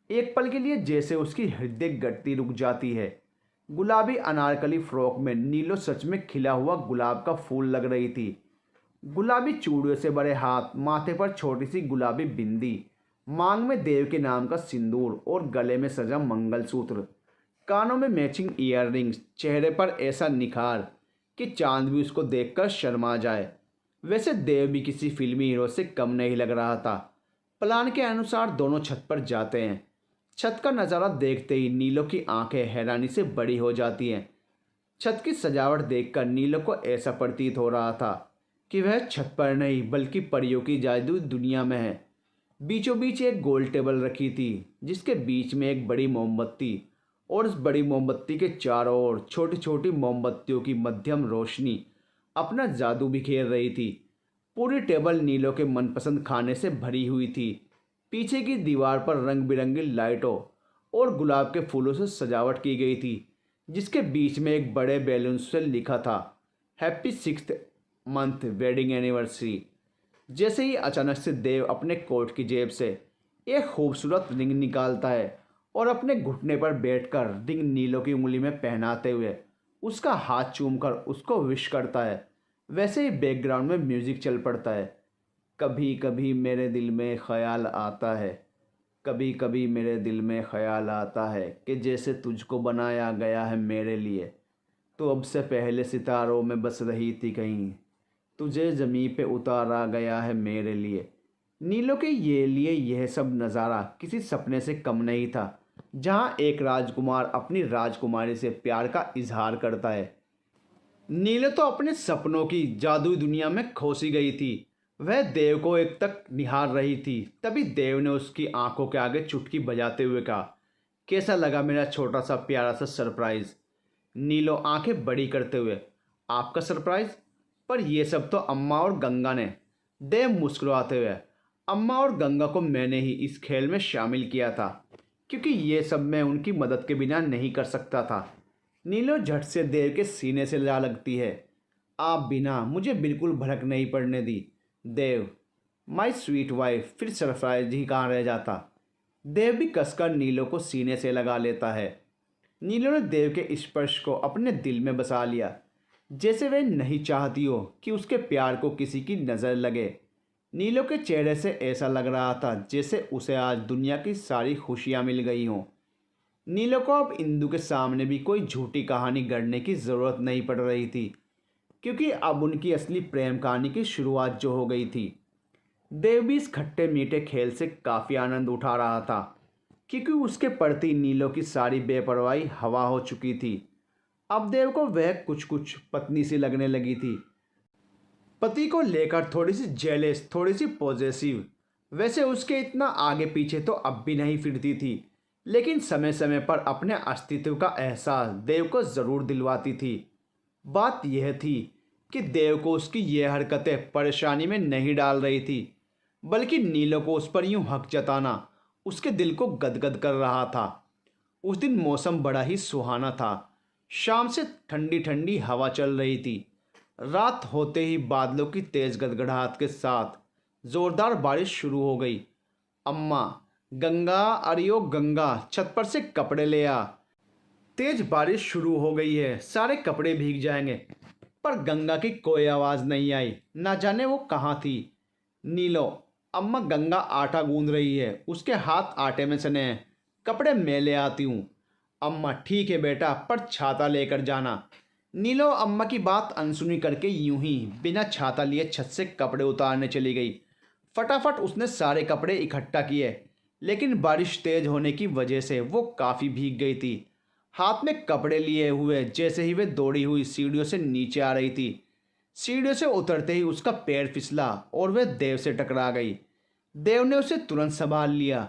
एक पल के लिए जैसे उसकी हृदय गति रुक जाती है। गुलाबी अनारकली फ्रॉक में नीलो सच में खिला हुआ गुलाब का फूल लग रही थी। गुलाबी चूड़ियों से बड़े हाथ, माथे पर छोटी सी गुलाबी बिंदी, मांग में देव के नाम का सिंदूर और गले में सजा मंगलसूत्र, कानों में मैचिंग ईयररिंग्स, चेहरे पर ऐसा निखार कि चांद भी उसको देखकर शर्मा जाए। वैसे देव भी किसी फिल्मी हीरो से कम नहीं लग रहा था। प्लान के अनुसार दोनों छत पर जाते हैं। छत का नज़ारा देखते ही नीलो की आंखें हैरानी से बड़ी हो जाती हैं। छत की सजावट देखकर नीलो को ऐसा प्रतीत हो रहा था कि वह छत पर नहीं बल्कि परियों की जादुई दुनिया में है। बीचों बीच एक गोल टेबल रखी थी जिसके बीच में एक बड़ी मोमबत्ती और उस बड़ी मोमबत्ती के चारों ओर छोटी छोटी मोमबत्तियों की मध्यम रोशनी अपना जादू बिखेर रही थी। पूरी टेबल नीलो के मनपसंद खाने से भरी हुई थी। पीछे की दीवार पर रंग बिरंगी लाइटों और गुलाब के फूलों से सजावट की गई थी जिसके बीच में एक बड़े बैलून से लिखा था happy 6th month wedding anniversary. जैसे ही अचानक से देव अपने कोट की जेब से एक खूबसूरत रिंग निकालता है और अपने घुटने पर बैठकर रिंग नीलो की उंगली में पहनाते हुए उसका हाथ चूमकर उसको विश करता है। वैसे ही बैकग्राउंड में म्यूजिक चल पड़ता है। कभी कभी मेरे दिल में ख्याल आता है, कभी कभी मेरे दिल में ख्याल आता है कि जैसे तुझको बनाया गया है मेरे लिए, तो अब से पहले सितारों में बस रही थी कहीं, तुझे ज़मीं पे उतारा गया है मेरे लिए। नीलो के ये लिए यह सब नज़ारा किसी सपने से कम नहीं था, जहाँ एक राजकुमार अपनी राजकुमारी से प्यार का इजहार करता है। नीलो तो अपने सपनों की जादुई दुनिया में खोसी गई थी। वह देव को एक तक निहार रही थी। तभी देव ने उसकी आंखों के आगे चुटकी बजाते हुए कहा, कैसा लगा मेरा छोटा सा प्यारा सा सरप्राइज? नीलो आंखें बड़ी करते हुए, आपका सरप्राइज? पर यह सब तो अम्मा और गंगा ने। देव मुस्कुराते हुए, अम्मा और गंगा को मैंने ही इस खेल में शामिल किया था क्योंकि ये सब मैं उनकी मदद के बिना नहीं कर सकता था। नीलो झट से देव के सीने से जा लगती है। आप बिना मुझे बिल्कुल भड़क नहीं पड़ने दी देव। माई स्वीट वाइफ, फिर सरप्राइज ही कहाँ रह जाता। देव भी कसकर नीलो को सीने से लगा लेता है। नीलो ने देव के स्पर्श को अपने दिल में बसा लिया, जैसे वह नहीं चाहती हो कि उसके प्यार को किसी की नज़र लगे। नीलो के चेहरे से ऐसा लग रहा था जैसे उसे आज दुनिया की सारी खुशियाँ मिल गई हों। नीलो को अब इंदु के सामने भी कोई झूठी कहानी गढ़ने की ज़रूरत नहीं पड़ रही थी क्योंकि अब उनकी असली प्रेम कहानी की शुरुआत जो हो गई थी। देव भी इस खट्टे मीठे खेल से काफ़ी आनंद उठा रहा था क्योंकि उसके प्रति नीलो की सारी बेपरवाही हवा हो चुकी थी। अब देव को वह कुछ कुछ पत्नी सी लगने लगी थी। पति को लेकर थोड़ी सी जेलस, थोड़ी सी पॉजेसिव। वैसे उसके इतना आगे पीछे तो अब भी नहीं फिरती थी, लेकिन समय समय पर अपने अस्तित्व का एहसास देव को ज़रूर दिलवाती थी। बात यह थी कि देव को उसकी ये हरकतें परेशानी में नहीं डाल रही थी, बल्कि नीलो को उस पर यूं हक जताना उसके दिल को गदगद कर रहा था। उस दिन मौसम बड़ा ही सुहाना था। शाम से ठंडी ठंडी हवा चल रही थी। रात होते ही बादलों की तेज़ गड़गड़ाहट के साथ ज़ोरदार बारिश शुरू हो गई। अम्मा, गंगा, अरियो गंगा, छत पर से कपड़े ले आ, तेज बारिश शुरू हो गई है, सारे कपड़े भीग जाएंगे। पर गंगा की कोई आवाज़ नहीं आई। ना जाने वो कहाँ थी। नीलो, अम्मा गंगा आटा गूंद रही है, उसके हाथ आटे में सने हैं, कपड़े मैं ले आती हूँ। अम्मा, ठीक है बेटा, पर छाता लेकर जाना। नीलो अम्मा की बात अनसुनी करके यूं ही बिना छाता लिए छत से कपड़े उतारने चली गई। फटाफट उसने सारे कपड़े इकट्ठा किए, लेकिन बारिश तेज होने की वजह से वो काफ़ी भीग गई थी। हाथ में कपड़े लिए हुए जैसे ही वे दौड़ी हुई सीढ़ियों से नीचे आ रही थी, सीढ़ियों से उतरते ही उसका पैर फिसला और वह देव से टकरा गई। देव ने उसे तुरंत संभाल लिया।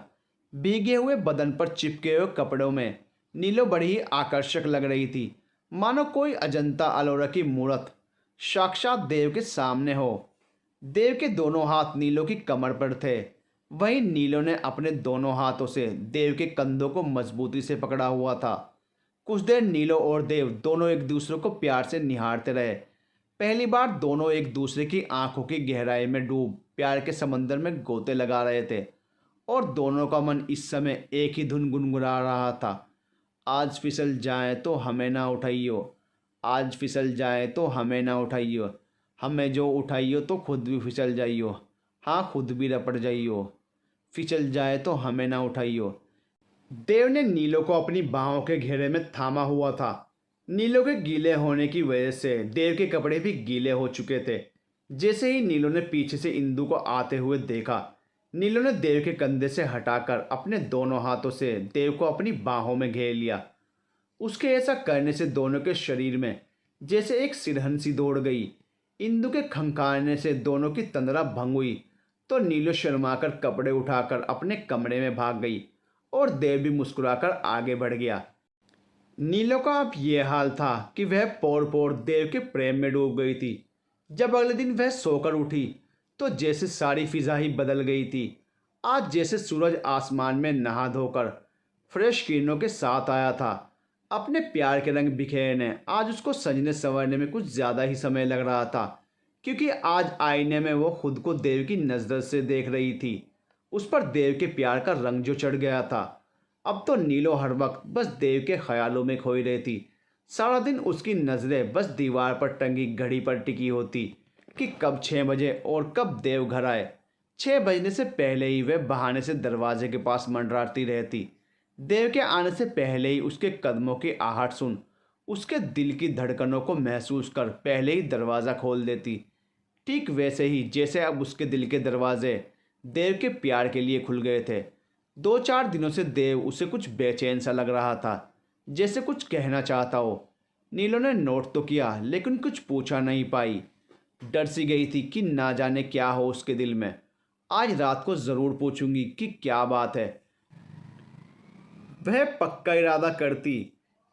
भीगे हुए बदन पर चिपके हुए कपड़ों में नीलो बड़ी ही आकर्षक लग रही थी। मानो कोई अजंता अलोरा की मूरत साक्षात देव के सामने हो। देव के दोनों हाथ नीलो की कमर पर थे। वहीं नीलो ने अपने दोनों हाथों से देव के कंधों को मजबूती से पकड़ा हुआ था। कुछ देर नीलो और देव दोनों एक दूसरे को प्यार से निहारते रहे। पहली बार दोनों एक दूसरे की आंखों की गहराई में डूब प्यार के समंदर में गोते लगा रहे थे और दोनों का मन इस समय एक ही धुन गुनगुना रहा था। आज फिसल जाए तो हमें ना उठाइयो, आज फिसल जाए तो हमें ना उठाइयो, हमें जो उठाइयो तो खुद भी फिसल जाइयो, हाँ खुद भी रपट जाइयो, फिसल जाए तो हमें ना उठाइयो। देव ने नीलो को अपनी बाहों के घेरे में थामा हुआ था। नीलो के गीले होने की वजह से देव के कपड़े भी गीले हो चुके थे। जैसे ही नीलो ने पीछे से इंदु को आते हुए देखा, नीलो ने देव के कंधे से हटाकर अपने दोनों हाथों से देव को अपनी बाहों में घेर लिया। उसके ऐसा करने से दोनों के शरीर में जैसे एक सिरहन सी दौड़ गई। इंदु के खंखारने से दोनों की तंद्रा भंग हुई तो नीलो शर्माकर कपड़े उठाकर अपने कमरे में भाग गई और देव भी मुस्कुराकर आगे बढ़ गया। नीलो का अब यह हाल था कि वह पोर पोर देव के प्रेम में डूब गई थी। जब अगले दिन वह सोकर उठी तो जैसे सारी फिजा ही बदल गई थी। आज जैसे सूरज आसमान में नहा धोकर फ्रेश किरणों के साथ आया था। अपने प्यार के रंग बिखेरने आज उसको सजने संवरने में कुछ ज़्यादा ही समय लग रहा था, क्योंकि आज आईने में वो खुद को देव की नज़र से देख रही थी। उस पर देव के प्यार का रंग जो चढ़ गया था। अब तो नीलो हर वक्त बस देव के ख्यालों में खोई रहती। सारा दिन उसकी नज़रें बस दीवार पर टंगी घड़ी पर टिकी होती कि कब 6 बजे और कब देव घर आए। 6 बजने से पहले ही वह बहाने से दरवाजे के पास मंडराती रहती। देव के आने से पहले ही उसके कदमों की आहट सुन, उसके दिल की धड़कनों को महसूस कर पहले ही दरवाज़ा खोल देती। ठीक वैसे ही जैसे अब उसके दिल के दरवाजे देव के प्यार के लिए खुल गए थे। 2-4 दिनों से देव उसे कुछ बेचैन सा लग रहा था, जैसे कुछ कहना चाहता हो। नीलो ने नोट तो किया लेकिन कुछ पूछा नहीं पाई। डर सी गई थी कि ना जाने क्या हो उसके दिल में। आज रात को ज़रूर पूछूंगी कि क्या बात है। वह पक्का इरादा करती।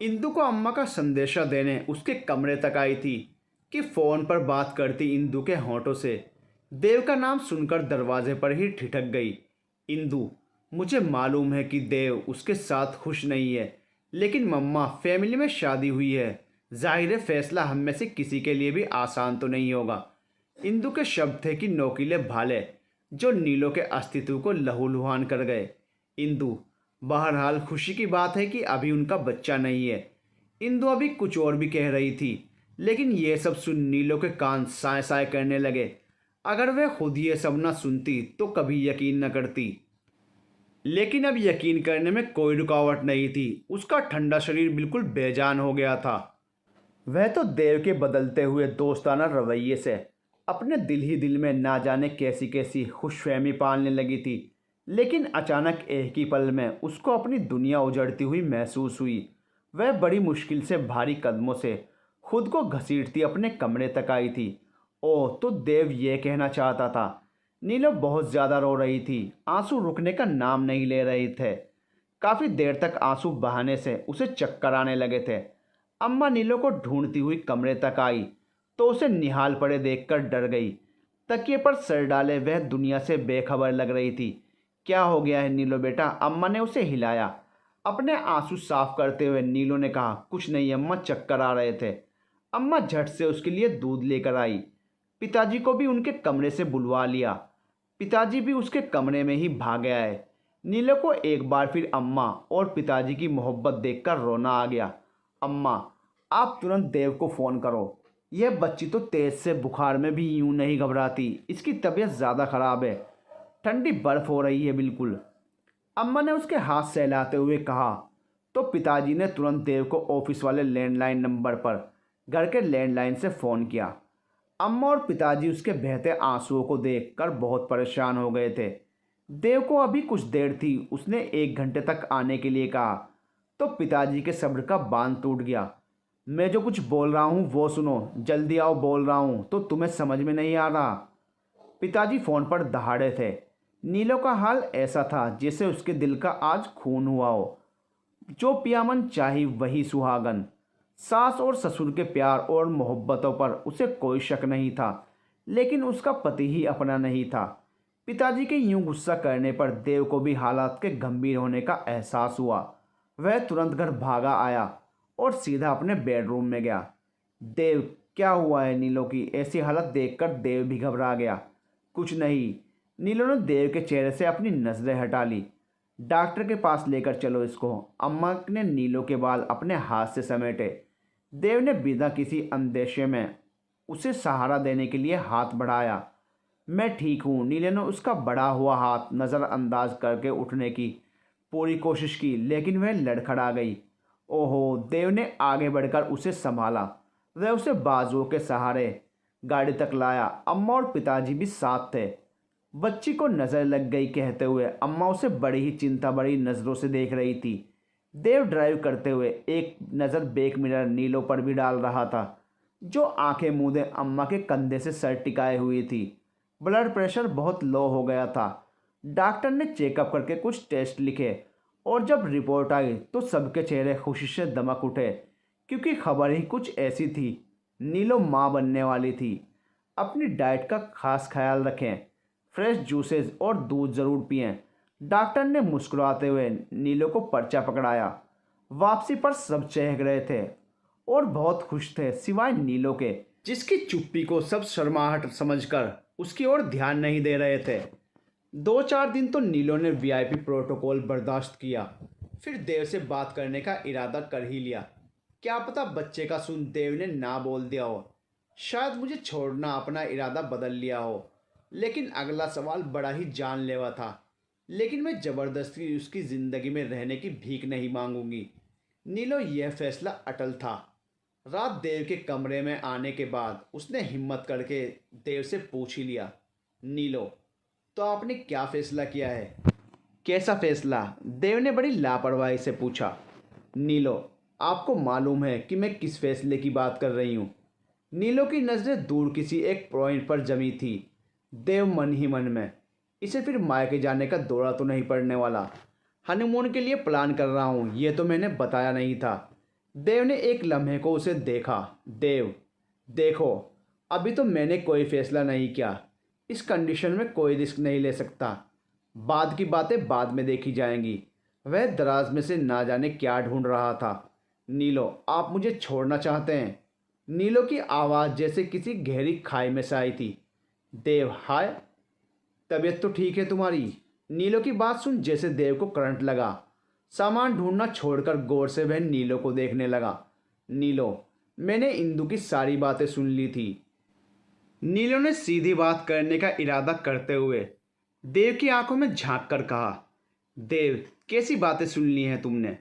इंदु को अम्मा का संदेशा देने उसके कमरे तक आई थी कि फ़ोन पर बात करती इंदु के होंठों से देव का नाम सुनकर दरवाजे पर ही ठिठक गई। इंदु, मुझे मालूम है कि देव उसके साथ खुश नहीं है, लेकिन मम्मा फैमिली में शादी हुई है, जाहिर है फैसला हम में से किसी के लिए भी आसान तो नहीं होगा। इंदु के शब्द थे कि नोकीले भाले जो नीलो के अस्तित्व को लहूलुहान कर गए। इंदु, बहरहाल खुशी की बात है कि अभी उनका बच्चा नहीं है। इंदु अभी कुछ और भी कह रही थी, लेकिन ये सब सुन नीलो के कान साए साए करने लगे। अगर वह खुद ये सब न सुनती तो कभी यकीन न करती। लेकिन अब यकीन करने में कोई रुकावट नहीं थी। उसका ठंडा शरीर बिल्कुल बेजान हो गया था। वह तो देव के बदलते हुए दोस्ताना रवैये से अपने दिल ही दिल में ना जाने कैसी कैसी खुशफहमी पालने लगी थी। लेकिन अचानक एक ही पल में उसको अपनी दुनिया उजड़ती हुई महसूस हुई। वह बड़ी मुश्किल से भारी कदमों से खुद को घसीटती अपने कमरे तक आई थी। ओह, तो देव ये कहना चाहता था। नीलो बहुत ज़्यादा रो रही थी। आंसू रुकने का नाम नहीं ले रहे थे। काफ़ी देर तक आंसू बहाने से उसे चक्कर आने लगे थे। अम्मा नीलो को ढूंढती हुई कमरे तक आई तो उसे निहाल पड़े देखकर डर गई। तकिए पर सर डाले वह दुनिया से बेखबर लग रही थी। क्या हो गया है नीलो बेटा? अम्मा ने उसे हिलाया। अपने आंसू साफ करते हुए नीलो ने कहा, कुछ नहीं अम्मा, चक्कर आ रहे थे। अम्मा झट से उसके लिए दूध लेकर आई। पिताजी को भी उनके कमरे से बुलवा लिया। पिताजी भी उसके कमरे में ही भाग आए। नीलो को एक बार फिर अम्मा और पिताजी की मोहब्बत देखकर रोना आ गया। अम्मा, आप तुरंत देव को फ़ोन करो। यह बच्ची तो तेज़ से बुखार में भी यूं नहीं घबराती। इसकी तबीयत ज़्यादा ख़राब है। ठंडी बर्फ़ हो रही है बिल्कुल। अम्मा ने उसके हाथ सहलाते हुए कहा। तो पिताजी ने तुरंत देव को ऑफिस वाले लैंडलाइन नंबर पर घर के लैंडलाइन से फ़ोन किया। अम्मा और पिताजी उसके बहते आंसुओं को देखकर बहुत परेशान हो गए थे। देव को अभी कुछ देर थी। उसने 1 घंटे तक आने के लिए कहा तो पिताजी के सब्र का बांध टूट गया। मैं जो कुछ बोल रहा हूँ वो सुनो, जल्दी आओ बोल रहा हूँ तो तुम्हें समझ में नहीं आ रहा। पिताजी फ़ोन पर दहाड़े थे। नीलो का हाल ऐसा था जैसे उसके दिल का आज खून हुआ हो। जो पियामन चाही वही सुहागन। सास और ससुर के प्यार और मोहब्बतों पर उसे कोई शक नहीं था, लेकिन उसका पति ही अपना नहीं था। पिताजी के यूं गुस्सा करने पर देव को भी हालात के गंभीर होने का एहसास हुआ। वह तुरंत घर भागा आया और सीधा अपने बेडरूम में गया। देव, क्या हुआ है? नीलो की ऐसी हालत देखकर देव भी घबरा गया। कुछ नहीं। नीलो ने देव के चेहरे से अपनी नजरें हटा ली। डॉक्टर के पास लेकर चलो इसको। अम्मा ने नीलो के बाल अपने हाथ से समेटे। देव ने बिना किसी अंदेशे में उसे सहारा देने के लिए हाथ बढ़ाया। मैं ठीक हूँ। नीले ने उसका बढ़ा हुआ हाथ नज़रअंदाज करके उठने की पूरी कोशिश की, लेकिन वह लड़खड़ा गई। ओहो! देव ने आगे बढ़कर उसे संभाला। वह उसे बाजुओं के सहारे गाड़ी तक लाया। अम्मा और पिताजी भी साथ थे। बच्ची को नज़र लग गई कहते हुए अम्मा उसे बड़ी ही चिंता भरी नज़रों से देख रही थी। देव ड्राइव करते हुए एक नज़र बैक मिरर नीलो पर भी डाल रहा था, जो आंखें मूंदे अम्मा के कंधे से सर टिकाए हुई थी। ब्लड प्रेशर बहुत लो हो गया था। डॉक्टर ने चेकअप करके कुछ टेस्ट लिखे और जब रिपोर्ट आई तो सबके चेहरे खुशी से दमक उठे, क्योंकि खबर ही कुछ ऐसी थी। नीलो माँ बनने वाली थी। अपनी डाइट का खास ख्याल रखें, फ्रेश जूसेस और दूध ज़रूर पिएं। डॉक्टर ने मुस्कुराते हुए नीलो को पर्चा पकड़ाया। वापसी पर सब चहक रहे थे और बहुत खुश थे, सिवाय नीलो के, जिसकी चुप्पी को सब शर्माहट समझकर उसकी ओर ध्यान नहीं दे रहे थे। 2-4 दिन तो नीलो ने वीआईपी प्रोटोकॉल बर्दाश्त किया, फिर देव से बात करने का इरादा कर ही लिया। क्या पता बच्चे का सुन देव ने ना बोल दिया हो। शायद मुझे छोड़ना अपना इरादा बदल लिया हो। लेकिन अगला सवाल बड़ा ही जानलेवा था। लेकिन मैं ज़बरदस्ती उसकी ज़िंदगी में रहने की भीख नहीं मांगूंगी। नीलो यह फैसला अटल था। रात देव के कमरे में आने के बाद उसने हिम्मत करके देव से पूछ ही लिया, नीलो, तो आपने क्या फ़ैसला किया है? कैसा फ़ैसला? देव ने बड़ी लापरवाही से पूछा। नीलो, आपको मालूम है कि मैं किस फैसले की बात कर रही हूँ? नीलो की नज़रें दूर किसी एक पॉइंट पर जमी थी। देव मन ही मन में, इसे फिर मायके जाने का दौरा तो नहीं पड़ने वाला। हनीमून के लिए प्लान कर रहा हूँ, ये तो मैंने बताया नहीं था। देव ने एक लम्हे को उसे देखा। देव, देखो, अभी तो मैंने कोई फैसला नहीं किया। इस कंडीशन में कोई रिस्क नहीं ले सकता। बाद की बातें बाद में देखी जाएंगी। वह दराज में से ना जाने क्या ढूंढ रहा था। नीलो, आप मुझे छोड़ना चाहते हैं? नीलो की आवाज़ जैसे किसी गहरी खाई में से आई थी। देव, हाय, तबीयत तो ठीक है तुम्हारी? नीलो की बात सुन जैसे देव को करंट लगा। सामान ढूंढना छोड़कर गौर से वह नीलो को देखने लगा। नीलो, मैंने इंदु की सारी बातें सुन ली थी। नीलो ने सीधी बात करने का इरादा करते हुए देव की आंखों में झांक कर कहा। देव, कैसी बातें सुन ली हैं तुमने?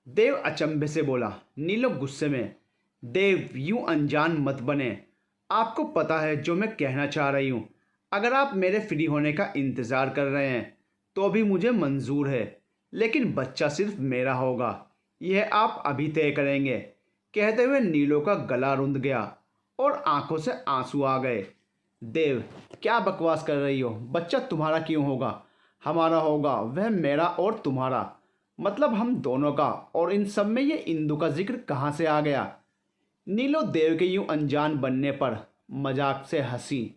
देव अचंभे से बोला। नीलो गुस्से में, देव, यूं अनजान मत बने। आपको पता है जो मैं कहना चाह रही हूँ। अगर आप मेरे फ्री होने का इंतज़ार कर रहे हैं तो भी मुझे मंजूर है, लेकिन बच्चा सिर्फ मेरा होगा। यह आप अभी तय करेंगे। कहते हुए नीलो का गला रुंध गया और आंखों से आंसू आ गए। देव, क्या बकवास कर रही हो? बच्चा तुम्हारा क्यों होगा? हमारा होगा। वह मेरा और तुम्हारा, मतलब हम दोनों का। और इन सब में ये इंदु का जिक्र कहाँ से आ गया? नीलो देव के यूं अनजान बनने पर मजाक से हंसी।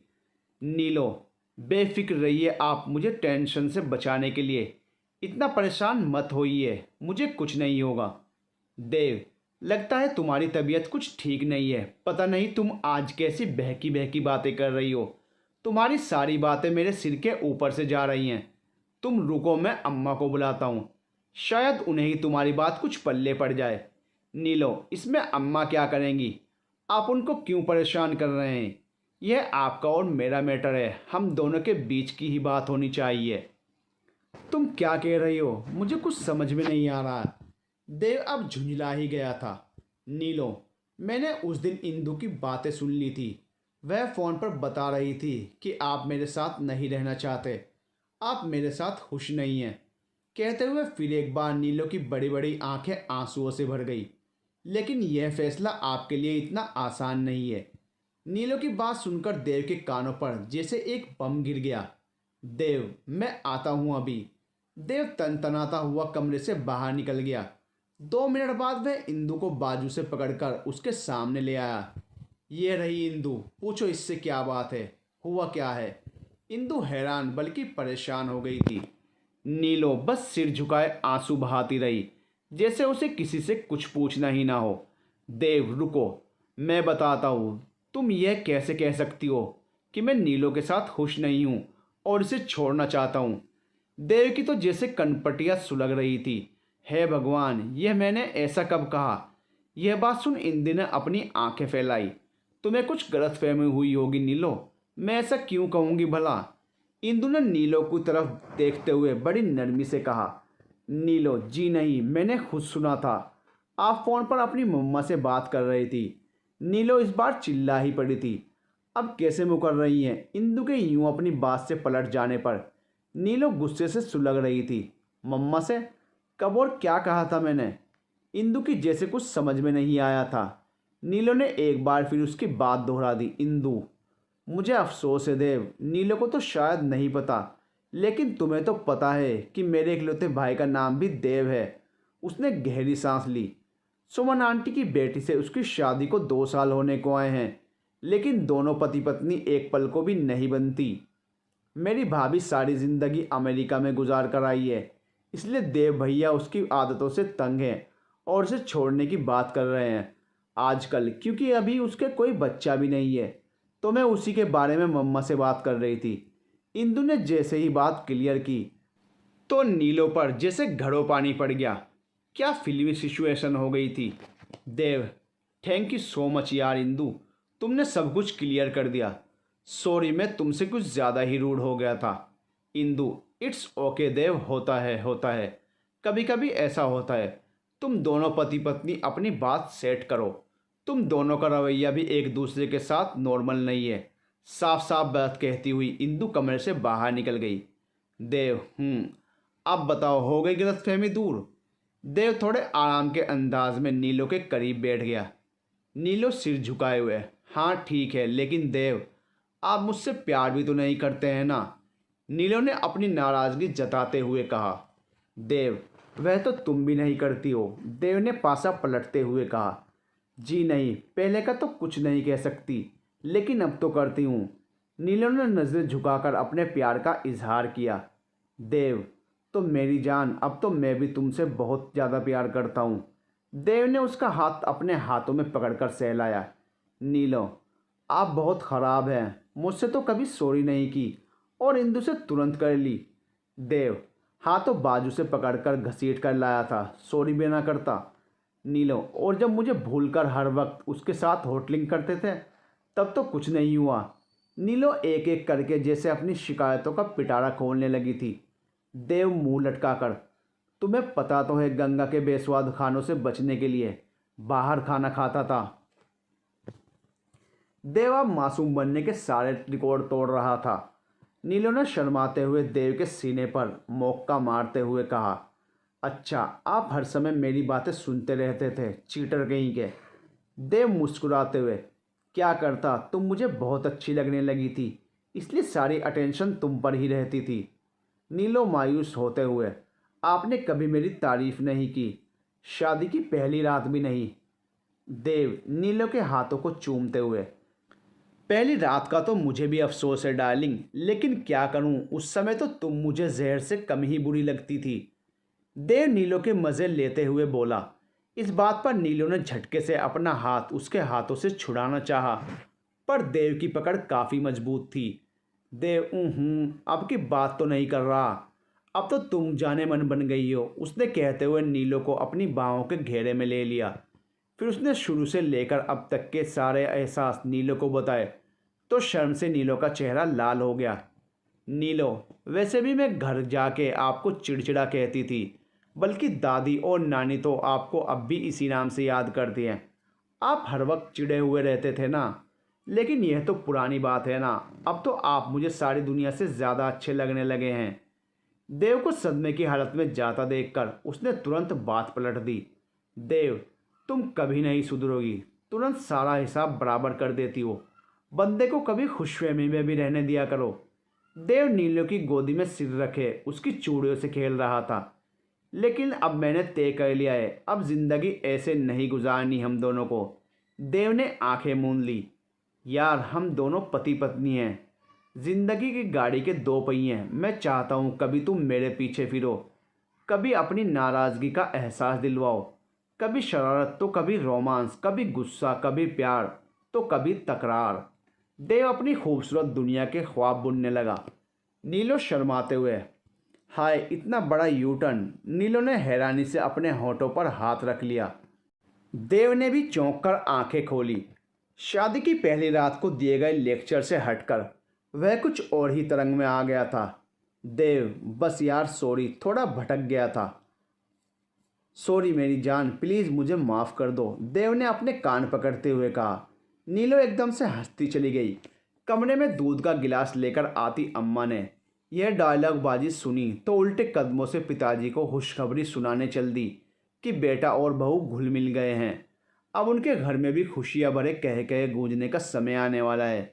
नीलो, बेफिक्र रहिए आप। मुझे टेंशन से बचाने के लिए इतना परेशान मत होइए। मुझे कुछ नहीं होगा। देव, लगता है तुम्हारी तबीयत कुछ ठीक नहीं है। पता नहीं तुम आज कैसी बहकी बहकी बातें कर रही हो। तुम्हारी सारी बातें मेरे सिर के ऊपर से जा रही हैं। तुम रुको, मैं अम्मा को बुलाता हूँ। शायद उन्हें ही तुम्हारी बात कुछ पल्ले पड़ जाए। नीलो, इसमें अम्मा क्या करेंगी? आप उनको क्यों परेशान कर रहे हैं? यह आपका और मेरा मैटर है। हम दोनों के बीच की ही बात होनी चाहिए। तुम क्या कह रही हो? मुझे कुछ समझ में नहीं आ रहा। देव अब झुंझला ही गया था। नीलो, मैंने उस दिन इंदु की बातें सुन ली थी। वह फ़ोन पर बता रही थी कि आप मेरे साथ नहीं रहना चाहते। आप मेरे साथ खुश नहीं हैं। कहते हुए फिर एक बार नीलो की बड़ी बड़ी आंखें आंसुओं से भर गई। लेकिन यह फैसला आपके लिए इतना आसान नहीं है। नीलो की बात सुनकर देव के कानों पर जैसे एक बम गिर गया। देव, मैं आता हूँ अभी। देव तनतनाता हुआ कमरे से बाहर निकल गया। 2 मिनट बाद वह इंदु को बाजू से पकड़कर उसके सामने ले आया। ये रही इंदु, पूछो इससे क्या बात है, हुआ क्या है। इंदु हैरान बल्कि परेशान हो गई थी। नीलो बस सिर झुकाए आंसू बहाती रही, जैसे उसे किसी से कुछ पूछना ही ना हो। देव रुको, मैं बताता हूँ। तुम यह कैसे कह सकती हो कि मैं नीलो के साथ खुश नहीं हूँ और इसे छोड़ना चाहता हूँ। देव की तो जैसे कनपटियाँ सुलग रही थी। हे भगवान, यह मैंने ऐसा कब कहा। यह बात सुन इंदु ने अपनी आंखें फैलाई। तुम्हें कुछ गलतफहमी हुई होगी नीलो, मैं ऐसा क्यों कहूँगी भला। इंदु ने नीलो की तरफ देखते हुए बड़ी नरमी से कहा। नीलो जी नहीं, मैंने खुद सुना था। आप फ़ोन पर अपनी मम्मा से बात कर रही थी। नीलो इस बार चिल्ला ही पड़ी थी। अब कैसे मुकर रही हैं। इंदु के यूं अपनी बात से पलट जाने पर नीलो गुस्से से सुलग रही थी। मम्मा से? कब और क्या कहा था मैंने। इंदु की जैसे कुछ समझ में नहीं आया था। नीलो ने एक बार फिर उसकी बात दोहरा दी। इंदु, मुझे अफसोस है देव, नीलो को तो शायद नहीं पता, लेकिन तुम्हें तो पता है कि मेरे इकलौते भाई का नाम भी देव है। उसने गहरी सांस ली। सुमन आंटी की बेटी से उसकी शादी को 2 साल होने को आए हैं, लेकिन दोनों पति पत्नी एक पल को भी नहीं बनती। मेरी भाभी सारी ज़िंदगी अमेरिका में गुजार कर आई है, इसलिए देव भैया उसकी आदतों से तंग हैं और उसे छोड़ने की बात कर रहे हैं आजकल, क्योंकि अभी उसके कोई बच्चा भी नहीं है। तो मैं उसी के बारे में मम्मा से बात कर रही थी। इंदु ने जैसे ही बात क्लियर की तो नीलो पर जैसे घड़ों पानी पड़ गया। क्या फिल्मी सिचुएशन हो गई थी। देव, थैंक यू सो मच यार इंदु, तुमने सब कुछ क्लियर कर दिया। सॉरी, मैं तुमसे कुछ ज़्यादा ही रूड हो गया था। इंदु, इट्स ओके देव, होता है, कभी कभी ऐसा होता है। तुम दोनों पति पत्नी अपनी बात सेट करो। तुम दोनों का रवैया भी एक दूसरे के साथ नॉर्मल नहीं है। साफ साफ बात कहती हुई इंदु कमरे से बाहर निकल गई। देव, अब बताओ, हो गई गलतफहमी दूर। देव थोड़े आराम के अंदाज में नीलो के करीब बैठ गया। नीलो सिर झुकाए हुए, हाँ ठीक है, लेकिन देव, आप मुझसे प्यार भी तो नहीं करते हैं ना। नीलो ने अपनी नाराज़गी जताते हुए कहा। देव, वह तो तुम भी नहीं करती हो। देव ने पासा पलटते हुए कहा। जी नहीं, पहले का तो कुछ नहीं कह सकती, लेकिन अब तो करती हूँ। नीलो ने नज़रें झुकाकर अपने प्यार का इजहार किया। देव, तो मेरी जान, अब तो मैं भी तुमसे बहुत ज़्यादा प्यार करता हूँ। देव ने उसका हाथ अपने हाथों में पकड़कर सहलाया। नीलो, आप बहुत ख़राब हैं, मुझसे तो कभी सॉरी नहीं की और इंदु से तुरंत कर ली। देव, हाँ तो बाजू से पकड़कर घसीट कर लाया था, सॉरी भी ना करता। नीलो, और जब मुझे भूलकर हर वक्त उसके साथ होटलिंग करते थे तब तो कुछ नहीं हुआ। नीलो एक एक करके जैसे अपनी शिकायतों का पिटारा खोलने लगी थी। देव मुंह लटकाकर, तुम्हें पता तो है गंगा के बेस्वाद खानों से बचने के लिए बाहर खाना खाता था। देव अब मासूम बनने के सारे रिकॉर्ड तोड़ रहा था। नीलो ने शर्माते हुए देव के सीने पर मौका मारते हुए कहा। अच्छा, आप हर समय मेरी बातें सुनते रहते थे, चीटर कहीं के। देव मुस्कुराते हुए, क्या करता, तुम मुझे बहुत अच्छी लगने लगी थी, इसलिए सारी अटेंशन तुम पर ही रहती थी। नीलो मायूस होते हुए, आपने कभी मेरी तारीफ नहीं की, शादी की पहली रात भी नहीं। देव नीलो के हाथों को चूमते हुए, पहली रात का तो मुझे भी अफसोस है डार्लिंग, लेकिन क्या करूं, उस समय तो तुम मुझे जहर से कम ही बुरी लगती थी। देव नीलो के मज़े लेते हुए बोला। इस बात पर नीलो ने झटके से अपना हाथ उसके हाथों से छुड़ाना चाहा, पर देव की पकड़ काफ़ी मजबूत थी। देव अब की बात तो नहीं कर रहा, अब तो तुम जाने मन बन गई हो, उसने कहते हुए नीलो को अपनी बाहों के घेरे में ले लिया। फिर उसने शुरू से लेकर अब तक के सारे एहसास नीलो को बताए, तो शर्म से नीलो का चेहरा लाल हो गया। नीलो, वैसे भी मैं घर जाके आपको चिड़चिड़ा कहती थी, बल्कि दादी और नानी तो आपको अब भी इसी नाम से याद करती हैं। आप हर वक्त चिड़े हुए रहते थे ना, लेकिन यह तो पुरानी बात है ना, अब तो आप मुझे सारी दुनिया से ज़्यादा अच्छे लगने लगे हैं। देव को सदमे की हालत में जाता देखकर उसने तुरंत बात पलट दी। देव, तुम कभी नहीं सुधरोगी, तुरंत सारा हिसाब बराबर कर देती हो, बंदे को कभी खुशफहमी में भी रहने दिया करो। देव नीलो की गोदी में सिर रखे उसकी चूड़ियों से खेल रहा था। लेकिन अब मैंने तय कर लिया है, अब जिंदगी ऐसे नहीं गुजारनी हम दोनों को। देव ने आंखें मूंद ली। यार, हम दोनों पति पत्नी हैं, जिंदगी की गाड़ी के दो पहिए हैं। मैं चाहता हूँ कभी तुम मेरे पीछे फिरो, कभी अपनी नाराज़गी का एहसास दिलवाओ, कभी शरारत तो कभी रोमांस, कभी गुस्सा, कभी प्यार तो कभी तकरार। देव अपनी खूबसूरत दुनिया के ख्वाब बुनने लगा। नीलो शर्माते हुए, हाय इतना बड़ा यू टर्न। नीलो ने हैरानी से अपने होठों पर हाथ रख लिया। देव ने भी चौंक कर आंखें खोली। शादी की पहली रात को दिए गए लेक्चर से हटकर वह कुछ और ही तरंग में आ गया था। देव, बस यार सॉरी, थोड़ा भटक गया था। सॉरी मेरी जान, प्लीज़ मुझे माफ़ कर दो, देव ने अपने कान पकड़ते हुए कहा। नीलो एकदम से हंसती चली गई। कमरे में दूध का गिलास लेकर आती अम्मा ने यह डायलॉग बाजी सुनी तो उल्टे कदमों से पिताजी को खुशखबरी सुनाने चल दी कि बेटा और बहू घुल मिल गए हैं। अब उनके घर में भी खुशियां भरे कह कहे गूंजने का समय आने वाला है।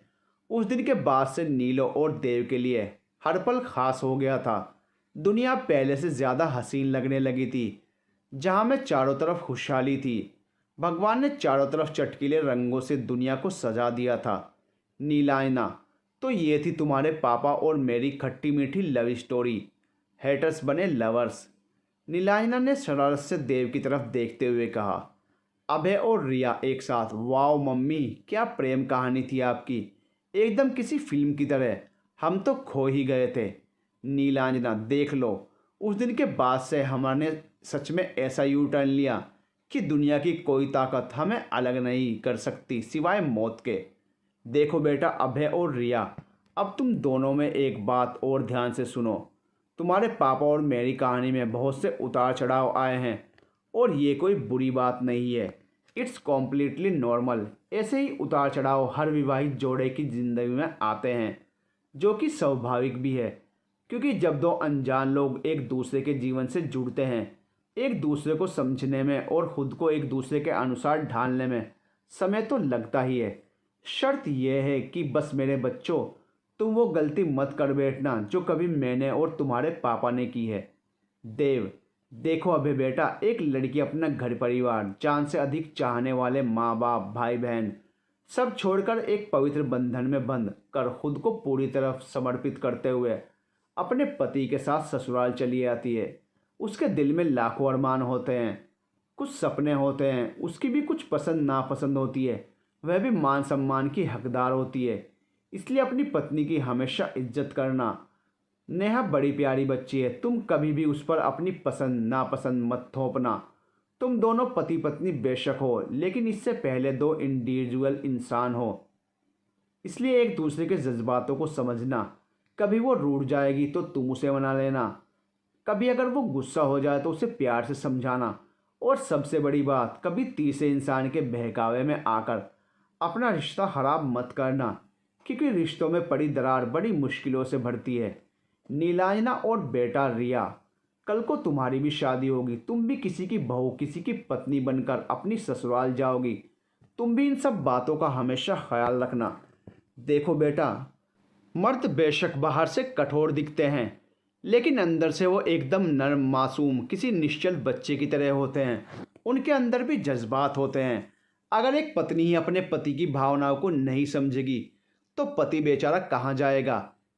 उस दिन के बाद से नीलो और देव के लिए हर पल खास हो गया था। दुनिया पहले से ज़्यादा हसीन लगने लगी थी। जहाँ में चारों तरफ खुशहाली थी, भगवान ने चारों तरफ चटकीले रंगों से दुनिया को सजा दिया था। नीलायना, तो ये थी तुम्हारे पापा और मेरी खट्टी मीठी लव स्टोरी। हेटर्स बने लवर्स। नीलायना ने शरारत से देव की तरफ देखते हुए कहा। अभय और रिया एक साथ, वाओ मम्मी, क्या प्रेम कहानी थी आपकी, एकदम किसी फिल्म की तरह, हम तो खो ही गए थे। नीलांजना, देख लो, उस दिन के बाद से हमने सच में ऐसा यू टर्न लिया कि दुनिया की कोई ताकत हमें अलग नहीं कर सकती सिवाय मौत के। देखो बेटा अभय और रिया, अब तुम दोनों में एक बात और ध्यान से सुनो। तुम्हारे पापा और मेरी कहानी में बहुत से उतार चढ़ाव आए हैं और ये कोई बुरी बात नहीं है। It's completely normal. ऐसे ही उतार चढ़ाव हर विवाहित जोड़े की ज़िंदगी में आते हैं, जो कि स्वाभाविक भी है, क्योंकि जब दो अनजान लोग एक दूसरे के जीवन से जुड़ते हैं, एक दूसरे को समझने में और खुद को एक दूसरे के अनुसार ढालने में समय तो लगता ही है। शर्त यह है कि बस मेरे बच्चों, तुम वो गलती मत कर बैठना जो कभी मैंने और तुम्हारे पापा ने की है। देव, देखो अबे बेटा, एक लड़की अपना घर परिवार, जान से अधिक चाहने वाले माँ बाप, भाई बहन सब छोड़कर एक पवित्र बंधन में बंध कर खुद को पूरी तरह समर्पित करते हुए अपने पति के साथ ससुराल चली आती है। उसके दिल में लाखों अरमान होते हैं, कुछ सपने होते हैं, उसकी भी कुछ पसंद नापसंद होती है, वह भी मान सम्मान की हकदार होती है। इसलिए अपनी पत्नी की हमेशा इज्जत करना। नेहा बड़ी प्यारी बच्ची है, तुम कभी भी उस पर अपनी पसंद नापसंद मत थोपना। तुम दोनों पति पत्नी बेशक हो, लेकिन इससे पहले दो इंडिविजुअल इंसान हो, इसलिए एक दूसरे के जज्बातों को समझना। कभी वो रूठ जाएगी तो तुम उसे मना लेना, कभी अगर वो गुस्सा हो जाए तो उसे प्यार से समझाना। और सबसे बड़ी बात, कभी तीसरे इंसान के बहकावे में आकर अपना रिश्ता खराब मत करना, क्योंकि रिश्तों में पड़ी दरार बड़ी मुश्किलों से भरती है। नीलांजना और बेटा रिया, कल को तुम्हारी भी शादी होगी, तुम भी किसी की बहू, किसी की पत्नी बनकर अपनी ससुराल जाओगी। तुम भी इन सब बातों का हमेशा ख्याल रखना। देखो बेटा, मर्द बेशक बाहर से कठोर दिखते हैं, लेकिन अंदर से वो एकदम नर्म मासूम किसी निश्चल बच्चे की तरह होते हैं। उनके अंदर भी जज्बात होते हैं। अगर एक पत्नी ही अपने पति की भावनाओं को नहीं समझेगी तो पति बेचारा कहाँ जाएगा,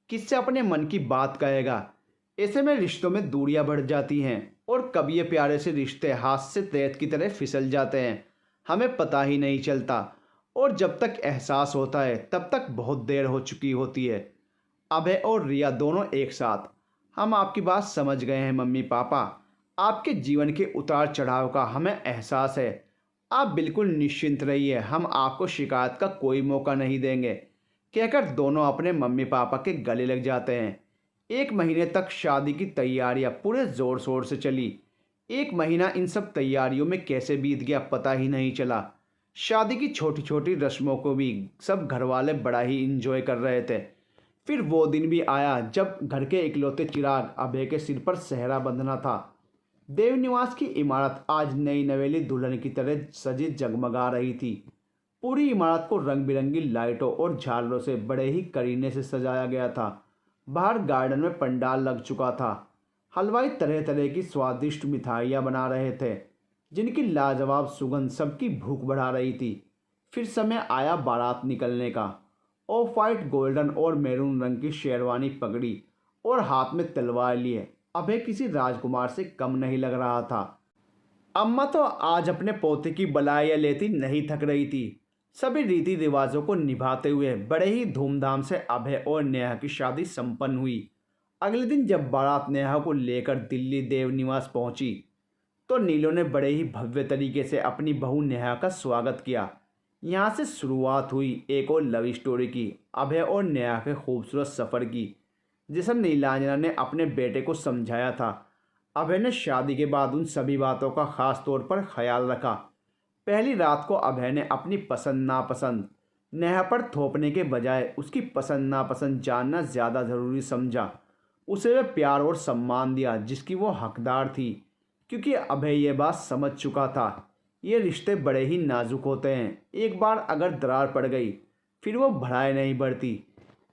किससे अपने मन की बात कहेगा। ऐसे में रिश्तों में दूरियां बढ़ जाती हैं और कभी ये प्यारे से रिश्ते हाथ से रेत की तरह फिसल जाते हैं, हमें पता ही नहीं चलता। और जब तक एहसास होता है तब तक बहुत देर हो चुकी होती है। अभय और रिया दोनों एक साथ, हम आपकी बात समझ गए हैं मम्मी पापा। आपके जीवन के उतार चढ़ाव का हमें एहसास है। आप बिल्कुल निश्चिंत रहिए, हम आपको शिकायत का कोई मौका नहीं देंगे, कहकर दोनों अपने मम्मी पापा के गले लग जाते हैं। एक महीने तक शादी की तैयारियां पूरे ज़ोर शोर से चली। एक महीना इन सब तैयारियों में कैसे बीत गया पता ही नहीं चला। शादी की छोटी छोटी रस्मों को भी सब घर वाले बड़ा ही इंजॉय कर रहे थे। फिर वो दिन भी आया जब घर के इकलौते चिराग अभय के सिर पर सेहरा बंधना था। देव निवास की इमारत आज नई नवेली दुल्हन की तरह सजी जगमगा रही थी। पूरी इमारत को रंग बिरंगी लाइटों और झालरों से बड़े ही करीने से सजाया गया था। बाहर गार्डन में पंडाल लग चुका था। हलवाई तरह तरह की स्वादिष्ट मिठाइयाँ बना रहे थे, जिनकी लाजवाब सुगंध सबकी भूख बढ़ा रही थी। फिर समय आया बारात निकलने का। ऑफ वाइट, गोल्डन और मैरून रंग की शेरवानी पगड़ी और हाथ में तलवार लिए अभय किसी राजकुमार से कम नहीं लग रहा था। अम्मा तो आज अपने पोते की बलाइयाँ लेती नहीं थक रही थी। सभी रीति रिवाजों को निभाते हुए बड़े ही धूमधाम से अभय और नेहा की शादी संपन्न हुई। अगले दिन जब बारात नेहा को लेकर दिल्ली देव निवास पहुंची, तो नीलो ने बड़े ही भव्य तरीके से अपनी बहू नेहा का स्वागत किया। यहाँ से शुरुआत हुई एक और लव स्टोरी की, अभय और नेहा के खूबसूरत सफ़र की, जिसे नीलांजना ने अपने बेटे को समझाया था। अभय ने शादी के बाद उन सभी बातों का खास तौर पर ख्याल रखा। पहली रात को अभय ने अपनी पसंद नापसंद नेहा पर थोपने के बजाय उसकी पसंद नापसंद जानना ज़्यादा ज़रूरी समझा। उसे वह प्यार और सम्मान दिया जिसकी वो हकदार थी, क्योंकि अभय ये बात समझ चुका था, ये रिश्ते बड़े ही नाजुक होते हैं। एक बार अगर दरार पड़ गई फिर वो बढ़ाए नहीं बढ़ती।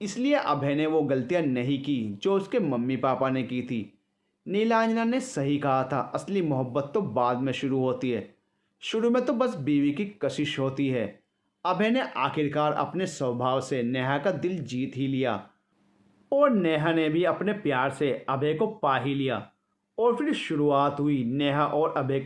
इसलिए अभय ने वो गलतियां नहीं की जो उसके मम्मी पापा ने की थी। नीलांजना ने सही कहा था, असली मोहब्बत तो बाद में शुरू होती है, शुरू में तो बस बीवी की कशिश होती है। अभय ने आखिरकार अपने स्वभाव से नेहा का दिल जीत ही लिया, और नेहा ने भी अपने प्यार से अभय को पा ही लिया। और फिर शुरुआत हुई नेहा और अभय की